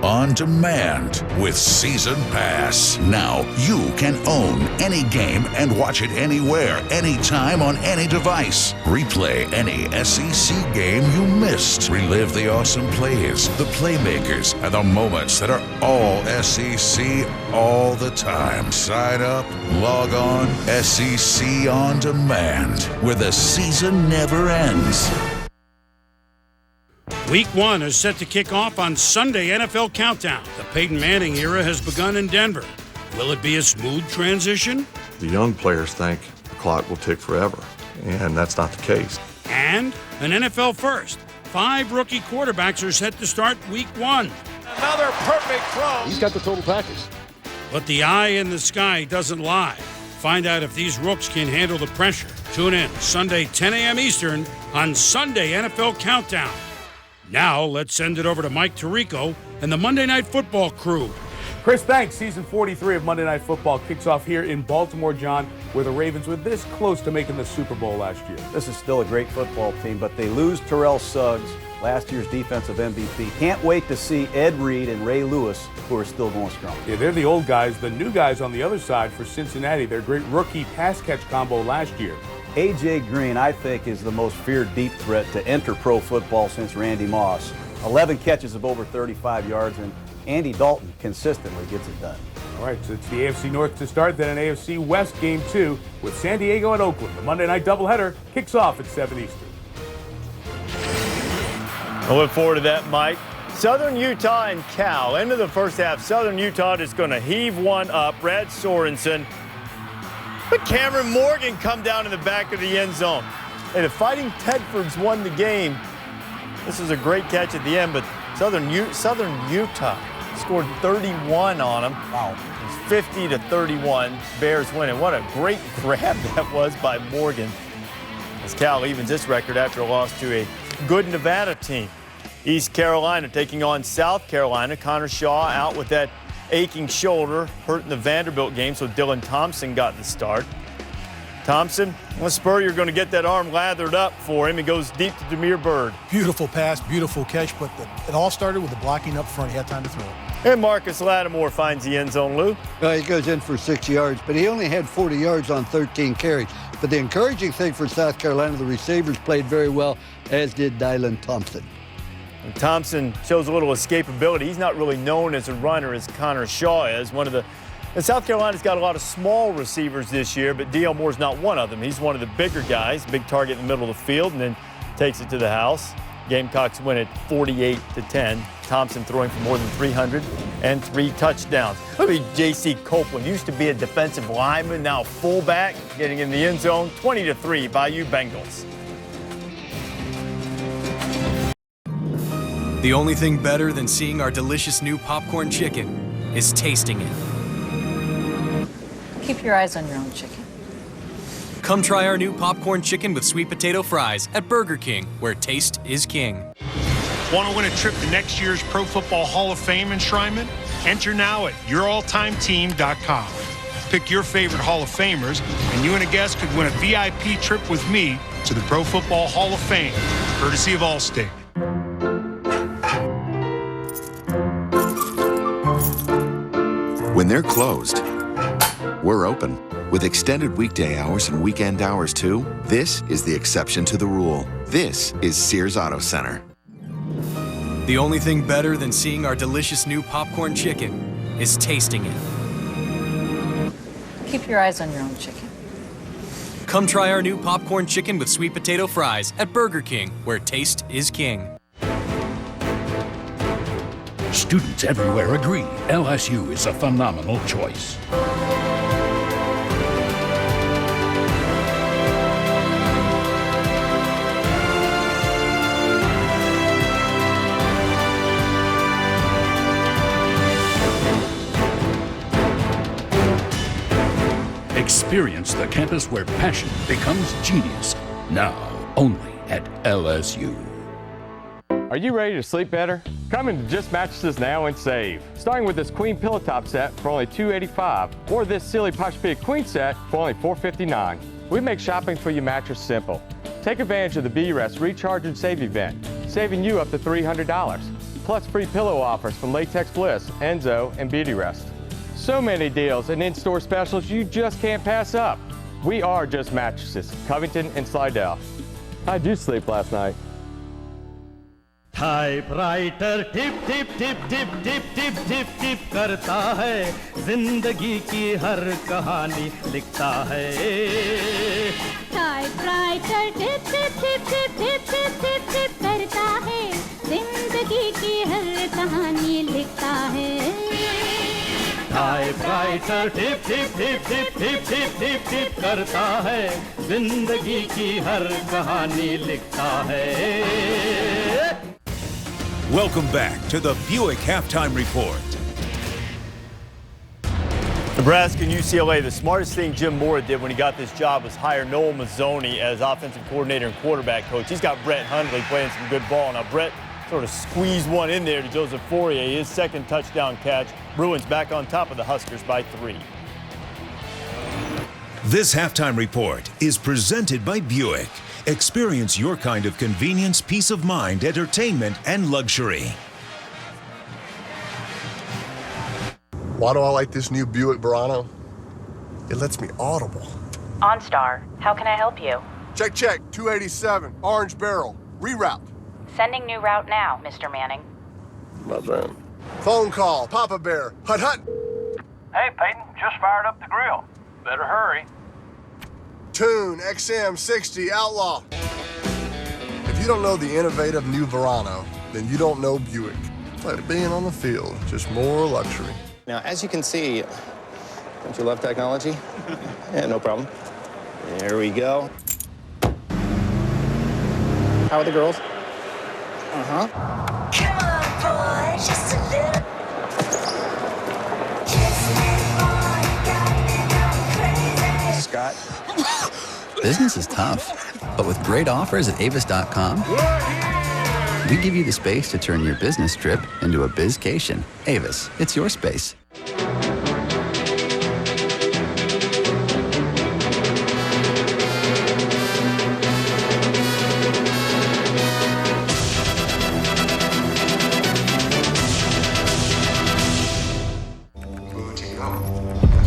On Demand with Season Pass. Now you can own any game and watch it anywhere, anytime, on any device. Replay any SEC game you missed. Relive the awesome plays, the playmakers, and the moments that are all SEC all the time. Sign up, log on, SEC On Demand, where the season never ends. Week 1 is set to kick off on Sunday NFL Countdown. The Peyton Manning era has begun in Denver. Will it be a smooth transition? The young players think the clock will tick forever, and that's not the case. And an NFL first. 5 rookie quarterbacks are set to start Week 1. Another perfect throw. He's got the total package. But the eye in the sky doesn't lie. Find out if these rooks can handle the pressure. Tune in Sunday, 10 a.m. Eastern on Sunday NFL Countdown. Now, let's send it over to Mike Tirico and the Monday Night Football crew. Chris, thanks. Season 43 of Monday Night Football kicks off here in Baltimore, John, where the Ravens were this close to making the Super Bowl last year. This is still a great football team, but they lose Terrell Suggs, last year's defensive MVP. Can't wait to see Ed Reed and Ray Lewis, who are still going strong. Yeah, they're the old guys. The new guys on the other side for Cincinnati, their great rookie pass-catch combo last year. A.J. Green, I think, is the most feared deep threat to enter pro football since Randy Moss. 11 catches of over 35 yards, and Andy Dalton consistently gets it done. All right, so it's the AFC North to start, then an AFC West game 2 with San Diego and Oakland. The Monday night doubleheader kicks off at 7 Eastern. I look forward to that, Mike. Southern Utah and Cal. End of the first half, Southern Utah is going to heave one up. Brad Sorensen. But Cameron Morgan come down in the back of the end zone. And the Fighting Tedfords won the game. This was a great catch at the end, but Southern Utah scored 31 on them. Wow. It was 50-31. Bears winning. What a great grab that was by Morgan. As Cal evens this record after a loss to a good Nevada team. East Carolina taking on South Carolina. Connor Shaw out with that aching shoulder, hurt in the Vanderbilt game, so Dylan Thompson got the start. Thompson, well, Spurrier going to get that arm lathered up for him. He goes deep to Demir Bird. Beautiful pass, beautiful catch, but it all started with the blocking up front. He had time to throw it. And Marcus Lattimore finds the end zone, Lou. He goes in for 6 yards, but he only had 40 yards on 13 carries. But the encouraging thing for South Carolina, the receivers played very well, as did Dylan Thompson. And Thompson shows a little escapability. He's not really known as a runner as Connor Shaw is. And South Carolina's got a lot of small receivers this year, but D.L. Moore's not one of them. He's one of the bigger guys, big target in the middle of the field, and then takes it to the house. Gamecocks win it 48-10. Thompson throwing for more than 300 and 3 touchdowns. Look at J.C. Copeland, used to be a defensive lineman, now fullback, getting in the end zone. 20-3 Bayou Bengals. The only thing better than seeing our delicious new popcorn chicken is tasting it. Keep your eyes on your own chicken. Come try our new popcorn chicken with sweet potato fries at Burger King, where taste is king. Want to win a trip to next year's Pro Football Hall of Fame enshrinement? Enter now at youralltimeteam.com. Pick your favorite Hall of Famers, and you and a guest could win a VIP trip with me to the Pro Football Hall of Fame, courtesy of Allstate. When they're closed, we're open. With extended weekday hours and weekend hours too, this is the exception to the rule. This is Sears Auto Center. The only thing better than seeing our delicious new popcorn chicken is tasting it. Keep your eyes on your own chicken. Come try our new popcorn chicken with sweet potato fries at Burger King, where taste is king. Students everywhere agree LSU is a phenomenal choice. Experience the campus where passion becomes genius. Now, only at LSU. Are you ready to sleep better? Come into Just Mattresses now and save. Starting with this queen pillow top set for only $285, or this silly Posturepedic queen set for only $459. We make shopping for your mattress simple. Take advantage of the B-Rest Recharge and Save event, saving you up to $300. Plus free pillow offers from Latex Bliss, Enzo, and Beauty Rest. So many deals and in-store specials you just can't pass up. We are Just Mattresses, Covington and Slidell. How'd you sleep last night? Typewriter tip tip tip tip tip tip tip tip करता है जिंदगी की हर कहानी लिखता है typewriter tip tip tip tip tip tip tip tip करता है जिंदगी की हर कहानी लिखता है typewriter tip tip tip tip tip tip tip tip करता है जिंदगी की हर कहानी लिखता है Welcome back to the Buick Halftime Report. Nebraska and UCLA, the smartest thing Jim Mora did when he got this job was hire Noel Mazzoni as offensive coordinator and quarterback coach. He's got Brett Hundley playing some good ball. Now, Brett sort of squeezed one in there to Joseph Fourier, his second touchdown catch. Bruins back on top of the Huskers by 3. This Halftime Report is presented by Buick. Experience your kind of convenience, peace of mind, entertainment, and luxury. Why do I like this new Buick Verano? It lets me audible. OnStar, how can I help you? Check, 287, orange barrel, reroute. Sending new route now, Mr. Manning. My friend. Phone call, Papa Bear, hut hut. Hey, Peyton, just fired up the grill. Better hurry. Tune XM60 Outlaw. If you don't know the innovative new Verano, then you don't know Buick. It's like being on the field, just more luxury. Now, as you can see, don't you love technology? Yeah, no problem. There we go. How are the girls? Uh-huh. Come on, boy, just a little. Scott. Business is tough, but with great offers at Avis.com, we give you the space to turn your business trip into a bizcation. Avis, it's your space.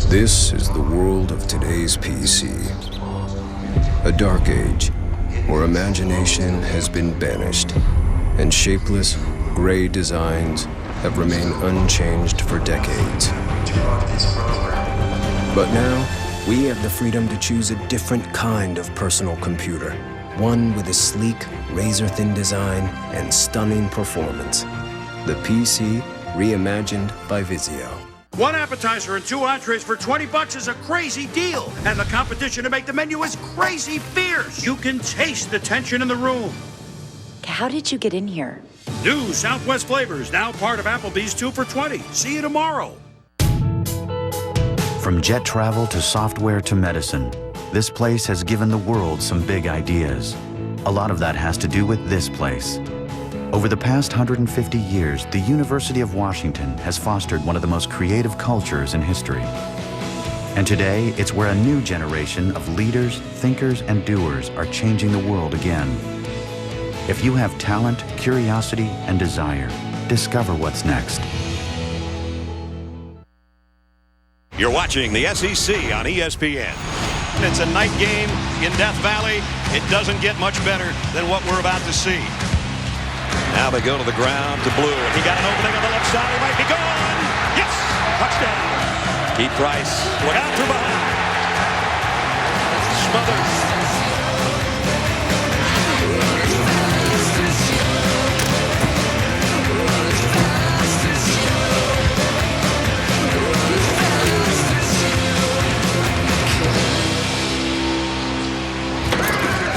This is the world of today's PC. A dark age where imagination has been banished and shapeless, gray designs have remained unchanged for decades. But now, we have the freedom to choose a different kind of personal computer. One with a sleek, razor-thin design and stunning performance. The PC reimagined by Vizio. One appetizer and 2 entrees for $20 is a crazy deal. And the competition to make the menu is crazy fierce. You can taste the tension in the room. How did you get in here? New Southwest flavors, now part of Applebee's 2 for $20. See you tomorrow. From jet travel to software to medicine, this place has given the world some big ideas. A lot of that has to do with this place. Over the past 150 years, the University of Washington has fostered one of the most creative cultures in history. And today, it's where a new generation of leaders, thinkers, and doers are changing the world again. If you have talent, curiosity, and desire, discover what's next. You're watching the SEC on ESPN. It's a night game in Death Valley. It doesn't get much better than what we're about to see. Now they go to the ground to Blue. And he got an opening on the left side. He might be gone. Yes! Touchdown. Keith Price. Look out from behind. Smothers.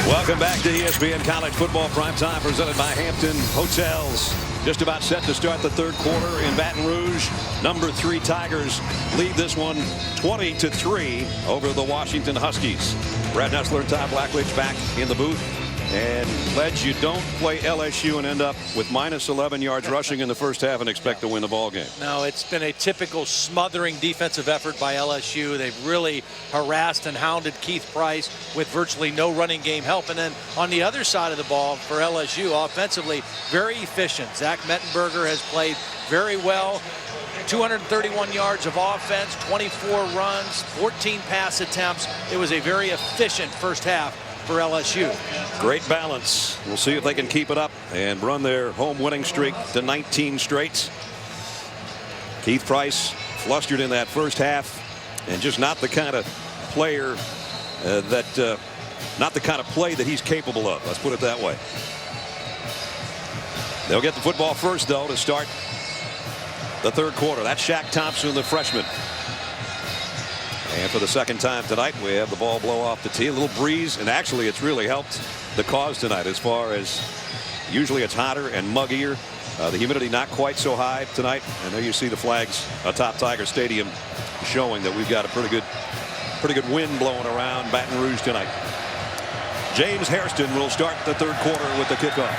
Welcome back to ESPN College Football Primetime, presented by Hampton Hotels. Just about set to start the third quarter in Baton Rouge. Number 3 Tigers lead this one 20-3 over the Washington Huskies. Brad Nessler and Todd Blackledge back in the booth. And Ledge, you don't play LSU and end up with minus 11 yards rushing in the first half and expect to win the ball game. No, it's been a typical smothering defensive effort by LSU. They've really harassed and hounded Keith Price with virtually no running game help. And then on the other side of the ball for LSU, offensively, very efficient. Zach Mettenberger has played very well. 231 yards of offense, 24 runs, 14 pass attempts. It was a very efficient first half for LSU. Great balance. We'll see if they can keep it up and run their home winning streak to 19 straight. Keith Price flustered in that first half and just not the kind of player not the kind of play that he's capable of. Let's put it that way. They'll get the football first, though, to start the third quarter. That's Shaq Thompson, the freshman. And for the second time tonight, we have the ball blow off the tee. A little breeze, and actually it's really helped the cause tonight as far as usually it's hotter and muggier. The humidity not quite so high tonight. And there you see the flags atop Tiger Stadium showing that we've got a pretty good wind blowing around Baton Rouge tonight. James Hairston will start the third quarter with the kickoff.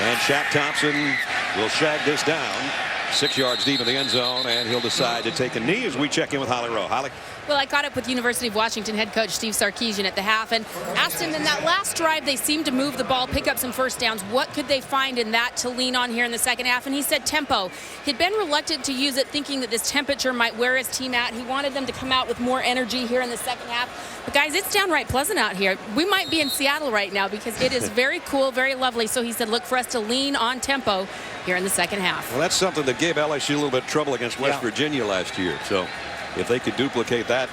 And Shaq Thompson will shag this down 6 yards deep in the end zone, and he'll decide to take a knee as we check in with Holly Rowe. Holly? Well, I caught up with University of Washington head coach Steve Sarkisian at the half and asked him, in that last drive they seemed to move the ball, pick up some first downs. What could they find in that to lean on here in the second half? And he said tempo. He'd been reluctant to use it, thinking that this temperature might wear his team out. He wanted them to come out with more energy here in the second half. But guys, it's downright pleasant out here. We might be in Seattle right now because it is very cool, very lovely. So he said look for us to lean on tempo here in the second half. Well, that's something that gave LSU a little bit of trouble against West Virginia last year. So if they could duplicate that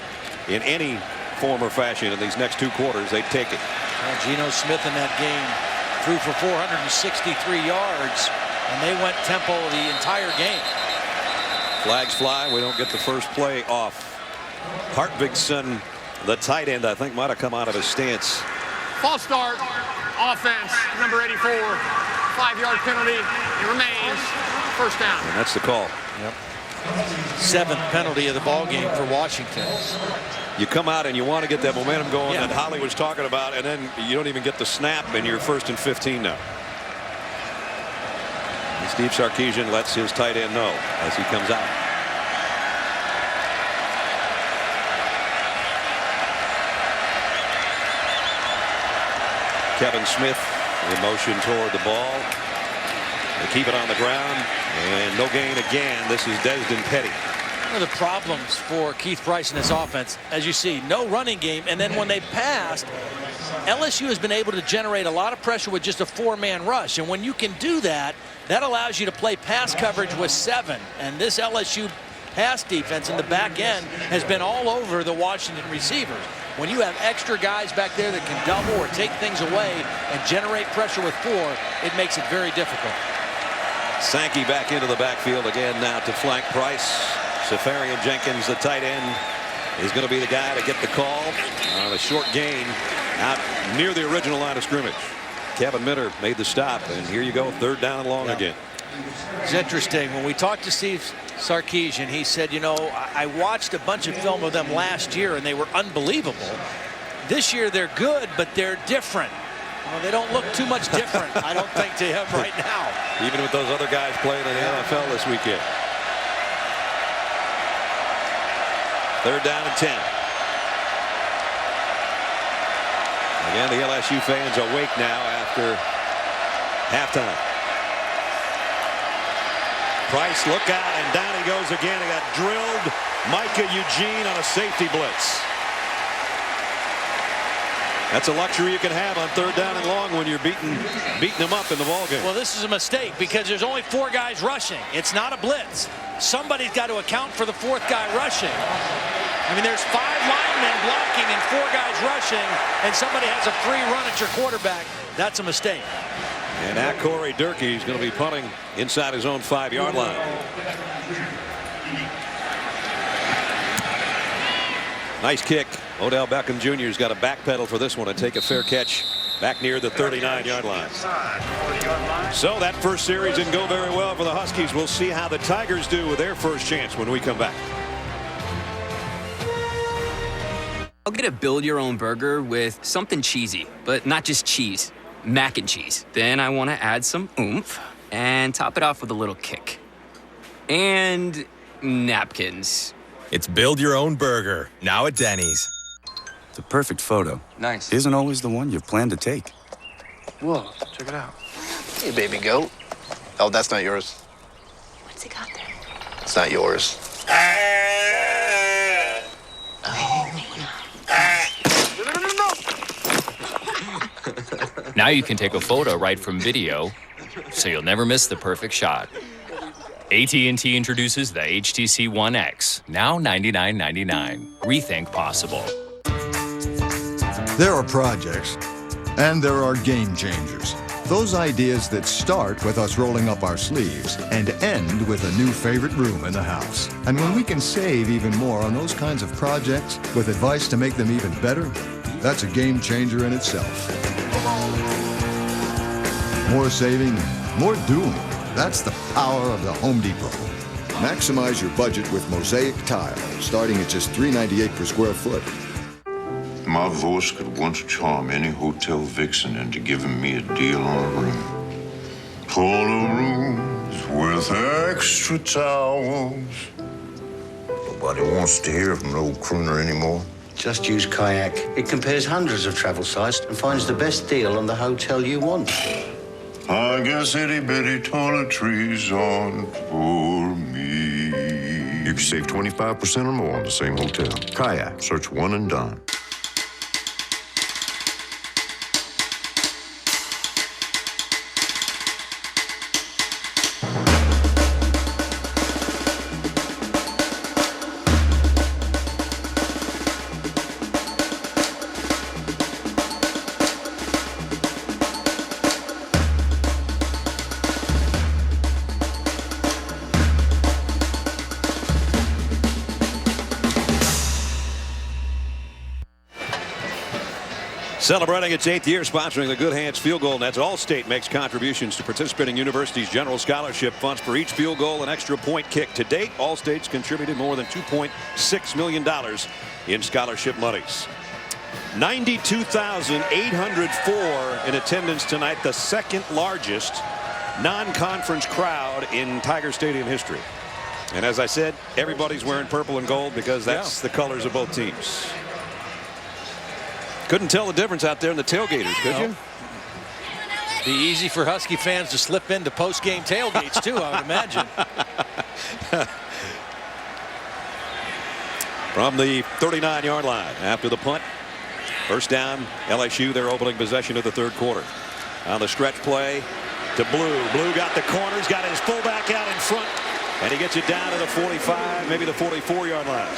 in any form or fashion in these next two quarters, they'd take it. Well, Geno Smith in that game threw for 463 yards, and they went tempo the entire game. Flags fly. We don't get the first play off. Hartvigson, the tight end, I think might have come out of his stance. False start, offense, number 84, 5-yard penalty. It remains first down. And that's the call. Yep. 7th penalty of the ball game for Washington. You come out and you want to get that momentum going that Holly was talking about, and then you don't even get the snap, and you're 1st and 15 now. And Steve Sarkisian lets his tight end know as he comes out. Kevin Smith in motion toward the ball. They keep it on the ground, and no gain again. This is Desden Petty. One of the problems for Keith Price and his offense, as you see, no running game, and then when they passed, LSU has been able to generate a lot of pressure with just a 4-man rush, and when you can do that, that allows you to play pass coverage with 7, and this LSU pass defense in the back end has been all over the Washington receivers. When you have extra guys back there that can double or take things away and generate pressure with 4, it makes it very difficult. Sankey back into the backfield again now to flank Price. Safarian Jenkins, the tight end, is going to be the guy to get the call on a short gain out near the original line of scrimmage. Kevin Minter made the stop, and here you go, 3rd down and long again. It's interesting. When we talked to Steve Sarkisian, he said, you know, I watched a bunch of film of them last year, and they were unbelievable. This year they're good, but they're different. Well, they don't look too much different, I don't think, to him right now. Even with those other guys playing in the NFL this weekend. 3rd down and 10. Again, the LSU fans awake now after halftime. Price, look out, and down he goes again. He got drilled. Micah Eugene on a safety blitz. That's a luxury you can have on 3rd down and long when you're beating them up in the ballgame. Well, this is a mistake because there's only 4 guys rushing. It's not a blitz. Somebody's got to account for the 4th guy rushing. I mean, there's 5 linemen blocking and 4 guys rushing, and somebody has a free run at your quarterback. That's a mistake. And at Corey Durkee is going to be punting inside his own 5-yard line. Nice kick. Odell Beckham Jr. has got a back pedal for this one and take a fair catch back near the 39-yard line. So that first series didn't go very well for the Huskies. We'll see how the Tigers do with their first chance when we come back. I'll get a build-your-own burger with something cheesy, but not just cheese. Mac and cheese. Then I want to add some oomph and top it off with a little kick. And napkins. It's Build Your Own Burger, now at Denny's. The perfect photo. Nice. Isn't always the one you plan to take. Whoa, check it out. Hey, baby goat. Oh, that's not yours. What's he got there? It's not yours. Now you can take a photo right from video, so you'll never miss the perfect shot. AT&T introduces the HTC One X, now $99.99. Rethink possible. There are projects, and there are game changers. Those ideas that start with us rolling up our sleeves and end with a new favorite room in the house. And when we can save even more on those kinds of projects with advice to make them even better, that's a game changer in itself. More saving, more doing. That's the power of the Home Depot. Maximize your budget with Mosaic tile, starting at just $3.98 per square foot. My voice could once charm any hotel vixen into giving me a deal on a room. Corner rooms with extra towels. Nobody wants to hear from an old crooner anymore. Just use Kayak. It compares hundreds of travel sites and finds the best deal on the hotel you want. I guess itty-bitty toiletries aren't for me. You can save 25% or more on the same hotel. Kayak. Search One and Done. Celebrating its 8th year sponsoring the Good Hands Field Goal Nets, Allstate makes contributions to participating universities' general scholarship funds for each field goal and extra point kick. To date, Allstate's contributed more than $2.6 million in scholarship monies. 92,804 in attendance tonight, the second largest non-conference crowd in Tiger Stadium history. And as I said, everybody's wearing purple and gold because that's the colors of both teams. Couldn't tell the difference out there in the tailgaters, could you? Be easy for Husky fans to slip into post-game tailgates too, I would imagine. From the 39-yard line after the punt, first down, LSU, their opening possession of the 3rd quarter. On the stretch play to Blue. Blue got the corners, got his fullback out in front, and he gets it down to the 45, maybe the 44-yard line.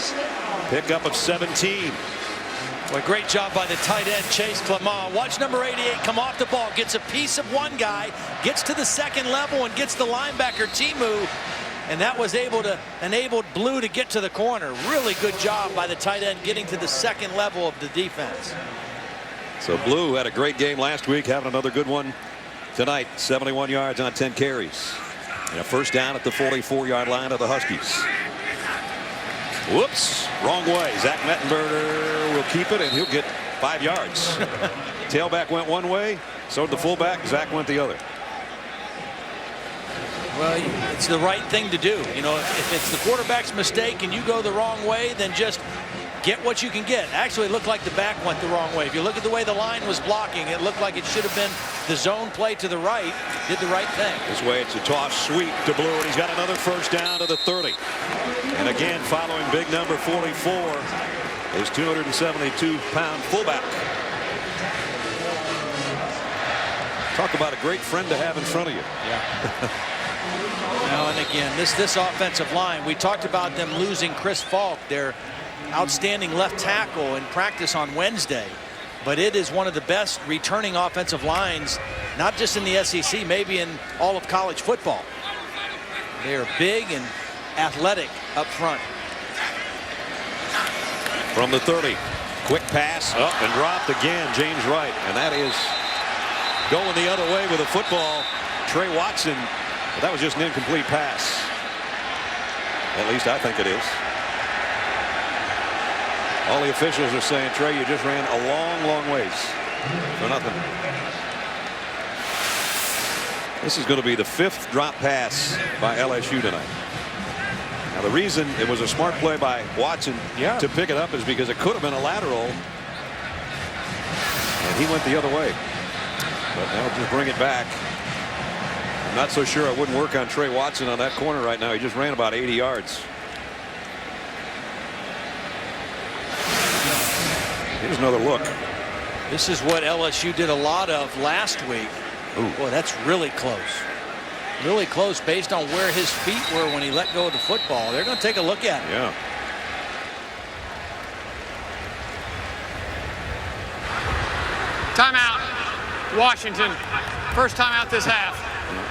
Pickup of 17. Well, great job by the tight end, Chase Clement. Watch number 88 come off the ball, gets a piece of one guy, gets to the second level, and gets the linebacker Timu. And that was enabled Blue to get to the corner. Really good job by the tight end getting to the second level of the defense. So Blue had a great game last week, having another good one tonight. 71 yards on 10 carries. And a first down at the 44-yard line of the Huskies. Whoops, wrong way. Zach Mettenberger will keep it, and he'll get 5 yards. Tailback went one way, so did the fullback. Zach went the other. Well, it's the right thing to do. You know, if it's the quarterback's mistake and you go the wrong way, then just get what you can get. Actually, it looked like the back went the wrong way. If you look at the way the line was blocking, it looked like it should have been the zone play to the right. Did the right thing. This way, it's a toss sweep to Blue, and he's got another first down to the 30. And again, following big number 44 is 272-pound fullback. Talk about a great friend to have in front of you. Yeah. And again, this offensive line, we talked about them losing Chris Falk, their outstanding left tackle, in practice on Wednesday. But it is one of the best returning offensive lines, not just in the SEC, maybe in all of college football. They are big and athletic up front. From the 30, quick pass up and dropped again, James Wright, and that is going the other way with a football. Trey Watson, but that was just an incomplete pass. At least I think it is. All the officials are saying, Trey, you just ran a long, long ways for nothing. This is going to be the 5th drop pass by LSU tonight. Now, the reason it was a smart play by Watson to pick it up is because it could have been a lateral, and he went the other way. But they'll just bring it back. I'm not so sure I wouldn't work on Trey Watson on that corner right now. He just ran about 80 yards. Here's another look. This is what LSU did a lot of last week. Ooh. Boy, that's really close. Really close based on where his feet were when he let go of the football. They're going to take a look at it. Yeah. Timeout, Washington. First timeout this half.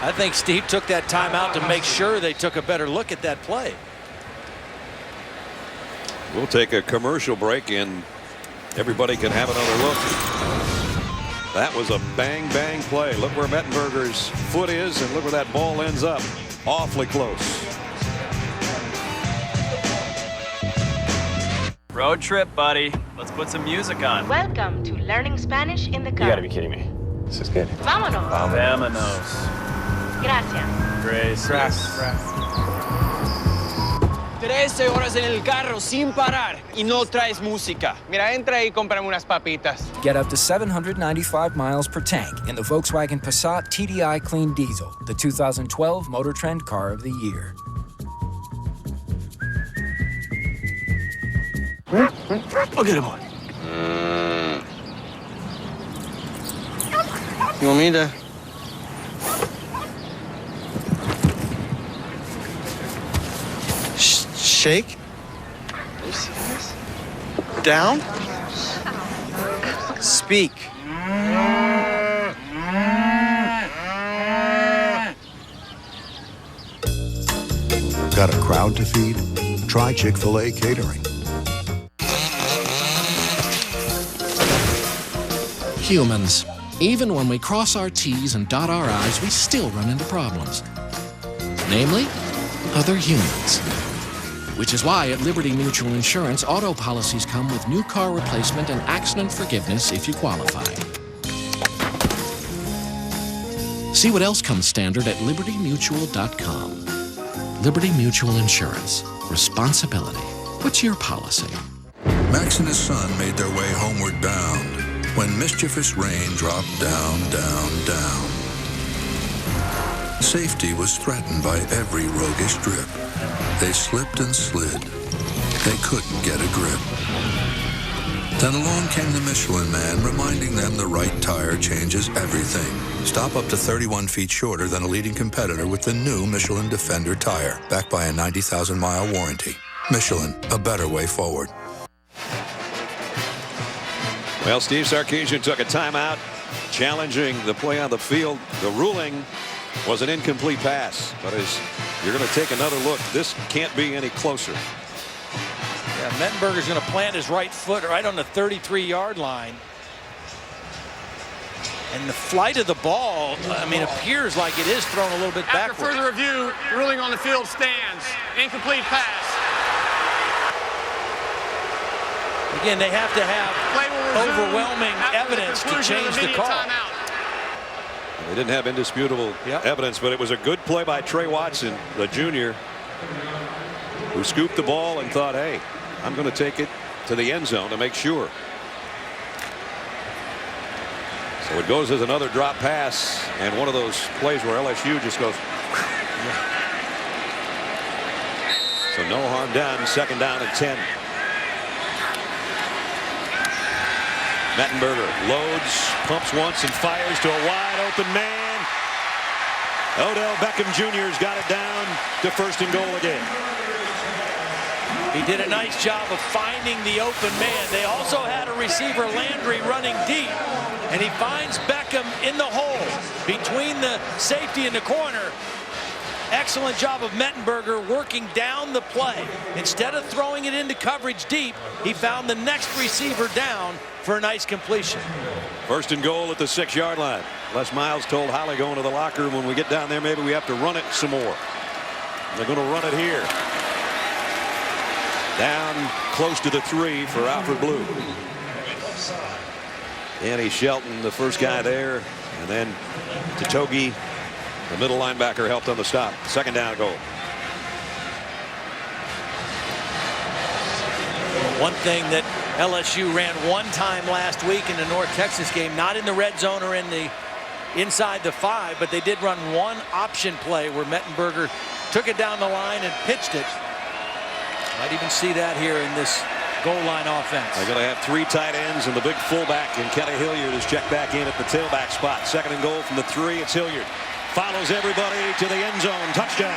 I think Steve took that timeout to make sure they took a better look at that play. We'll take a commercial break and everybody can have another look. That was a bang bang play. Look where Mettenberger's foot is and look where that ball ends up. Awfully close. Road trip, buddy. Let's put some music on. Welcome to Learning Spanish in the Car. You gotta be kidding me. This is good. Vámonos. Vámonos. Gracias. Gracias. 13 horas en el carro sin parar y no traes música. Mira, entra y cómprame unas papitas. Get up to 795 miles per tank in the Volkswagen Passat TDI Clean Diesel, the 2012 Motor Trend Car of the Year. Look at him. You want me to? Shake? Down? Speak. Got a crowd to feed? Try Chick-fil-A catering. Humans. Even when we cross our T's and dot our I's, we still run into problems. Namely, other humans. Which is why at Liberty Mutual Insurance, auto policies come with new car replacement and accident forgiveness if you qualify. See what else comes standard at libertymutual.com. Liberty Mutual Insurance. Responsibility. What's your policy? Max and his son made their way homeward bound when mischievous rain dropped down, down, down. Safety was threatened by every roguish drip. They slipped and slid. They couldn't get a grip. Then along came the Michelin Man, reminding them the right tire changes everything. Stop up to 31 feet shorter than a leading competitor with the new Michelin Defender tire, backed by a 90,000-mile warranty. Michelin, a better way forward. Well, Steve Sarkisian took a timeout, challenging the play on the field. The ruling was an incomplete pass, but as you're going to take another look, this can't be any closer. Yeah, Mettenberger's going to plant his right foot right on the 33-yard line. And the flight of the ball, I mean, appears like it is thrown a little bit After backwards. further review, the ruling on the field stands. Incomplete pass. Again, they have to have overwhelming evidence to change the call. They didn't have indisputable evidence, but it was a good play by Trey Watson, the junior, who scooped the ball and thought, hey, I'm going to take it to the end zone to make sure. So it goes as another drop pass, and one of those plays where LSU just goes. So no harm done. 2nd down and 10. Mettenberger loads, pumps once, and fires to a wide open man. Odell Beckham Jr.'s got it down to 1st and goal again. He did a nice job of finding the open man. They also had a receiver, Landry, running deep, and he finds Beckham in the hole between the safety and the corner. Excellent job of Mettenberger working down the play. Instead of throwing it into coverage deep, he found the next receiver down for a nice completion. 1st and goal at the 6-yard line. Les Miles told Holly going to the locker room, when we get down there, maybe we have to run it some more. They're going to run it here. Down close to the 3 for Alfred Blue. Danny Shelton, the first guy there, and then Tatogi, the middle linebacker, helped on the stop. 2nd down goal. One thing that LSU ran one time last week in the North Texas game, not in the red zone or in the inside the 5, but they did run one option play where Mettenberger took it down the line and pitched it. Might even see that here in this goal line offense. They're going to have 3 tight ends, and the big fullback, and Kenny Hilliard is checked back in at the tailback spot. 2nd and goal from the 3. It's Hilliard. Follows everybody to the end zone. Touchdown.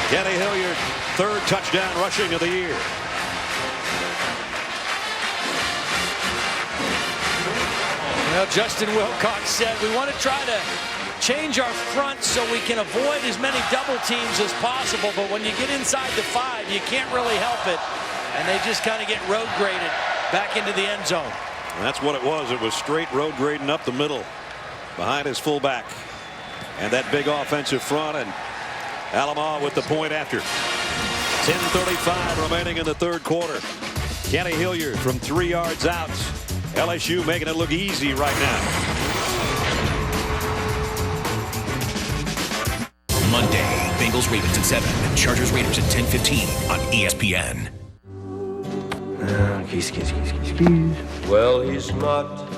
Kenny Hilliard, 3rd touchdown rushing of the year. Well, Justin Wilcox said we want to try to change our front so we can avoid as many double teams as possible, but when you get inside the 5, you can't really help it, and they just kind of get road graded back into the end zone. And that's what it was. It was straight road grading up the middle behind his fullback, and that big offensive front, and Alamo with the point after. 10:35 remaining in the 3rd quarter. Kenny Hilliard from 3 yards out. LSU making it look easy right now. Monday, Bengals Ravens at 7, Chargers Raiders at 10:15 on ESPN. Well, he's not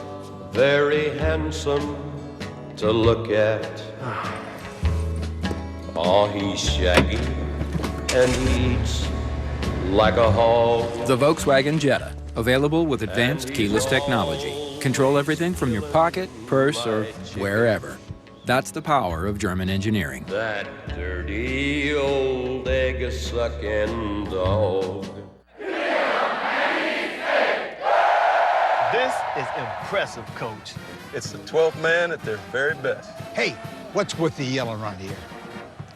very handsome to look at. Oh, he's shaggy and he eats like a hog. The Volkswagen Jetta, available with advanced keyless technology. Control everything from your pocket, purse, or wherever. That's the power of German engineering. That dirty old egg-sucking dog. This is impressive, Coach. It's the 12th man at their very best. Hey, what's with the yell around here?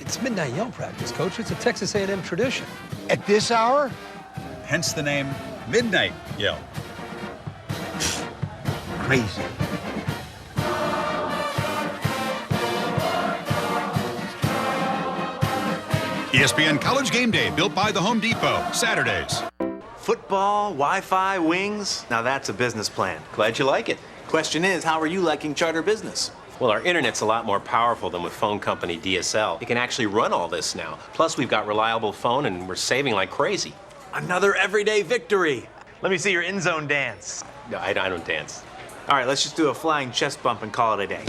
It's midnight yell practice, Coach. It's a Texas A&M tradition. At this hour? Hence the name Midnight Yell. Crazy. ESPN College Game Day, built by the Home Depot, Saturdays. Football, Wi-Fi, wings. Now that's a business plan. Glad you like it. Question is, how are you liking Charter Business? Well, our internet's a lot more powerful than with phone company DSL. It can actually run all this now. Plus, we've got reliable phone and we're saving like crazy. Another everyday victory. Let me see your in-zone dance. No, I don't dance. All right, let's just do a flying chest bump and call it a day.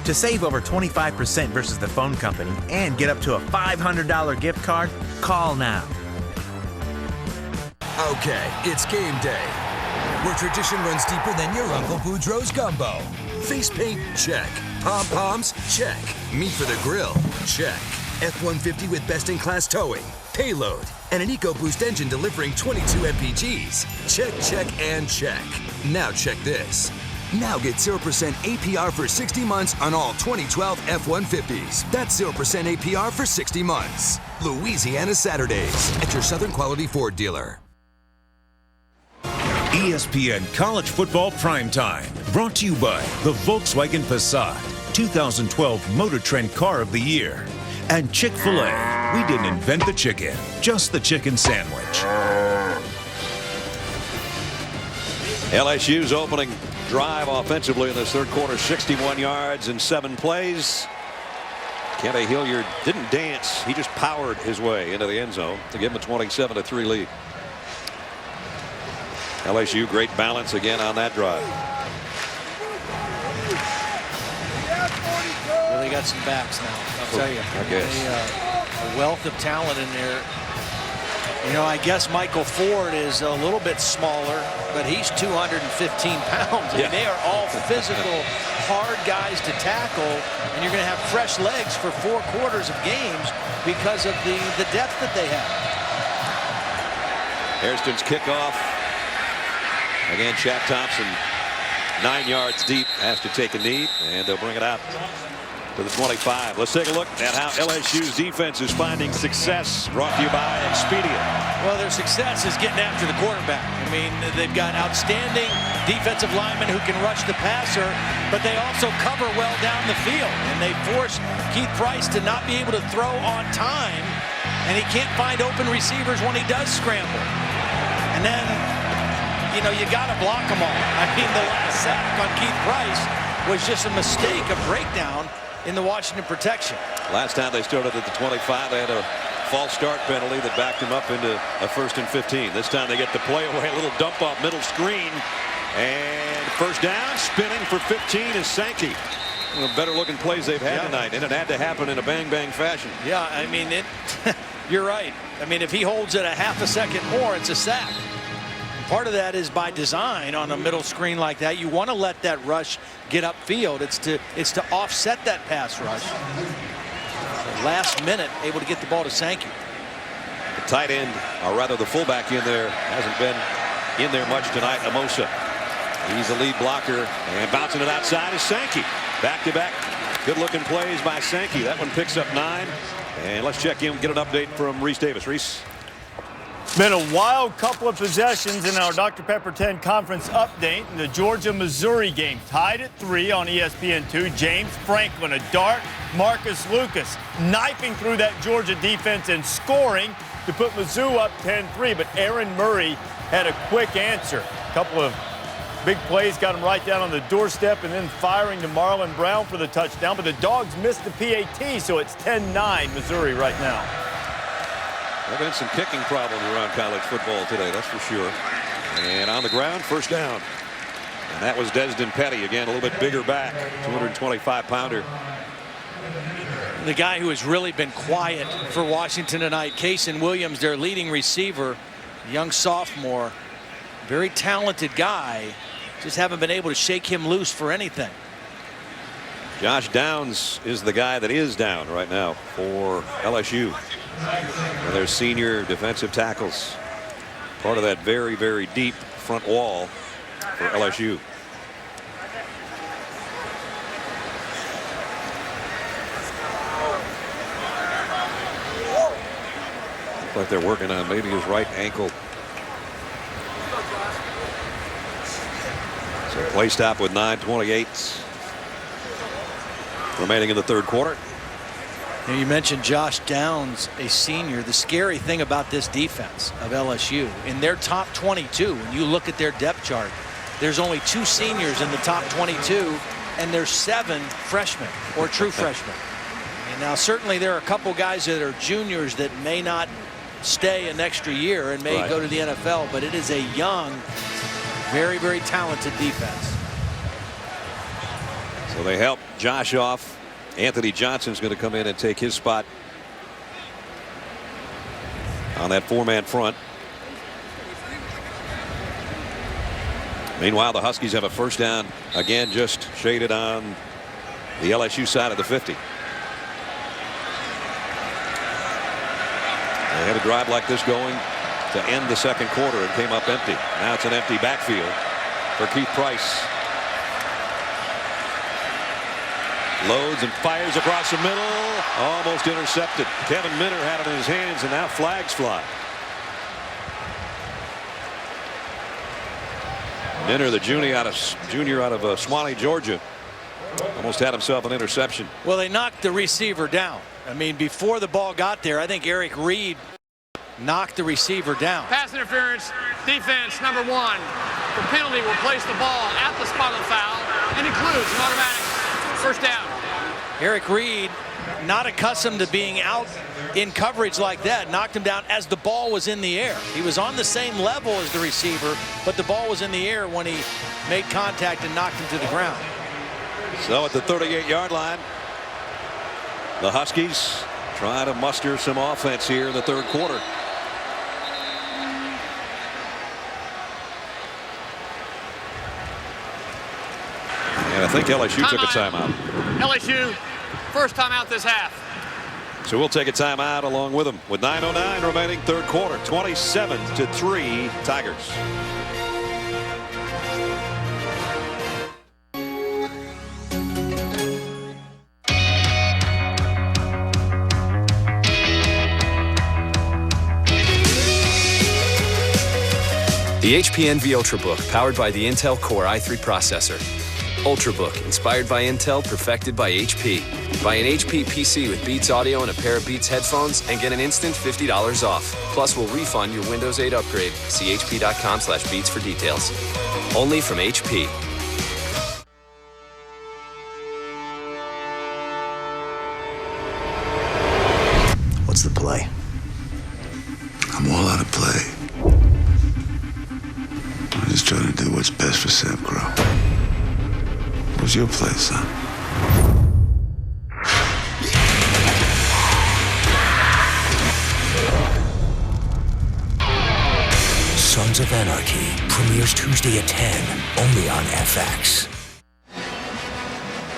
To save over 25% versus the phone company and get up to a $500 gift card, call now. Okay, it's game day, where tradition runs deeper than your Uncle Boudreaux's gumbo. Face paint? Check. Pom-poms? Check. Meat for the grill? Check. F-150 with best-in-class towing, payload, and an EcoBoost engine delivering 22 mpgs. Check, check, and check. Now check this. Now get 0% APR for 60 months on all 2012 F-150s. That's 0% APR for 60 months. Louisiana Saturdays at your Southern Quality Ford dealer. ESPN College Football Primetime, brought to you by the Volkswagen Passat, 2012 Motor Trend Car of the Year, And Chick-fil-A. We didn't invent the chicken, just the chicken sandwich. LSU's opening drive offensively in this third quarter, 61 yards in 7 plays. Kenny Hilliard didn't dance. He just powered his way into the end zone to give him a 27-3 lead. LSU great balance again on that drive. Well, they got some backs now, I'll tell you. I guess. A wealth of talent in there. You know, I guess Michael Ford is a little bit smaller, but he's 215 pounds. I mean, they are all physical, hard guys to tackle, and you're going to have fresh legs for 4 quarters of games because of the depth that they have. Hairston's kickoff. Again, Shaq Thompson 9 yards deep, has to take a knee, and they'll bring it out to the 25. Let's take a look at how LSU's defense is finding success, brought to you by Expedia. Well, their success is getting after the quarterback. I mean, they've got outstanding defensive linemen who can rush the passer, but they also cover well down the field, and they force Keith Price to not be able to throw on time, and he can't find open receivers when he does scramble. And then, you know, you got to block them all. I mean, the last sack on Keith Price was just a mistake, a breakdown in the Washington protection. Last time they started at the 25, they had a false start penalty that backed them up into a 1st and 15. This time they get the play away, a little dump off middle screen, and first down, spinning for 15 is Sankey. One of the better looking plays they've had tonight, and it had to happen in a bang bang fashion. Yeah, I mean, you're right. I mean, if he holds it a half a second more, it's a sack. Part of that is by design on a middle screen like that. You want to let that rush get upfield. It's to offset that pass rush. Last minute, able to get the ball to Sankey. The tight end, or rather the fullback in there, hasn't been in there much tonight. Amosa. He's the lead blocker, and bouncing it outside is Sankey. Back-to-back good-looking plays by Sankey. That one picks up 9. And let's check in, get an update from Reese Davis. Reese. Been a wild couple of possessions in our Dr. Pepper 10 conference update. In the Georgia-Missouri game, tied at 3 on ESPN2. James Franklin, a dart. Marcus Lucas knifing through that Georgia defense and scoring to put Mizzou up 10-3. But Aaron Murray had a quick answer. A couple of big plays got him right down on the doorstep, and then firing to Marlon Brown for the touchdown. But the Dogs missed the PAT, so it's 10-9 Missouri right now. There have been some kicking problems around college football today, that's for sure. And on the ground, first down. And that was Desden Petty, again, a little bit bigger back, 225-pounder. The guy who has really been quiet for Washington tonight, Kason Williams, their leading receiver, young sophomore, very talented guy. Just haven't been able to shake him loose for anything. Josh Downs is the guy that is down right now for LSU. And their senior defensive tackles, part of that very, very deep front wall for LSU. Looks like they're working on maybe his right ankle. So play stop with 9:28 remaining in the third quarter. You mentioned Josh Downs, a senior. The scary thing about this defense of LSU, in their top 22, when you look at their depth chart, there's only 2 seniors in the top 22, and there's 7 freshmen or true freshmen. And now certainly there are a couple guys that are juniors that may not stay an extra year and may go to the NFL, but it is a young, very, very talented defense. So they help Josh off. Anthony Johnson's going to come in and take his spot on that 4-man front. Meanwhile, the Huskies have a first down, again just shaded on the LSU side of the 50. They had a drive like this going to end the second quarter and came up empty. Now it's an empty backfield for Keith Price. Loads and fires across the middle. Almost intercepted. Kevin Minter had it in his hands, and now flags fly. Minter, the junior out of Swanee, Georgia, Almost had himself an interception. Well, they knocked the receiver down. I mean, before the ball got there, I think Eric Reed knocked the receiver down. Pass interference, defense, number 1. The penalty will place the ball at the spot of the foul and includes an automatic first down. Eric Reed, not accustomed to being out in coverage like that, knocked him down as the ball was in the air. He was on the same level as the receiver, but the ball was in the air when he made contact and knocked him to the ground. So at the 38-yard line, the Huskies trying to muster some offense here in the third quarter. And I think LSU took a timeout. LSU, first time out this half. So we'll take a timeout along with them with 9:09 remaining third quarter. 27-3 Tigers. The HP Envy Ultrabook, powered by the Intel Core i3 processor. Ultrabook, inspired by Intel, perfected by HP. Buy an HP PC with Beats Audio and a pair of Beats headphones and get an instant $50 off. Plus, we'll refund your Windows 8 upgrade. See hp.com/beats for details. Only from HP. What's the play? I'm all out of play. I'm just trying to do what's best for Sevgro. What's your play, son? Sons of Anarchy premieres Tuesday at 10, only on FX.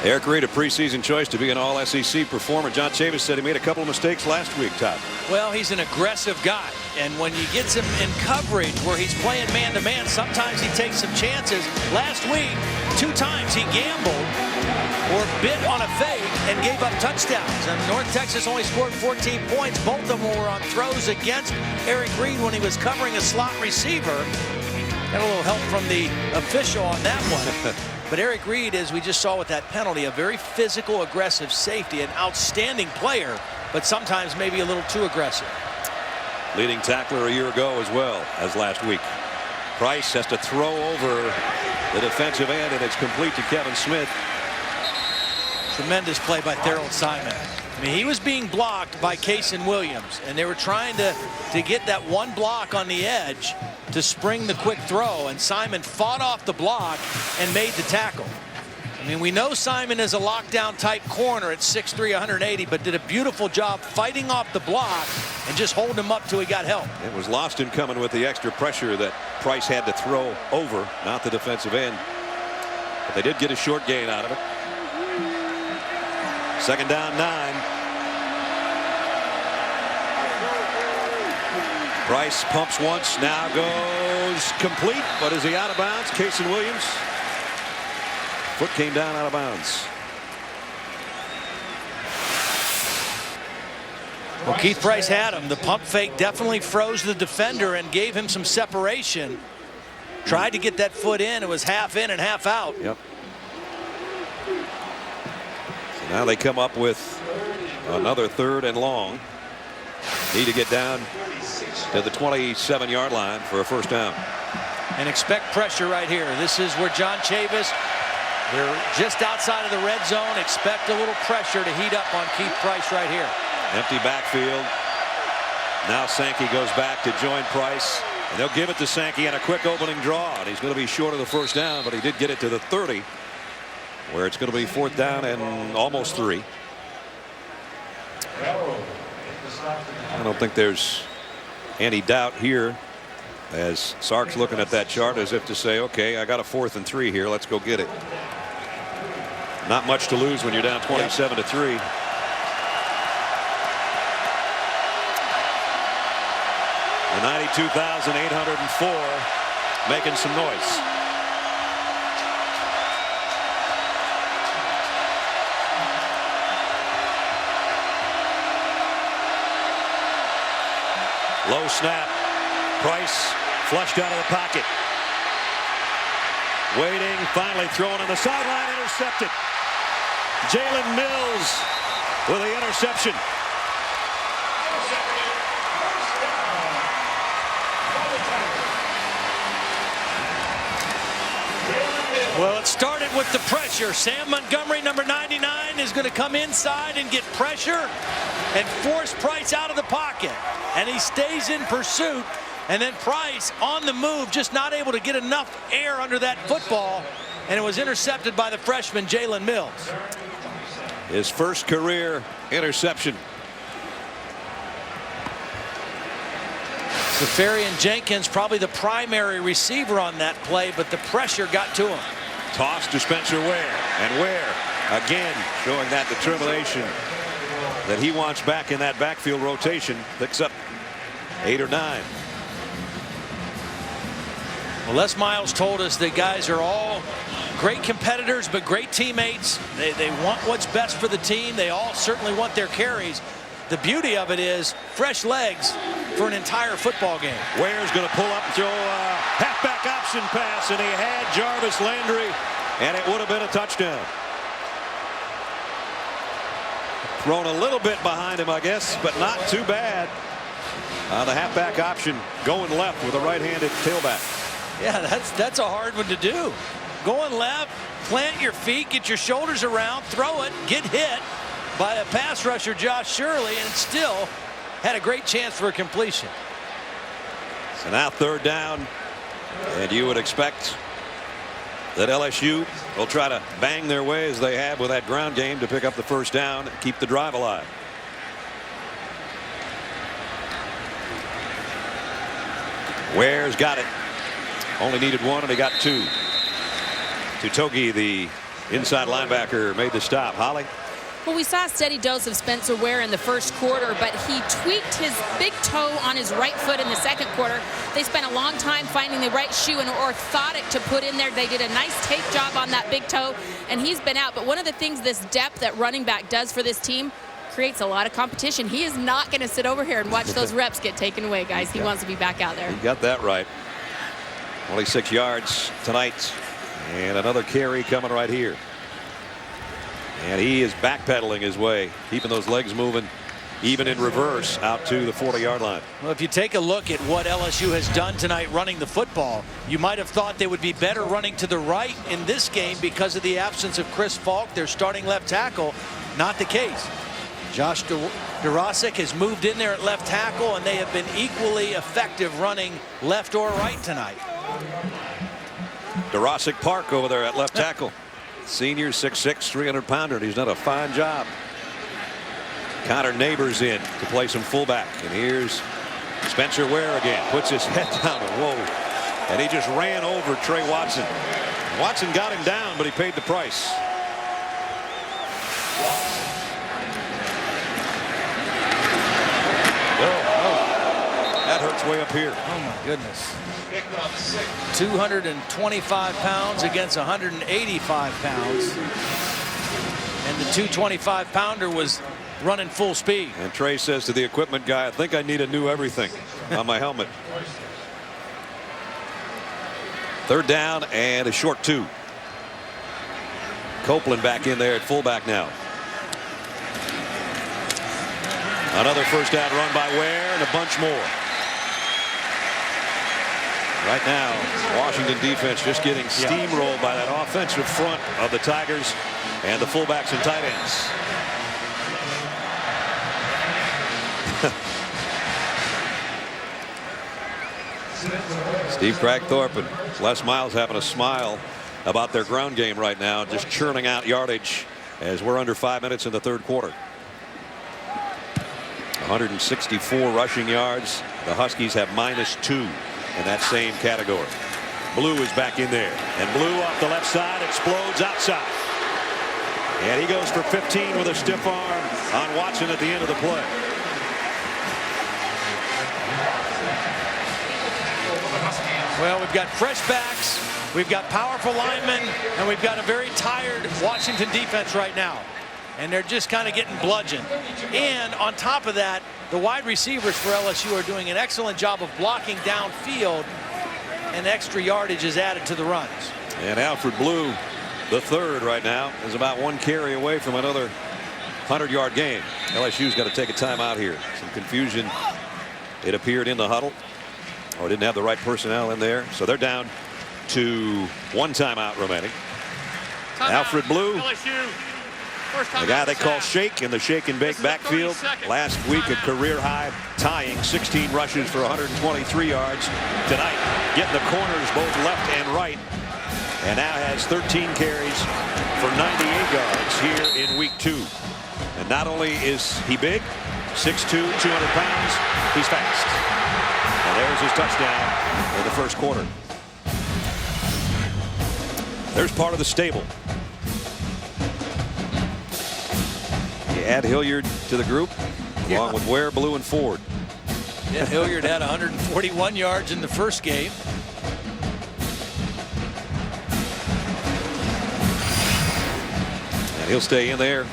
Eric Reed, a preseason choice to be an all-SEC performer. John Chavis said he made a couple of mistakes last week, Todd. Well, he's an aggressive guy, and when you get him in coverage where he's playing man-to-man, sometimes he takes some chances. Last week, 2 times he gambled or bit on a fake and gave up touchdowns. And North Texas only scored 14 points. Both of them were on throws against Eric Reed when he was covering a slot receiver. Got a little help from the official on that one. But Eric Reed, as we just saw with that penalty, a very physical, aggressive safety, an outstanding player, but sometimes maybe a little too aggressive. Leading tackler a year ago as well as last week. Price has to throw over the defensive end, and it's complete to Kevin Smith. Tremendous play by Thurl Simon. I mean, he was being blocked by Cason Williams, and they were trying to get that one block on the edge to spring the quick throw, and Simon fought off the block and made the tackle. I mean, we know Simon is a lockdown type corner at 6'3", 180, but did a beautiful job fighting off the block and just holding him up till he got help. It was lost in coming with the extra pressure that Price had to throw over, not the defensive end. But they did get a short gain out of it. 2nd down 9. Price pumps once, now goes complete, but is he out of bounds? Cason Williams. Foot came down out of bounds. Well, Keith Price had him. The pump fake definitely froze the defender and gave him some separation. Tried to get that foot in. It was half in and half out. Yep. So now they come up with another 3rd and long. Need to get down to the 27-yard line for a first down. And expect pressure right here. This is where John Chavis, they're just outside of the red zone. Expect a little pressure to heat up on Keith Price right here. Empty backfield. Now Sankey goes back to join Price. And they'll give it to Sankey on a quick opening draw. And he's going to be short of the first down, but he did get it to the 30, where it's going to be 4th down and almost 3. I don't think there's any doubt here, as Sark's looking at that chart as if to say, okay, I got a 4th and 3 here. Let's go get it. Not much to lose when you're down 27-3. The 92,804 making some noise. Low snap. Price flushed out of the pocket. Waiting, finally thrown on the sideline, intercepted. Jalen Mills with the interception. Well, it started with the pressure. Sam Montgomery, number 99, is going to come inside and get pressure and force Price out of the pocket. And he stays in pursuit. And then Price on the move, just not able to get enough air under that football. And it was intercepted by the freshman, Jalen Mills. His first career interception. Safarian Jenkins, probably the primary receiver on that play, but the pressure got to him. Toss to Spencer Ware, and Ware again showing that determination that he wants back in that backfield rotation. Picks up 8 or 9. Well, Les Miles told us that guys are all great competitors, but great teammates. They want what's best for the team. They all certainly want their carries. The beauty of it is fresh legs for an entire football game. Ware's going to pull up and throw a halfback option pass, and he had Jarvis Landry, and it would have been a touchdown. Thrown a little bit behind him, I guess, but not too bad. The halfback option going left with a right-handed tailback. Yeah, that's a hard one to do. Going left, plant your feet, get your shoulders around, throw it, get hit by a pass rusher, Josh Shirley, and still had a great chance for a completion. So now 3rd down, and you would expect that LSU will try to bang their way as they have with that ground game to pick up the 1st down and keep the drive alive. Ware's got it. Only needed 1, and he got 2. Tutogi, the inside linebacker, made the stop. Holly? Well, we saw a steady dose of Spencer Ware in the first quarter, but he tweaked his big toe on his right foot in the second quarter. They spent a long time finding the right shoe and orthotic to put in there. They did a nice tape job on that big toe, and he's been out. But one of the things this depth at running back does for this team creates a lot of competition. He is not going to sit over here and watch those reps get taken away, guys. He wants to be back out there. You got that right. Only 6 yards tonight, and another carry coming right here. And he is backpedaling his way, keeping those legs moving, even in reverse, out to the 40-yard line. Well, if you take a look at what LSU has done tonight running the football, you might have thought they would be better running to the right in this game because of the absence of Chris Falk, their starting left tackle. Not the case. Josh Durasic has moved in there at left tackle, and they have been equally effective running left or right tonight. Durasic Park over there at left tackle. Senior, 6'6", 300-pounder. He's done a fine job. Connor Neighbors in to play some fullback. And here's Spencer Ware again. Puts his head down. Whoa. And he just ran over Trey Watson. Watson got him down, but he paid the price. That hurts way up here. Oh, my goodness. 225 pounds against 185 pounds. And the 225-pounder was running full speed. And Trey says to the equipment guy, I think I need a new everything on my helmet. 3rd down and a short 2. Copeland back in there at fullback now. Another 1st down run by Ware and a bunch more. Right now, Washington defense just getting steamrolled by that offensive front of the Tigers and the fullbacks and tight ends. Steve Cragthorpe and Les Miles having a smile about their ground game right now, just churning out yardage as we're under 5 minutes in the 3rd quarter. 164 rushing yards. The Huskies have -2. In that same category. Blue is back in there, and Blue off the left side explodes outside, and he goes for 15 with a stiff arm on Watson at the end of the play. Well, we've got fresh backs, we've got powerful linemen, and we've got a very tired Washington defense right now, and they're just kind of getting bludgeoned. And on top of that, the wide receivers for LSU are doing an excellent job of blocking downfield, and extra yardage is added to the runs. And Alfred Blue the third right now, is about one carry away from another 100-yard game. LSU's got to take a timeout here. Some confusion, it appeared, in the huddle. Oh, didn't have the right personnel in there. So they're down to one timeout remaining. Alfred Blue, the guy they call Shake in the shake and bake backfield. Last week a career high, tying 16 rushes for 123 yards. Tonight getting the corners both left and right, and now has 13 carries for 98 yards here in week 2. And not only is he big, 6'2", 200 pounds, he's fast. And there's his touchdown in the first quarter. There's part of the stable. You add Hilliard to the group, along with Ware, Blue, and Ford. Yeah, Hilliard had 141 yards in the first game. And he'll stay in there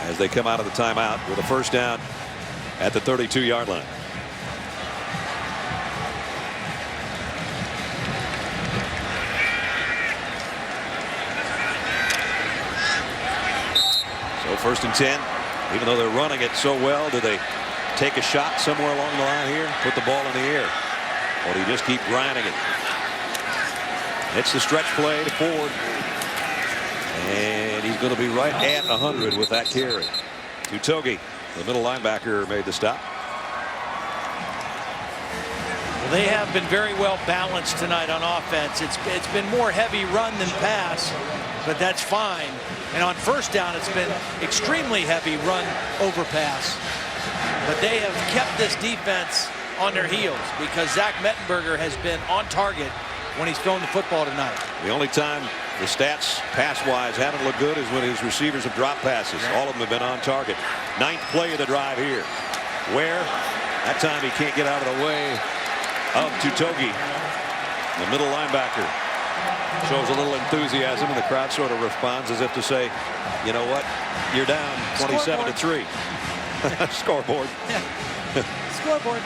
as they come out of the timeout with a first down at the 32-yard line. So first and 10. Even though they're running it so well, do they take a shot somewhere along the line here? Put the ball in the air? Or do you just keep grinding it? It's the stretch play to Ford. And he's going to be right at 100 with that carry. Tutogi, the middle linebacker, made the stop. Well, they have been very well balanced tonight on offense. It's been more heavy run than pass, but that's fine. And on first down, it's been extremely heavy run over pass. But they have kept this defense on their heels because Zach Mettenberger has been on target when he's thrown the football tonight. The only time the stats pass-wise haven't looked good is when his receivers have dropped passes. All of them have been on target. 9th play of the drive here. Where that time he can't get out of the way of Tutogi, the middle linebacker. Shows a little enthusiasm, and the crowd sort of responds as if to say, you know what, you're down 27-3. Scoreboard. Yeah. Scoreboard.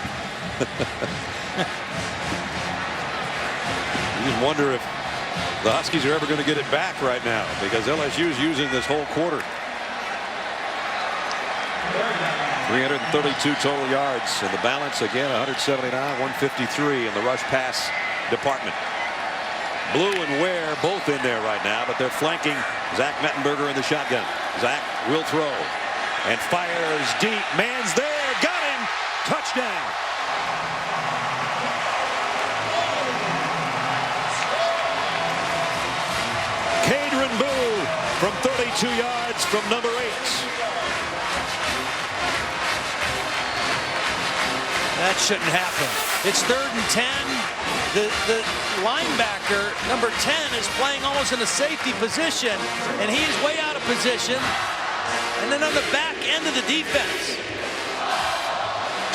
You just wonder if the Huskies are ever going to get it back right now, because LSU is using this whole quarter. 332 total yards, and the balance again 179, 153 in the rush pass department. Blue and Ware both in there right now, but they're flanking Zach Mettenberger in the shotgun. Zach will throw and fires deep. Man's there, got him, touchdown. Kadron Boo from 32 yards from number 8. That shouldn't happen. It's 3rd and 10. The linebacker, number 10, is playing almost in a safety position, and he is way out of position. And then on the back end of the defense,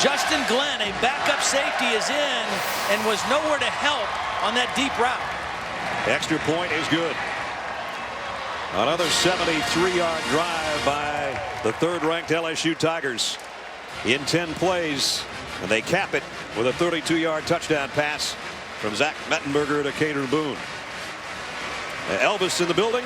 Justin Glenn, a backup safety, is in and was nowhere to help on that deep route. Extra point is good. Another 73-yard drive by the 3rd-ranked LSU Tigers in 10 plays, and they cap it with a 32-yard touchdown pass from Zach Mettenberger to Kadron Boone. Elvis in the building,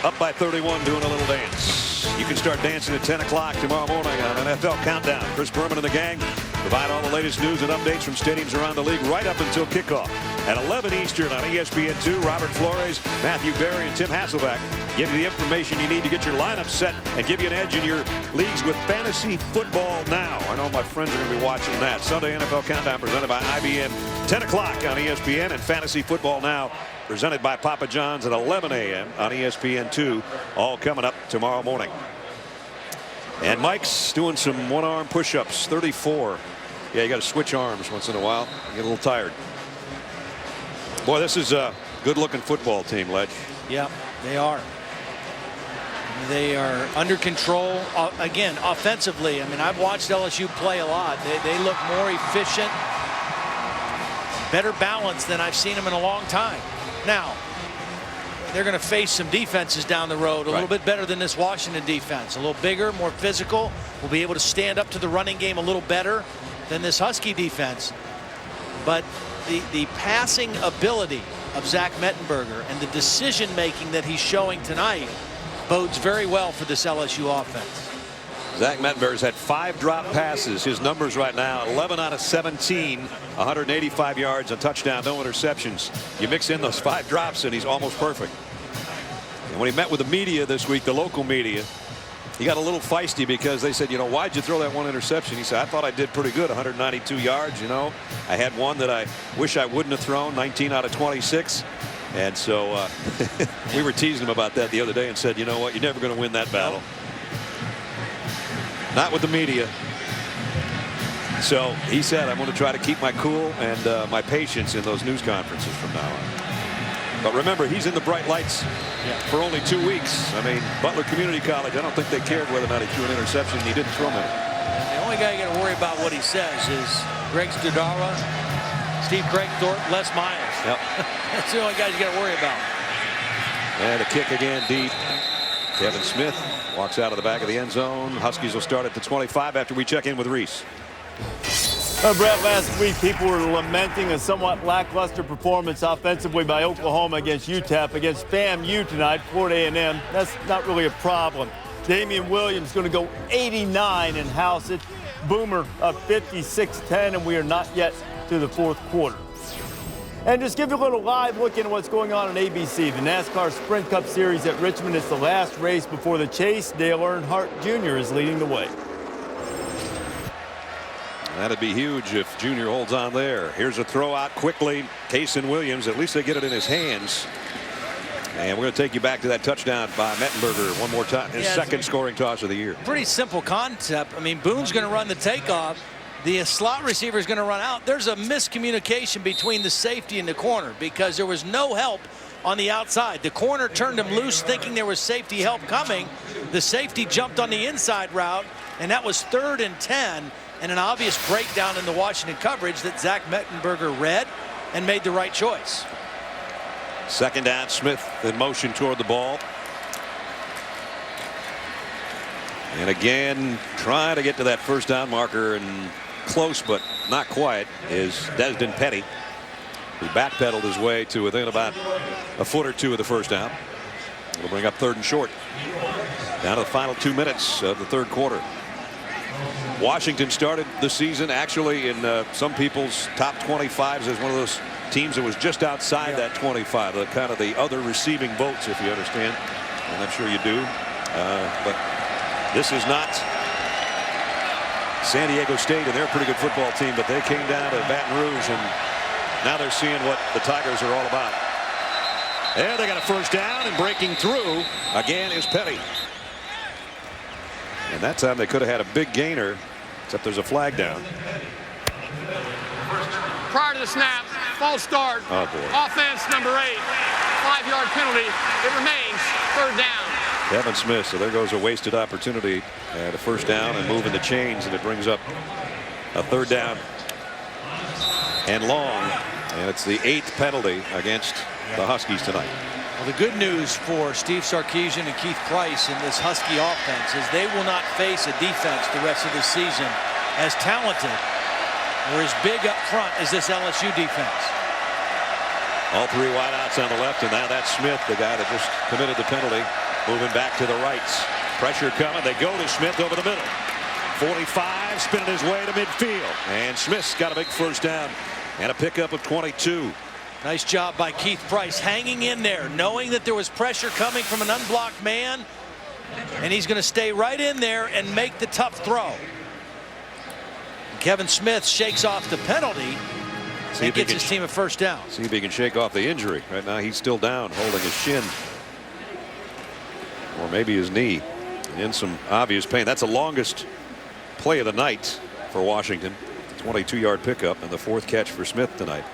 up by 31, doing a little dance. You can start dancing at 10 o'clock tomorrow morning on NFL Countdown. Chris Berman and the gang provide all the latest news and updates from stadiums around the league right up until kickoff. At 11 Eastern on ESPN2, Robert Flores, Matthew Berry, and Tim Hasselback give you the information you need to get your lineup set and give you an edge in your leagues with Fantasy Football Now. I know my friends are going to be watching that. Sunday NFL Countdown presented by IBM, 10 o'clock on ESPN, and Fantasy Football Now presented by Papa John's at 11 a.m. on ESPN2, all coming up tomorrow morning. And Mike's doing some one-arm push-ups, 34. Yeah, you got to switch arms once in a while. You get a little tired. Boy, this is a good-looking football team, Ledge. Yeah, they are. They are under control. Again, offensively, I mean, I've watched LSU play a lot. They look more efficient, better balanced than I've seen them in a long time. Now, they're going to face some defenses down the road a little bit better than this Washington defense. A little bigger, more physical. Will be able to stand up to the running game a little better than this Husky defense. But the passing ability of Zach Mettenberger and the decision-making that he's showing tonight bodes very well for this LSU offense. Zach Mettenberger's had 5 drop passes. His numbers right now, 11 out of 17, 185 yards, a touchdown, no interceptions. You mix in those 5 drops and he's almost perfect. And when he met with the media this week, the local media, he got a little feisty because they said, you know, why'd you throw that 1 interception? He said, I thought I did pretty good, 192 yards, you know. I had one that I wish I wouldn't have thrown, 19 out of 26. And so we were teasing him about that the other day and said, you know what, you're never going to win that battle. Not with the media. So he said, I'm going to try to keep my cool and my patience in those news conferences from now on. But remember, he's in the bright lights for only 2 weeks. I mean, Butler Community College, I don't think they cared whether or not he threw an interception and he didn't throw many. The only guy you got to worry about what he says is Greg Studara, Steve Craigthorpe, Les Miles. Yep. That's the only guys you got to worry about. And a kick again deep. Kevin Smith walks out of the back of the end zone. Huskies will start at the 25 after we check in with Reese. Brett, last week people were lamenting a somewhat lackluster performance offensively by Oklahoma against UTEP. Against FAMU tonight, Florida A&M. That's not really a problem. Damian Williams going to go 89 and house it. Boomer up 56-10, and we are not yet to the 4th quarter. And just give you a little live look into what's going on ABC. The NASCAR Sprint Cup Series at Richmond is the last race before the chase. Dale Earnhardt Jr. is leading the way. That'd be huge if Junior holds on there. Here's a throw out quickly. Kason Williams, at least they get it in his hands. And we're going to take you back to that touchdown by Mettenberger one more time. His second scoring toss of the year. Pretty simple concept. I mean, Boone's going to run the takeoff. The slot receiver is going to run out. There's a miscommunication between the safety and the corner because there was no help on the outside. The corner turned him loose thinking there was safety help coming. The safety jumped on the inside route, and that was 3rd and 10. And an obvious breakdown in the Washington coverage that Zach Mettenberger read and made the right choice. Second down, Smith in motion toward the ball. And again, trying to get to that first down marker, and close but not quite is Desmond Petty. He backpedaled his way to within about a foot or 2 of the first down. It'll bring up 3rd and short. Down to the final 2 minutes of the 3rd quarter. Washington started the season actually in some people's top 25s as one of those teams that was just outside that 25, the kind of the other receiving votes, if you understand, and I'm sure you do. But this is not San Diego State, and they're a pretty good football team, but they came down to Baton Rouge, and now they're seeing what the Tigers are all about. There they got a first down, and breaking through again is Petty. And that time they could have had a big gainer, except there's a flag down. Prior to the snap, false start. Oh, boy. Offense number 8. 5-yard penalty. It remains 3rd down. Kevin Smith, so there goes a wasted opportunity at a first down and moving the chains, and it brings up a 3rd down and long, and it's the 8th penalty against the Huskies tonight. Well, the good news for Steve Sarkisian and Keith Price in this Husky offense is they will not face a defense the rest of the season as talented or as big up front as this LSU defense. All 3 wideouts on the left, and now that's Smith, the guy that just committed the penalty, moving back to the right. Pressure coming. They go to Smith over the middle. 45, spinning his way to midfield, and Smith's got a big first down and a pickup of 22. Nice job by Keith Price hanging in there, knowing that there was pressure coming from an unblocked man, and he's going to stay right in there and make the tough throw. Kevin Smith shakes off the penalty and gets his team a first down. See if he can shake off the injury. Right now he's still down, holding his shin, or maybe his knee, in some obvious pain. That's the longest play of the night for Washington. 22-yard pickup and the 4th catch for Smith tonight.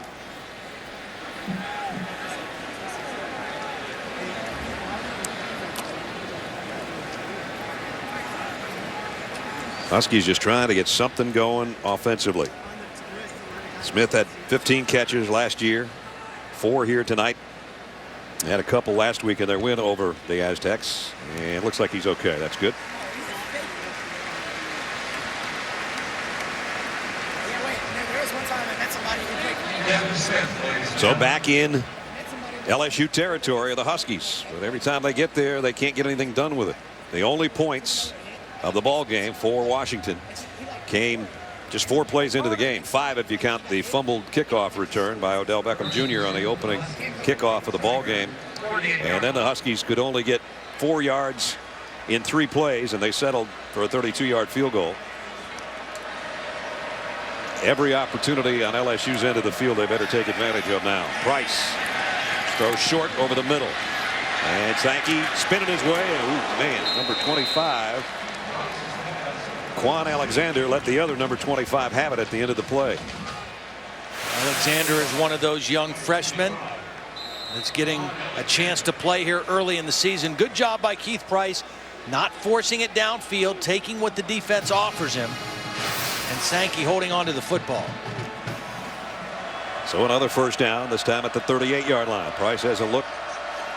Huskies just trying to get something going offensively. Smith had 15 catches last year, 4 here tonight. They had a couple last week in their win over the Aztecs, and it looks like he's okay. That's good. So back in LSU territory of the Huskies, but every time they get there, they can't get anything done with it. The only points of the ball game for Washington came just 4 plays into the game. 5 if you count the fumbled kickoff return by Odell Beckham Jr. on the opening kickoff of the ball game. And then the Huskies could only get 4 yards in 3 plays, and they settled for a 32-yard field goal. Every opportunity on LSU's end of the field they better take advantage of now. Price throws short over the middle. And Sankey spinning his way. And, ooh, man, number 25. Quan Alexander let the other number 25 have it at the end of the play. Alexander is one of those young freshmen that's getting a chance to play here early in the season. Good job by Keith Price, not forcing it downfield, taking what the defense offers him. And Sankey holding on to the football. So another first down, this time at the 38-yard line. Price has a look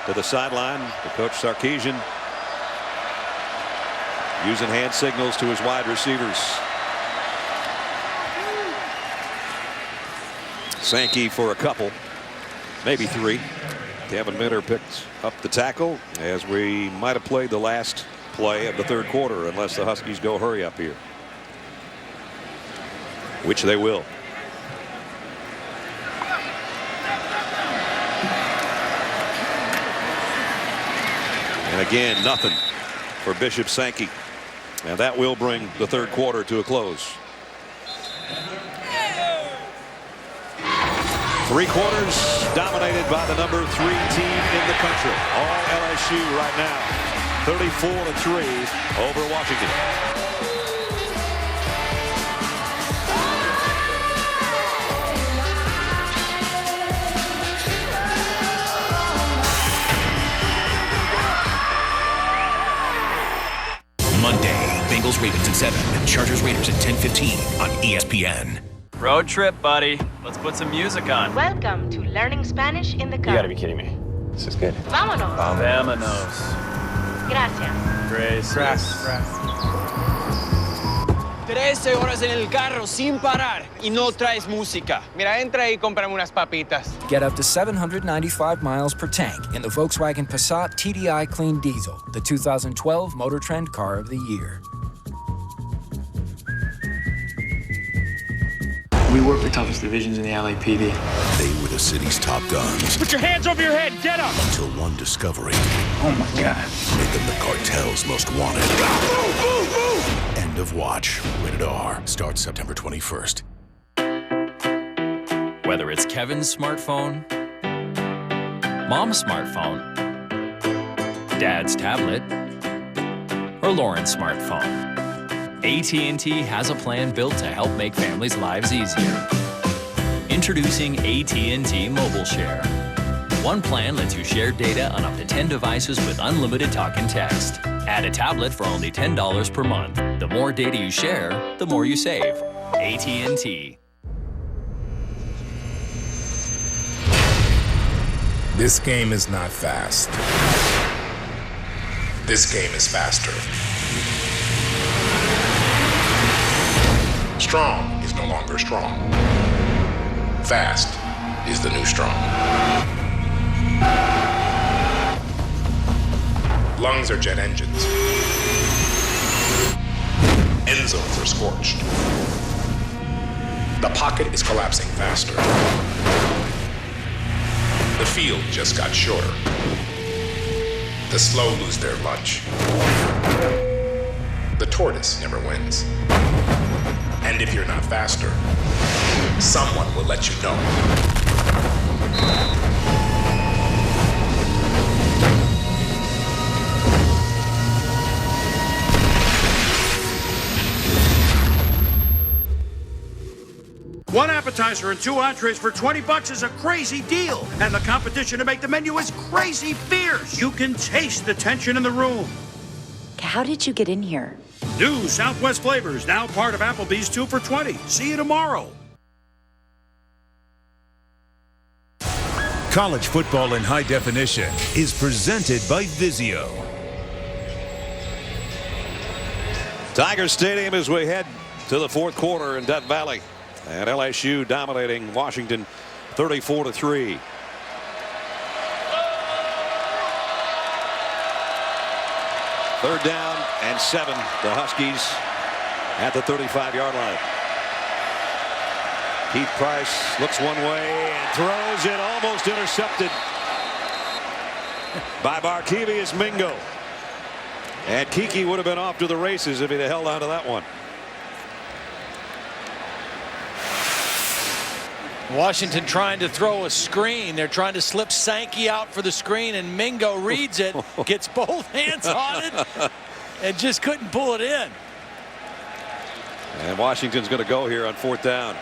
to the sideline. The coach Sarkisian using hand signals to his wide receivers. Sankey for a couple, maybe 3. Kevin Minter picked up the tackle as we might have played the last play of the 3rd quarter unless the Huskies go hurry up here, which they will. And again, nothing for Bishop Sankey. And that will bring the 3rd quarter to a close. 3 quarters dominated by the number 3 team in the country. All LSU right now. 34-3 over Washington. Monday, Bengals Ravens at 7, Chargers Raiders at 10:15 on ESPN. Road trip, buddy. Let's put some music on. Welcome to Learning Spanish in the Car. You gotta be kidding me. This is good. Vámonos. Vámonos. Gracias. Gracias. 13 horas en el carro sin parar y no traes música. Mira, entra y cómprame unas papitas. Get up to 795 miles per tank in the Volkswagen Passat TDI Clean Diesel, the 2012 Motor Trend Car of the Year. We work the toughest divisions in the LAPD. They were the city's top guns. Put your hands over your head. Get up. Until one discovery. Oh, my God. Made them the cartel's most wanted. End of watch. Rated R. Starts September 21st. Whether it's Kevin's smartphone, Mom's smartphone, Dad's tablet, or Lauren's smartphone, AT&T has a plan built to help make families' lives easier. Introducing AT&T Mobile Share. One plan lets you share data on up to 10 devices with unlimited talk and text. Add a tablet for only $10 per month. The more data you share, the more you save. AT&T. This game is not fast. This game is faster. Strong is no longer strong. Fast is the new strong. Lungs are jet engines. End zones are scorched. The pocket is collapsing faster. The field just got shorter. The slow lose their lunch. The tortoise never wins. And if you're not faster, someone will let you know. One appetizer and 2 entrees for $20 is a crazy deal. And the competition to make the menu is crazy fierce. You can taste the tension in the room. How did you get in here? New Southwest flavors, now part of Applebee's 2 for $20. See you tomorrow. College football in high definition is presented by Vizio. Tiger Stadium as we head to the 4th quarter in Death Valley. And LSU dominating Washington 34-3. 3rd down and 7. The Huskies at the 35-yard line. Keith Price looks one way and throws it, almost intercepted by Barkevius Mingo. And Kiki would have been off to the races if he'd held on to that one. Washington trying to throw a screen. They're trying to slip Sankey out for the screen, and Mingo reads it, gets both hands on it, and just couldn't pull it in. And Washington's going to go here on 4th down.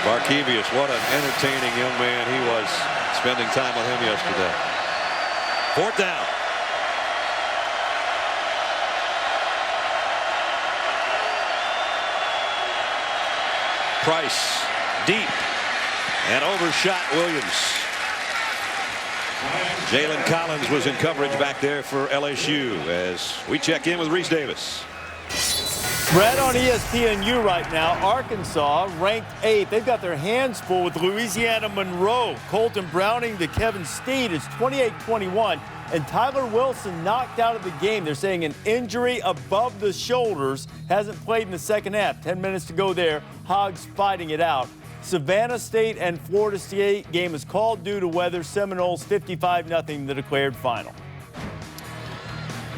Barkevius, what an entertaining young man he was. Spending time with him yesterday. 4th down. Price deep and overshot Williams. Jalen Collins was in coverage back there for LSU as we check in with Reese Davis. Brett, on ESPNU right now, Arkansas ranked 8th. They've got their hands full with Louisiana Monroe. Colton Browning to Kevin Steed is 28-21. And Tyler Wilson knocked out of the game. They're saying an injury above the shoulders. Hasn't played in the second half. 10 minutes to go there. Hogs fighting it out. Savannah State and Florida State game is called due to weather. Seminoles 55-0 the declared final.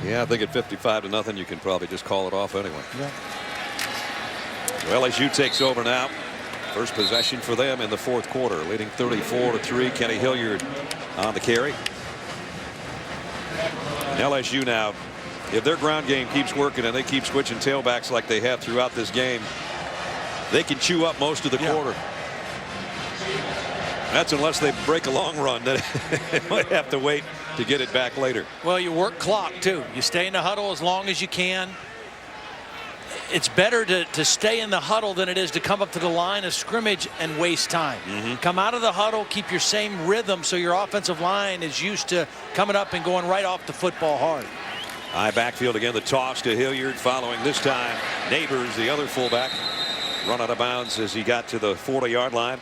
Yeah, I think at 55-0 you can probably just call it off anyway. Yeah. Well, LSU takes over now. First possession for them in the 4th quarter, leading 34-3. Kenny Hilliard on the carry. And LSU now, if their ground game keeps working and they keep switching tailbacks like they have throughout this game, they can chew up most of the quarter. That's unless they break a long run. They might have to wait to get it back later. Well, you work clock too. You stay in the huddle as long as you can. It's better to stay in the huddle than it is to come up to the line of scrimmage and waste time. Come out of the huddle, keep your same rhythm so your offensive line is used to coming up and going right off the football hard. High backfield again, the toss to Hilliard following this time. Neighbors, the other fullback, run out of bounds as he got to the 40-yard line.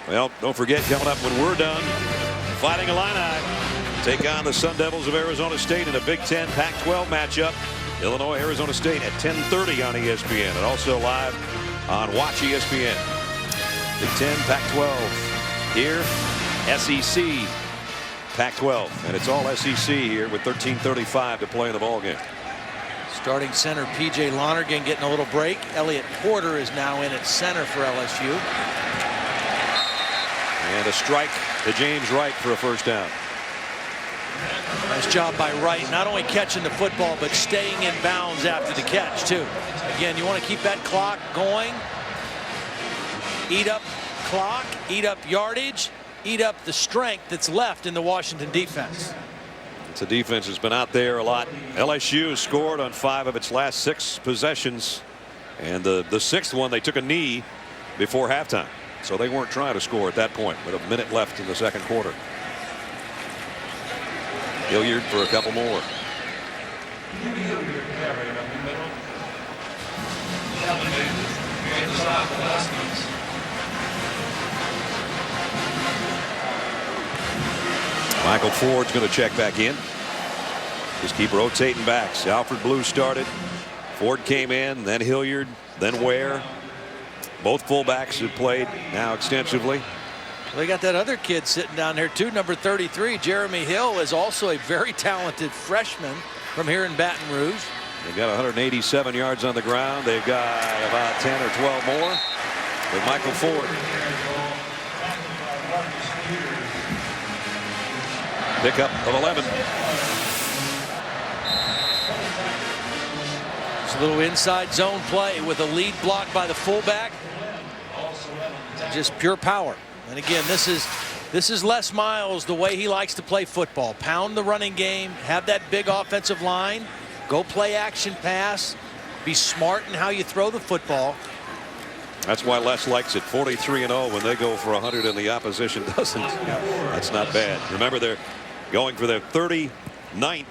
Well, don't forget, coming up when we're done, Fighting Illini take on the Sun Devils of Arizona State in a Big Ten Pac-12 matchup. Illinois, Arizona State at 10:30 on ESPN and also live on Watch ESPN. Big Ten Pac-12 here, SEC Pac-12, and it's all SEC here with 13:35 to play in the ball game. Starting center P.J. Lonergan getting a little break. Elliott Porter is now in at center for LSU. And a strike to James Wright for a first down. Nice job by Wright, not only catching the football, but staying in bounds after the catch, too. Again, you want to keep that clock going. Eat up clock, eat up yardage, eat up the strength that's left in the Washington defense. It's a defense that's been out there a lot. LSU has scored on 5 of its last 6 possessions. And the 6th one, they took a knee before halftime. So they weren't trying to score at that point, with a minute left in the second quarter. Hilliard for a couple more. Michael Ford's going to check back in. Just keep rotating backs. Alfred Blue started. Ford came in, then Hilliard, then Ware. Both fullbacks have played now extensively. They got that other kid sitting down there too, number 33. Jeremy Hill is also a very talented freshman from here in Baton Rouge. They've got 187 yards on the ground. They've got about 10 or 12 more with Michael Ford. Pickup of 11. It's a little inside zone play with a lead block by the fullback. Just pure power. And again, this is Les Miles, the way he likes to play football. Pound the running game, have that big offensive line, go play action pass, be smart in how you throw the football. That's why Les likes it. 43-0 when they go for 100 and the opposition doesn't. That's not bad. Remember, they're going for their 39th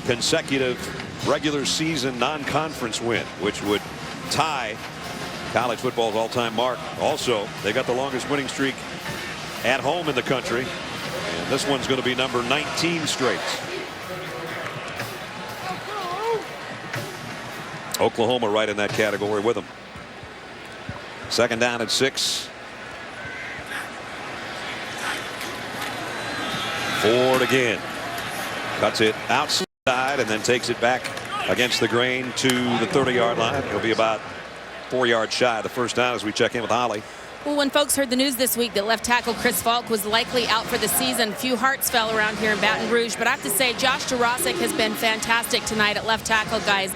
consecutive regular season non-conference win, which would tie college football's all-time mark. Also, they got the longest winning streak at home in the country. And And this one's going to be number 19 straight. Oklahoma right in that category with them. Second down at 6. Ford again. Cuts it outside and then takes it back against the grain to the 30-yard line. He'll be about 4 yards shy of the first down as we check in with Holly. Well, when folks heard the news this week that left tackle Chris Falk was likely out for the season, a few hearts fell around here in Baton Rouge. But I have to say, Josh Jurasik has been fantastic tonight at left tackle, guys.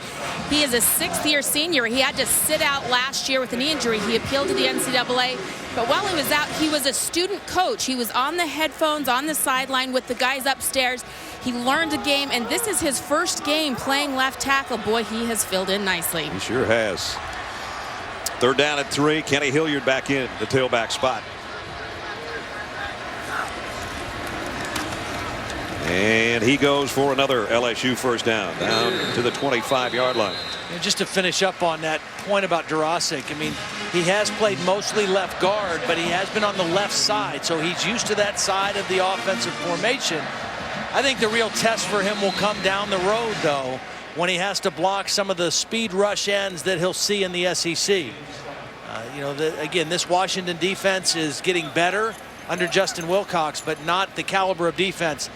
He is a 6th-year senior. He had to sit out last year with a knee injury. He appealed to the NCAA. But while he was out, he was a student coach. He was on the headphones, on the sideline with the guys upstairs. He learned the game, and this is his first game playing left tackle. Boy, he has filled in nicely. He sure has. Third down at 3. Kenny Hilliard back in the tailback spot. And he goes for another LSU first down to the 25-yard line. And just to finish up on that point about Jurasik, I mean, he has played mostly left guard, but he has been on the left side, so he's used to that side of the offensive formation. I think the real test for him will come down the road, though, when he has to block some of the speed rush ends that he'll see in the SEC. You know, again, this Washington defense is getting better under Justin Wilcox, but not the caliber of defense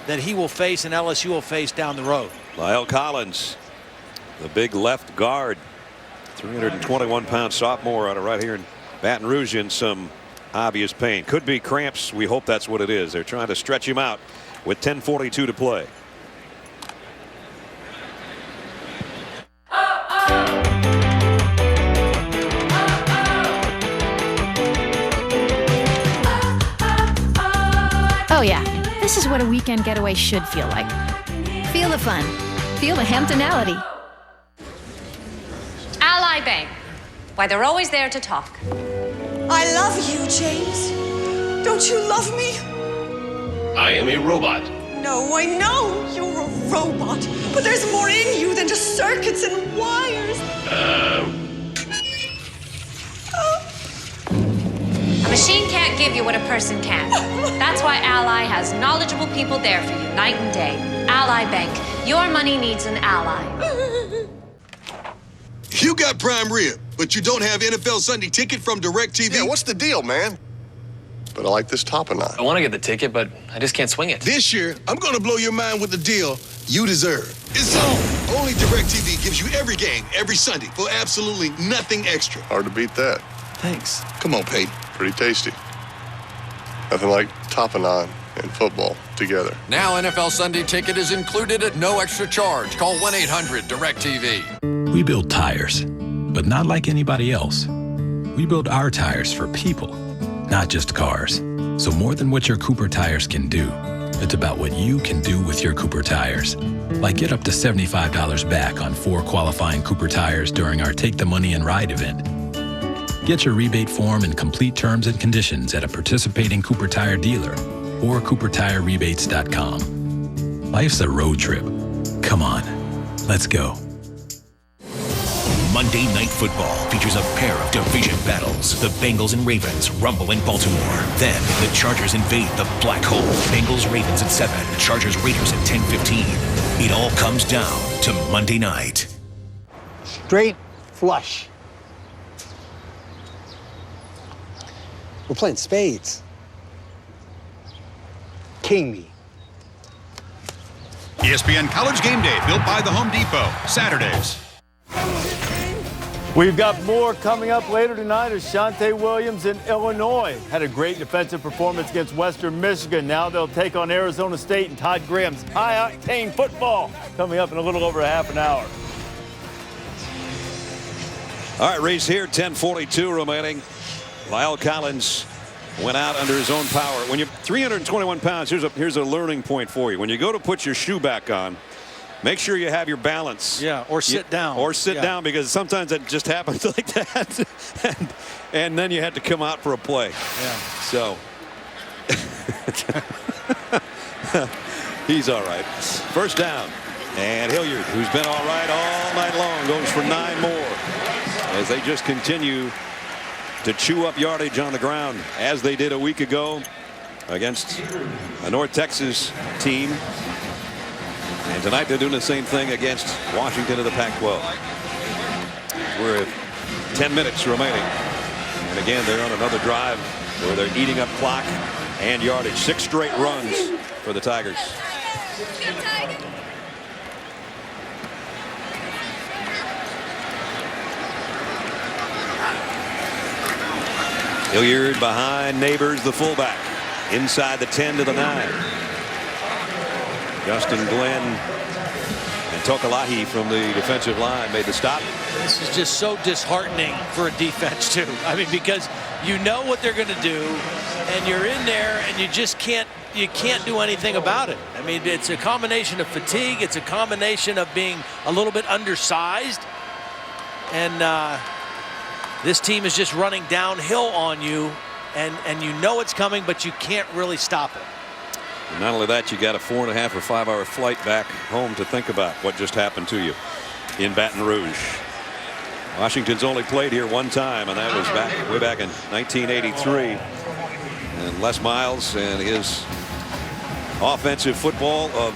that he will face and LSU will face down the road. Lyle Collins, the big left guard, 321-pound sophomore out of right here in Baton Rouge, in some obvious pain. Could be cramps. We hope that's what it is. They're trying to stretch him out with 10:42 to play. Oh yeah, this is what a weekend getaway should feel like. Feel the fun. Feel the Hamptonality. Ally Bank. Why, they're always there to talk. I love you, James. Don't you love me? I am a robot. No, I know you're a robot, but there's more in you than just circuits and wires. A machine can't give you what a person can. That's why Ally has knowledgeable people there for you night and day. Ally Bank. Your money needs an ally. You got prime rib, but you don't have NFL Sunday ticket from DirecTV? Yeah, what's the deal, man? But I like this tapenade. I want to get the ticket, but I just can't swing it. This year, I'm going to blow your mind with the deal you deserve. It's on. Only DirecTV gives you every game, every Sunday, for absolutely nothing extra. Hard to beat that. Thanks. Come on, Peyton. Pretty tasty. Nothing like tapenade and football together. Now NFL Sunday ticket is included at no extra charge. Call 1-800-DIRECTV. We build tires, but not like anybody else. We build our tires for people, not just cars. So more than what your Cooper tires can do, it's about what you can do with your Cooper tires. Like get up to $75 back on 4 qualifying Cooper tires during our Take the Money and Ride event. Get your rebate form and complete terms and conditions at a participating Cooper Tire dealer or CooperTireRebates.com. Life's a road trip. Come on, let's go. Monday Night Football features a pair of division battles. The Bengals and Ravens rumble in Baltimore. Then the Chargers invade the Black Hole. Bengals Ravens at 7. Chargers Raiders at 10:15. It all comes down to Monday night. Straight flush. We're playing spades. King me. ESPN College Game Day, built by the Home Depot. Saturdays. We've got more coming up later tonight as Shante Williams in Illinois had a great defensive performance against Western Michigan. Now they'll take on Arizona State and Todd Graham's high-octane football coming up in a little over a half an hour. All right, race here, 10:42 remaining. Lyle Collins went out under his own power. When you're 321 pounds, here's a learning point for you. When you go to put your shoe back on, make sure you have your balance. Yeah, or sit down. Or sit down, because sometimes it just happens like that. and then you had to come out for a play. Yeah. So he's all right. First down. And Hilliard, who's been all right all night long, goes for 9 more as they just continue to chew up yardage on the ground as they did a week ago against a North Texas team. And tonight they're doing the same thing against Washington of the Pac-12. We're at 10 minutes remaining. And again, they're on another drive where they're eating up clock and yardage. 6 straight runs for the Tigers. Hilliard behind Neighbors, the fullback, inside the 10 to the 9. Justin Glenn and Tokalahi from the defensive line made the stop. This is just so disheartening for a defense too. I mean, because you know what they're going to do, and you're in there, and you just can't do anything about it. I mean, it's a combination of fatigue. It's a combination of being a little bit undersized, and this team is just running downhill on you, and you know it's coming, but you can't really stop it. And not only that, you got a 4.5 or 5 hour flight back home to think about what just happened to you in Baton Rouge. Washington's only played here one time, and that was way back in 1983. And Les Miles and his offensive football of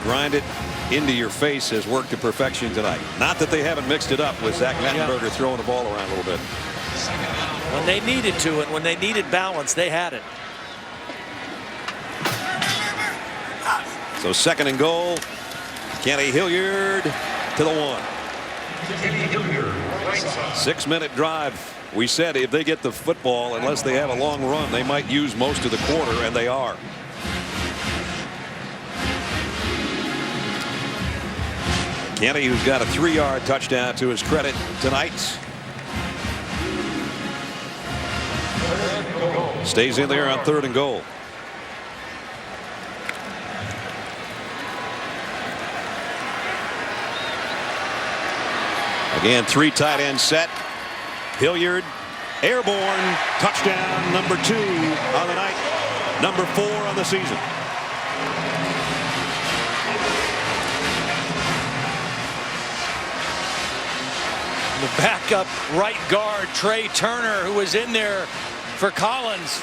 grind it into your face has worked to perfection tonight. Not that they haven't mixed it up with Zach Mettenberger throwing the ball around a little bit. When they needed to, and when they needed balance, they had it. So 2nd and goal. Kenny Hilliard to the 1. 6-minute drive. We said if they get the football, unless they have a long run, they might use most of the quarter, and they are. Kenny, who's got a 3-yard touchdown to his credit tonight, stays in there on 3rd and goal. Again, 3 tight end set. Hilliard, airborne, touchdown, number 2 on the night, number 4 on the season. The backup right guard, Trey Turner, who was in there for Collins,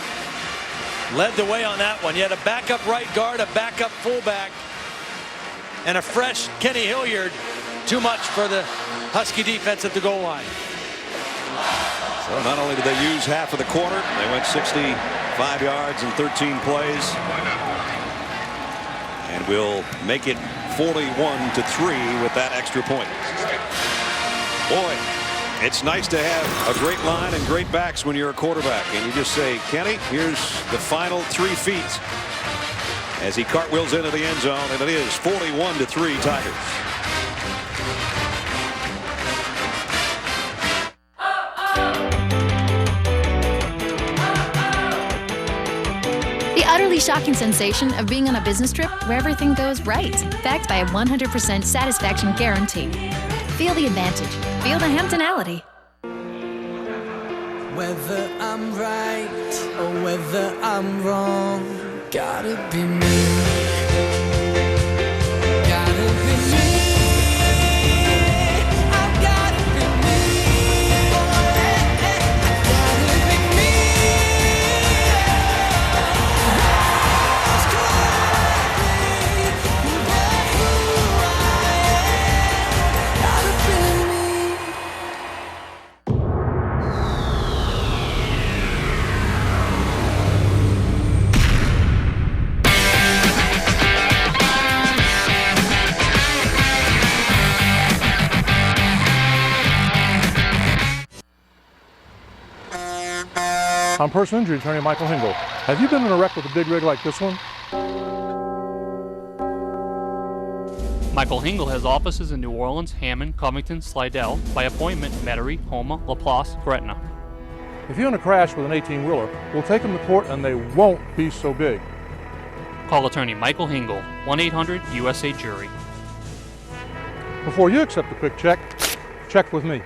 led the way on that one. You had a backup right guard, a backup fullback, and a fresh Kenny Hilliard. Too much for the Husky defense at the goal line. So not only did they use half of the quarter, they went 65 yards in 13 plays, and will make it 41-3 with that extra point. Boy, it's nice to have a great line and great backs when you're a quarterback, and you just say, Kenny, here's the final 3 feet as he cartwheels into the end zone, and it is 41-3 Tigers. The utterly shocking sensation of being on a business trip where everything goes right, backed by a 100% satisfaction guarantee. Feel the advantage. Feel the Hamptonality. Whether I'm right or whether I'm wrong, gotta be me. I'm personal injury attorney Michael Hingle. Have you been in a wreck with a big rig like this one? Michael Hingle has offices in New Orleans, Hammond, Covington, Slidell, by appointment, Metairie, Houma, LaPlace, Gretna. If you're in a crash with an 18-wheeler, we'll take them to court and they won't be so big. Call attorney Michael Hingle, 1-800-USA-JURY. Before you accept a quick check, check with me.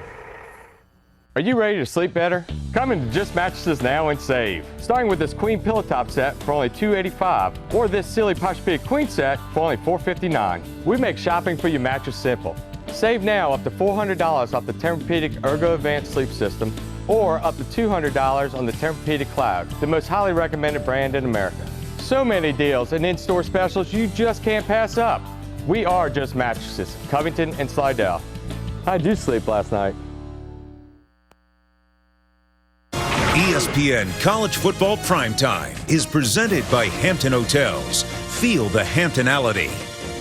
Are you ready to sleep better? Come into Just Mattresses now and save. Starting with this queen pillow top set for only $285, or this Silly Posturepedic queen set for only $459. We make shopping for your mattress simple. Save now up to $400 off the Tempur-Pedic Ergo Advanced Sleep System, or up to $200 on the Tempur-Pedic Cloud, the most highly recommended brand in America. so many deals and in-store specials you just can't pass up. We are Just Mattresses, Covington and Slidell. How'd you sleep last night? ESPN College Football Primetime is presented by Hampton Hotels. Feel the Hamptonality.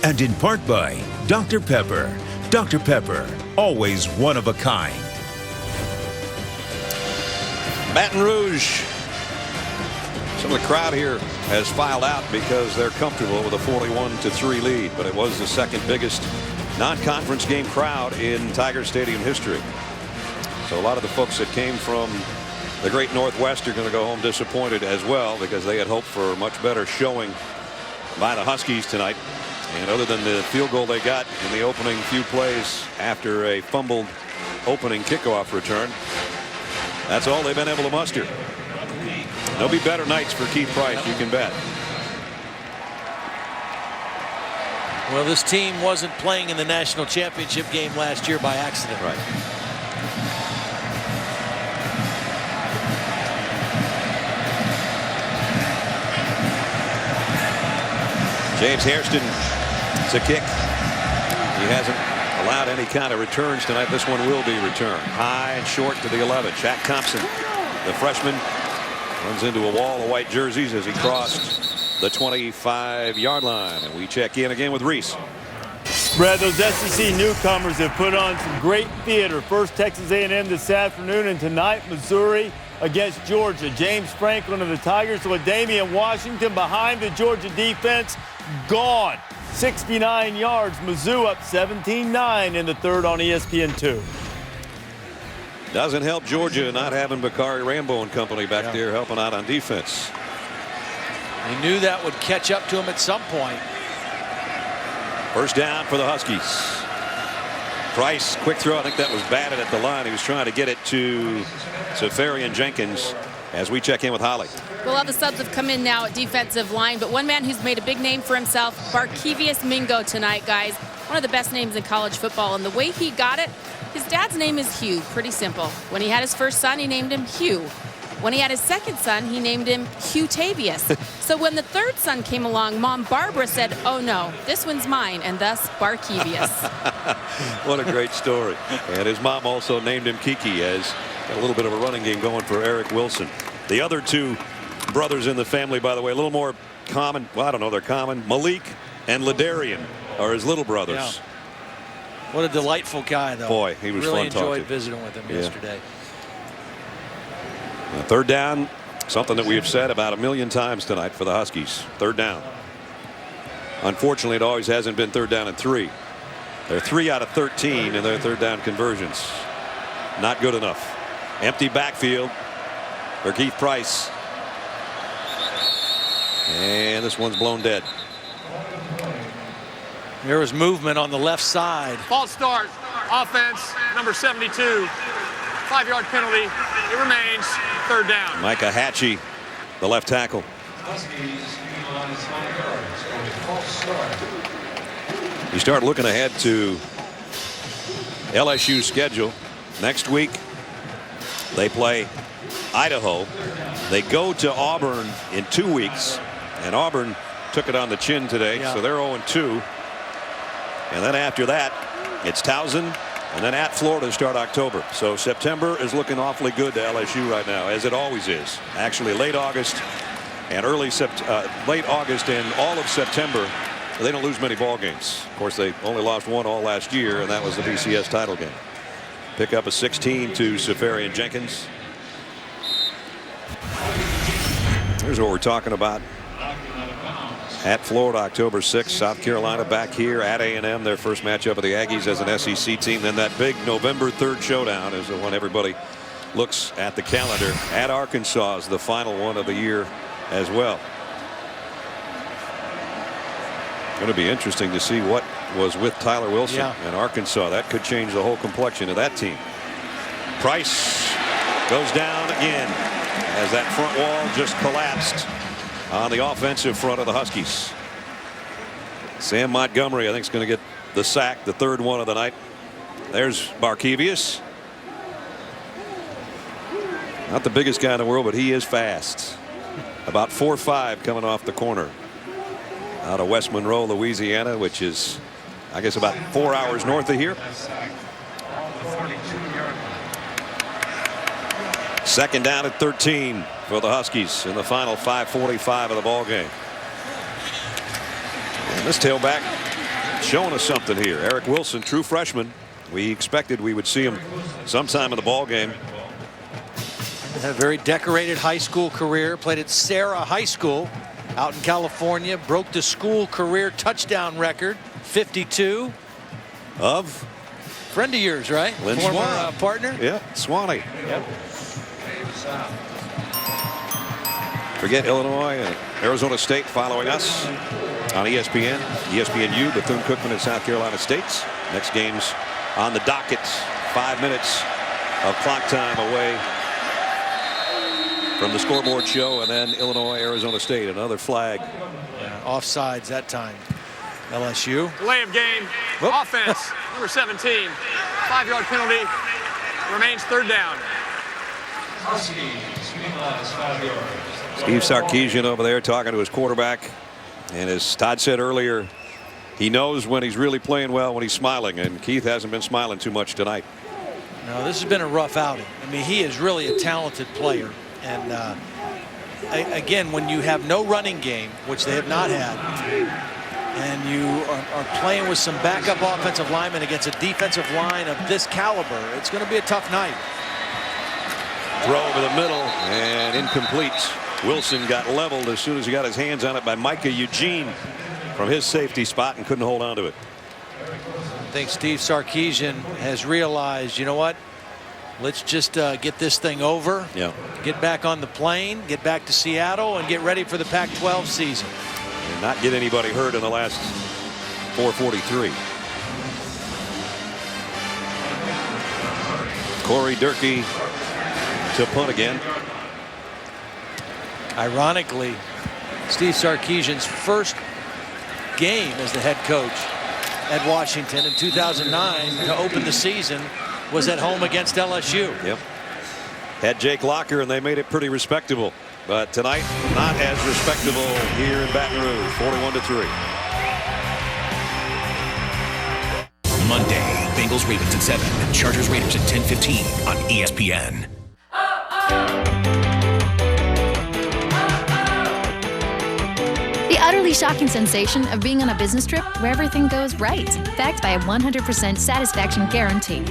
And in part by Dr. Pepper. Dr. Pepper, always one of a kind. Baton Rouge. Some of the crowd here has filed out because they're comfortable with a 41-3 lead, but it was the second biggest non-conference game crowd in Tiger Stadium history. So a lot of the folks that came from the great Northwest are going to go home disappointed as well, because they had hoped for a much better showing by the Huskies tonight. And other than the field goal they got in the opening few plays after a fumbled opening kickoff return, that's all they've been able to muster. There'll be better nights for Keith Price, you can bet. Well, this team wasn't playing in the national championship game last year by accident. Right. James Hairston, it's a kick. He hasn't allowed any kind of returns tonight. This one will be returned. High and short to the 11. Shaq Thompson, the freshman, runs into a wall of white jerseys as he crossed the 25-yard line. And we check in again with Reese. Brad, those SEC newcomers have put on some great theater. First Texas A&M this afternoon, and tonight Missouri against Georgia. James Franklin of the Tigers with Damian Washington behind the Georgia defense. Gone. 69 yards. Mizzou up 17-9 in the third on ESPN2. Doesn't help Georgia not having Bakari Rambo and company back there helping out on defense. He knew that would catch up to him at some point. First down for the Huskies. Price, quick throw. I think that was batted at the line. He was trying to get it to Safarian Jenkins as we check in with Holly. Well, all the subs have come in now at defensive line, but one man who's made a big name for himself, Barkevious Mingo tonight, guys. One of the best names in college football, and the way he got it, his dad's name is Hugh. Pretty simple. When he had his first son, he named him Hugh. When he had his second son, he named him Hugh Tavius. So when the third son came along, Mom Barbara said, "Oh no, this one's mine," and thus Barkevious. What a great story. And his mom also named him Kiki, as got a little bit of a running game going for Eric Wilson. The other two brothers in the family, by the way, a little more common. Well, I don't know, they're common. Malik and Ladarian are his little brothers. Yeah. What a delightful guy, though. Boy, he was really fun talking. Enjoyed visiting with him yesterday. Third down, something that we have said about 1,000,000 times tonight for the Huskies. Third down. Unfortunately, it always hasn't been third down and 3. They're 3 out of 13 in their third down conversions. Not good enough. Empty backfield for Keith Price. And this one's blown dead. There was movement on the left side. False start. Offense, number 72. 5-yard penalty. It remains third down. Micah Hatchie, the left tackle. You start looking ahead to LSU's schedule. Next week, they play Idaho. They go to Auburn in 2 weeks, and Auburn took it on the chin today, so they're 0-2. And then after that, it's Towson, and then at Florida to start October. So September is looking awfully good to LSU right now, as it always is. Actually, late August and late August and all of September, they don't lose many ball games. Of course, they only lost one all last year, and that was the BCS title game. Pick up a 16 to Safarian Jenkins. Here's what we're talking about. At Florida, October 6th, South Carolina back here at A&M, their first matchup of the Aggies as an SEC team. Then that big November 3rd showdown is the one everybody looks at the calendar. At Arkansas is the final one of the year as well. Going to be interesting to see what was with Tyler Wilson in Arkansas. That could change the whole complexion of that team. Price goes down again as that front wall just collapsed on the offensive front of the Huskies. Sam Montgomery, I think, is going to get the sack, the third one of the night. There's Barkevious. Not the biggest guy in the world, but he is fast. About 4-5 coming off the corner out of West Monroe, Louisiana, which is, I guess, about 4 hours north of here. Second down at 13 for the Huskies in the final 5:45 of the ball game. And this tailback showing us something here. Eric Wilson, true freshman. We expected we would see him sometime in the ball game. Had a very decorated high school career. Played at Sarah High School out in California. Broke the school career touchdown record, 52. Of? Friend of yours, right? Lynn Former Swan. Partner? Yeah, Swanee. Yep. Forget Illinois and Arizona State following us on ESPN. ESPNU, Bethune-Cookman and South Carolina States. Next game's on the docket. 5 minutes of clock time away from the scoreboard show, and then Illinois, Arizona State, another flag. Yeah, offsides that time. LSU. Delay of game. Offense, number 17. 5-yard penalty. Remains third down. Steve Sarkisian over there talking to his quarterback. And as Todd said earlier, he knows when he's really playing well when he's smiling. And Keith hasn't been smiling too much tonight. No, this has been a rough outing. I mean, he is really a talented player. And again, when you have no running game, which they have not had, and you are playing with some backup offensive linemen against a defensive line of this caliber, it's going to be a tough night. Throw over the middle and incomplete. Wilson got leveled as soon as he got his hands on it by Micah Eugene from his safety spot and couldn't hold on to it. I think Steve Sarkisian has realized, you know what? Let's just get this thing over. Yeah. Get back on the plane, get back to Seattle, and get ready for the Pac-12 season. And not get anybody hurt in the last 4:43. Corey Durkee to punt again. Ironically, Steve Sarkisian's first game as the head coach at Washington in 2009 to open the season was at home against LSU. Yep. Had Jake Locker, and they made it pretty respectable. But tonight, not as respectable here in Baton Rouge, 41-3. Monday, Bengals Ravens at 7, Chargers Raiders at 10:15 on ESPN. The utterly shocking sensation of being on a business trip where everything goes right, backed by a 100% satisfaction guarantee.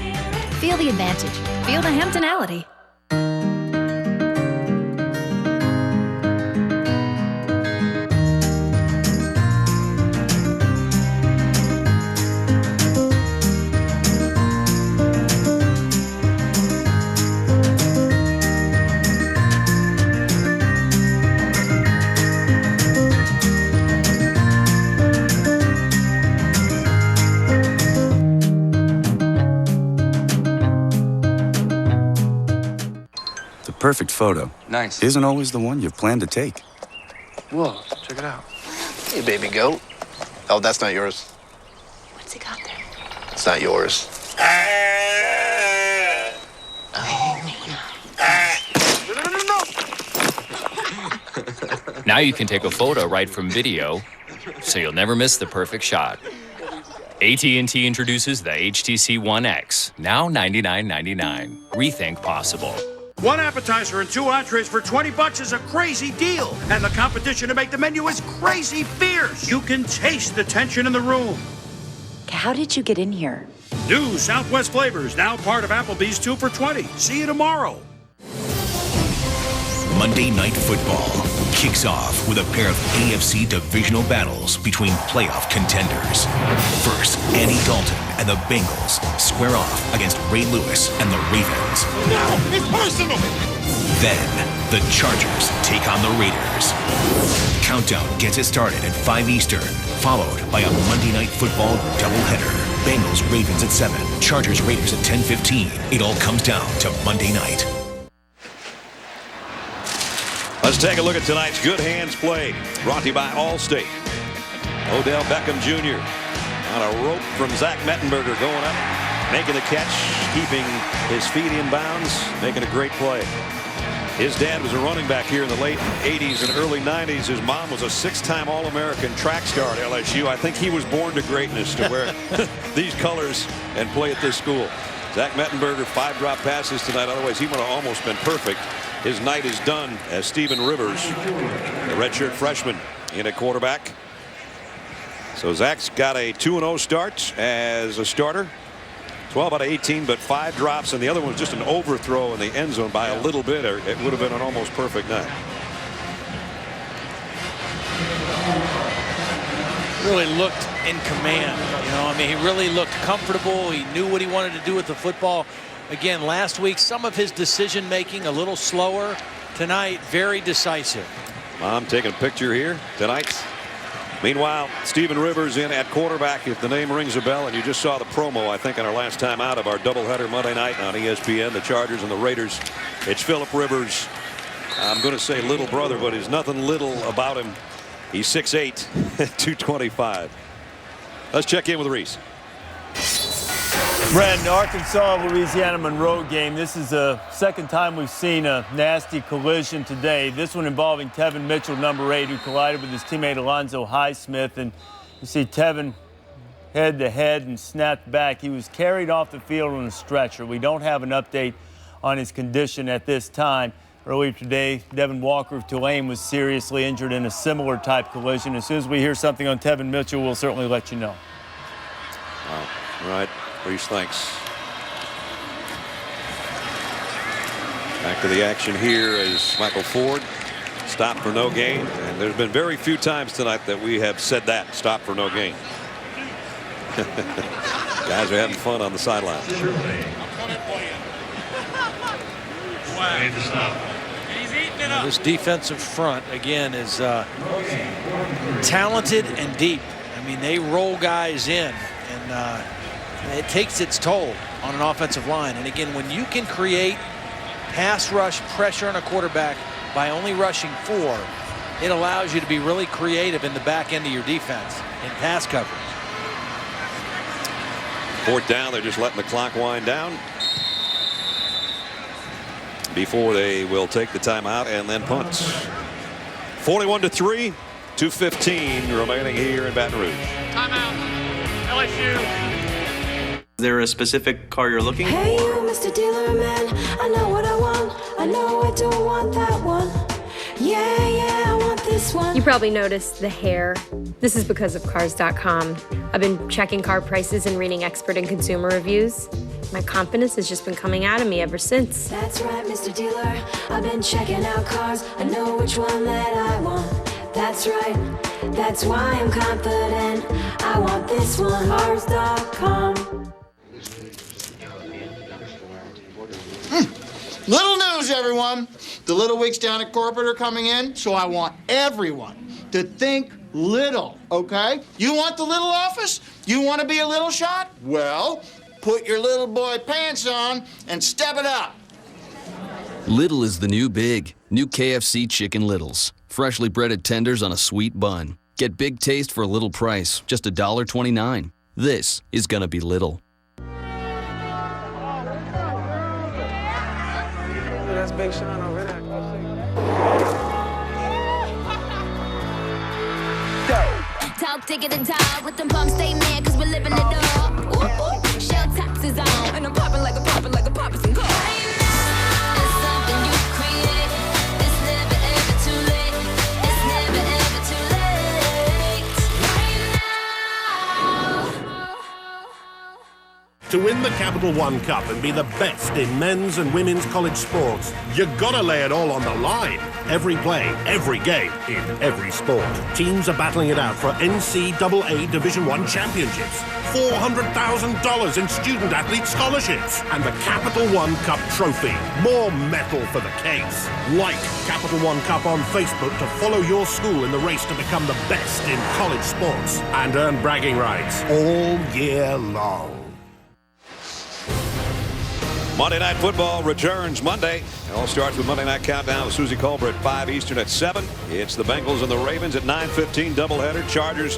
Feel the advantage. Feel the Hamptonality. Perfect photo. Nice. Isn't always the one you plan to take. Whoa, check it out. Hey, baby goat. Oh, that's not yours. What's he got there? It's not yours. Now you can take a photo right from video, so you'll never miss the perfect shot. AT&T introduces the HTC One X, now $99.99. Rethink possible. One appetizer and 2 entrees for $20 is a crazy deal. And the competition to make the menu is crazy fierce. You can taste the tension in the room. How did you get in here? New Southwest flavors, now part of Applebee's 2 for $20. See you tomorrow. Monday Night Football kicks off with a pair of AFC divisional battles between playoff contenders. First, Andy Dalton and the Bengals square off against Ray Lewis and the Ravens. No, it's personal! Then, the Chargers take on the Raiders. Countdown gets it started at 5 Eastern, followed by a Monday Night Football doubleheader. Bengals Ravens at 7, Chargers Raiders at 10:15. It all comes down to Monday night. Let's take a look at tonight's Good Hands Play, brought to you by Allstate. Odell Beckham Jr. on a rope from Zach Mettenberger going up, making the catch, keeping his feet in bounds, making a great play. His dad was a running back here in the late 80s and early 90s. His mom was a 6-time All-American track star at LSU. I think he was born to greatness to wear these colors and play at this school. Zach Mettenberger, 5 drop passes tonight. Otherwise, he would have almost been perfect. His night is done as Stephen Rivers, the redshirt freshman, in at quarterback. So Zach's got a 2-0 start as a starter. 12 out of 18, but 5 drops, and the other one was just an overthrow in the end zone by a little bit, or it would have been an almost perfect night. Really looked in command. You know, I mean, he really looked comfortable. He knew what he wanted to do with the football. Again, last week, some of his decision making a little slower. Tonight, very decisive. Mom taking a picture here tonight. Meanwhile, Stephen Rivers in at quarterback, if the name rings a bell, and you just saw the promo, I think, on our last time out of our doubleheader Monday night on ESPN, the Chargers and the Raiders. It's Phillip Rivers. I'm going to say little brother, but there's nothing little about him. He's 6'8", 225. Let's check in with Reese. Brent, Arkansas-Louisiana Monroe game. This is the second time we've seen a nasty collision today. This one involving Tevin Mitchell, number 8, who collided with his teammate Alonzo Highsmith. And you see Tevin head to head and snapped back. He was carried off the field on a stretcher. We don't have an update on his condition at this time. Earlier today, Devin Walker of Tulane was seriously injured in a similar type collision. As soon as we hear something on Tevin Mitchell, we'll certainly let you know. All right. Reese, thanks. Back to the action here as Michael Ford stopped for no gain. And there's been very few times tonight that we have said that, stop for no gain. Guys are having fun on the sideline. This defensive front, again, is talented and deep. I mean, they roll guys in, and it takes its toll on an offensive line. And again, when you can create pass rush pressure on a quarterback by only rushing 4, it allows you to be really creative in the back end of your defense in pass coverage. 4th down, they're just letting the clock wind down before they will take the timeout and then punt. 41-3, 2:15 remaining here in Baton Rouge. Timeout. LSU. Is there a specific car you're looking for? Hey, you, Mr. Dealer Man, I know what I want. I know I don't want that one. Yeah, I want this one. You probably noticed the hair. This is because of Cars.com. I've been checking car prices and reading expert and consumer reviews. My confidence has just been coming out of me ever since. That's right, Mr. Dealer. I've been checking out cars. I know which one that I want. That's right. That's why I'm confident. I want this one. Cars.com. Little news, everyone. The Little Weeks down at corporate are coming in, so I want everyone to think little, okay? You want the little office? You want to be a little shot? Well, put your little boy pants on and step it up. Little is the new big. New KFC Chicken Littles. Freshly breaded tenders on a sweet bun. Get big taste for a little price, just $1.29. This is gonna be little. That's Big Sean over there. Talk, take it and talk. Let them bumps stay mad, cause we're living it up. Ooh, ooh. Shell taxes on. And I'm popping like a Poppin' car. It's something you create. It's never ever too late. It's never ever too late. Right now. To win the Capital One Cup and be the best in men's and women's college sports, you gotta lay it all on the line. Every play, every game, in every sport. Teams are battling it out for NCAA Division I championships, $400,000 in student-athlete scholarships, and the Capital One Cup trophy. More metal for the case. Like Capital One Cup on Facebook to follow your school in the race to become the best in college sports and earn bragging rights all year long. Monday Night Football returns Monday. It all starts with Monday Night Countdown with Susie Colbert at 5 Eastern at 7. It's the Bengals and the Ravens at 9:15 doubleheader. Chargers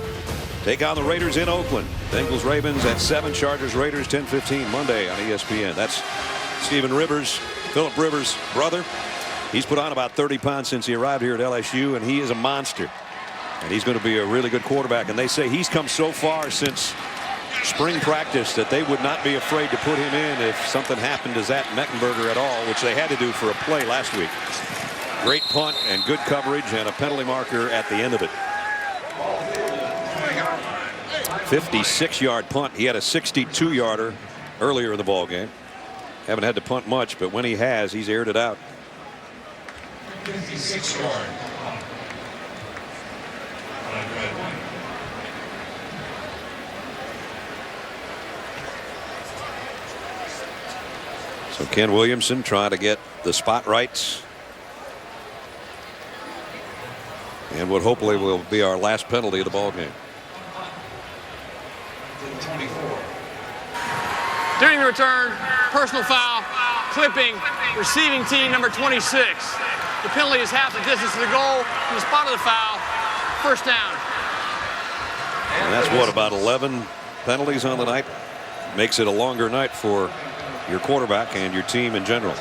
take on the Raiders in Oakland. Bengals Ravens at 7. Chargers Raiders 10:15 Monday on ESPN. That's Stephen Rivers, Phillip Rivers' brother, He's put on about 30 pounds since he arrived here at LSU, and he is a monster. And he's going to be a really good quarterback. And they say he's come so far since spring practice that they would not be afraid to put him in if something happened to Zach Mettenberger at all, which they had to do for a play last week. Great punt and good coverage and a penalty marker at the end of it. 56-yard punt. He had a 62-yarder earlier in the ball game. Haven't had to punt much, but when he has, he's aired it out. 56-yard. So Ken Williamson trying to get the spot rights. And what hopefully will be our last penalty of the ball game. During the return, personal foul, clipping, receiving team number 26. The penalty is half the distance to the goal. From the spot of the foul, first down. And that's what, about 11 penalties on the night. Makes it a longer night for your quarterback and your team in general.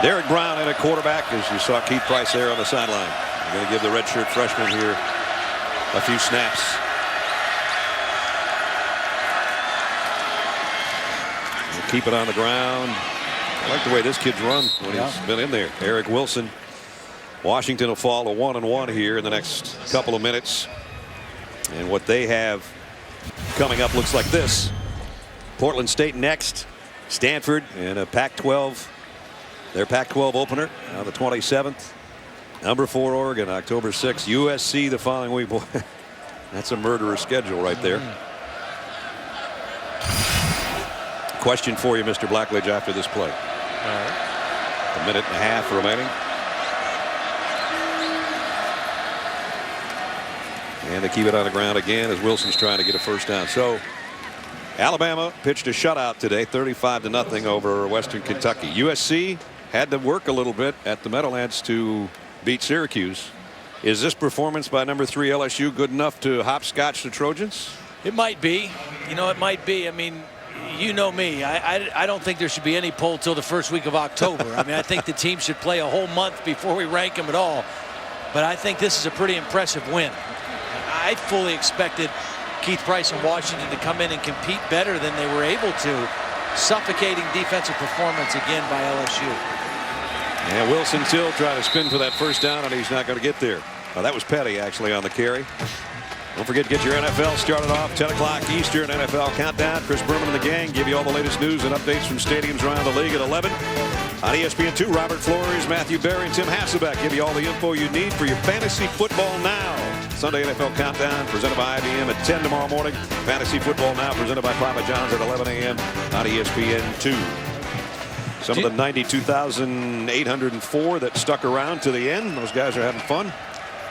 Derek Brown in a quarterback, as you saw Keith Price there on the sideline. We're going to give the redshirt freshman here a few snaps. We'll keep it on the ground. I like the way this kid's run when he's been in there. Eric Wilson. Washington will fall to 1-1 here in the next couple of minutes. And what they have coming up looks like this. Portland State next. Stanford in a Pac-12. Their Pac-12 opener on the 27th. Number 4 Oregon October 6th. USC the following week. Boy, that's a murderer's schedule right there. Question for you, Mr. Blackledge, after this play. A minute and a half remaining. And they keep it on the ground again as Wilson's trying to get a first down. So Alabama pitched a shutout today, 35-0 over Western Kentucky. USC had to work a little bit at the Meadowlands to beat Syracuse. Is this performance by number 3 LSU good enough to hopscotch the Trojans? It might be. You know, it might be. I mean, you know me. I don't think there should be any poll till the first week of October. I mean, I think the team should play a whole month before we rank them at all. But I think this is a pretty impressive win. I fully expected Keith Price and Washington to come in and compete better than they were able to. Suffocating defensive performance again by LSU. And Wilson still trying to spin for that first down, and he's not going to get there. That was Petty actually on the carry. Don't forget to get your NFL started off 10 o'clock Eastern NFL Countdown. Chris Berman and the gang give you all the latest news and updates from stadiums around the league at 11. On ESPN2, Robert Flores, Matthew Berry, and Tim Hasselbeck give you all the info you need for your fantasy football now. Sunday NFL Countdown presented by IBM at 10 tomorrow morning. Fantasy Football Now presented by Papa John's at 11 a.m. on ESPN2. Some of the 92,804 that stuck around to the end. Those guys are having fun.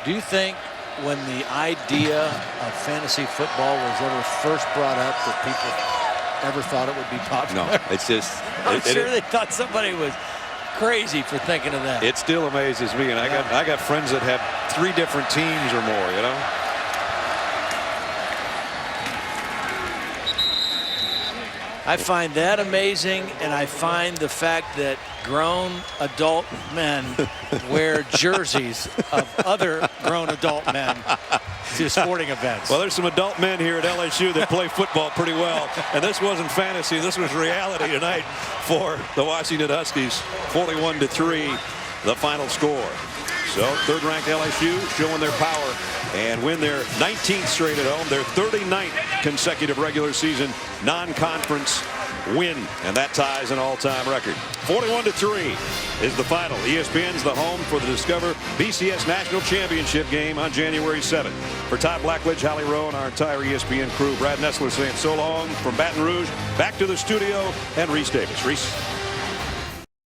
Do you think when the idea of fantasy football was ever first brought up that people ever thought it would be popular? No, it's just... I'm sure they thought somebody was crazy for thinking of that. It still amazes me, and I got friends that have 3 different teams or more, you know? I find that amazing, and I find the fact that grown adult men wear jerseys of other grown adult men to sporting events. Well, there's some adult men here at LSU that play football pretty well, and this wasn't fantasy. This was reality tonight for the Washington Huskies. 41-3, the final score. So third-ranked LSU showing their power and win their 19th straight at home, their 39th consecutive regular season non-conference win, and that ties an all-time record. 41-3 is the final. ESPN's the home for the Discover BCS National Championship game on January 7th. For Todd Blackledge, Hallie Rowe, and our entire ESPN crew, Brad Nessler saying so long from Baton Rouge. Back to the studio and Reese Davis. Reese.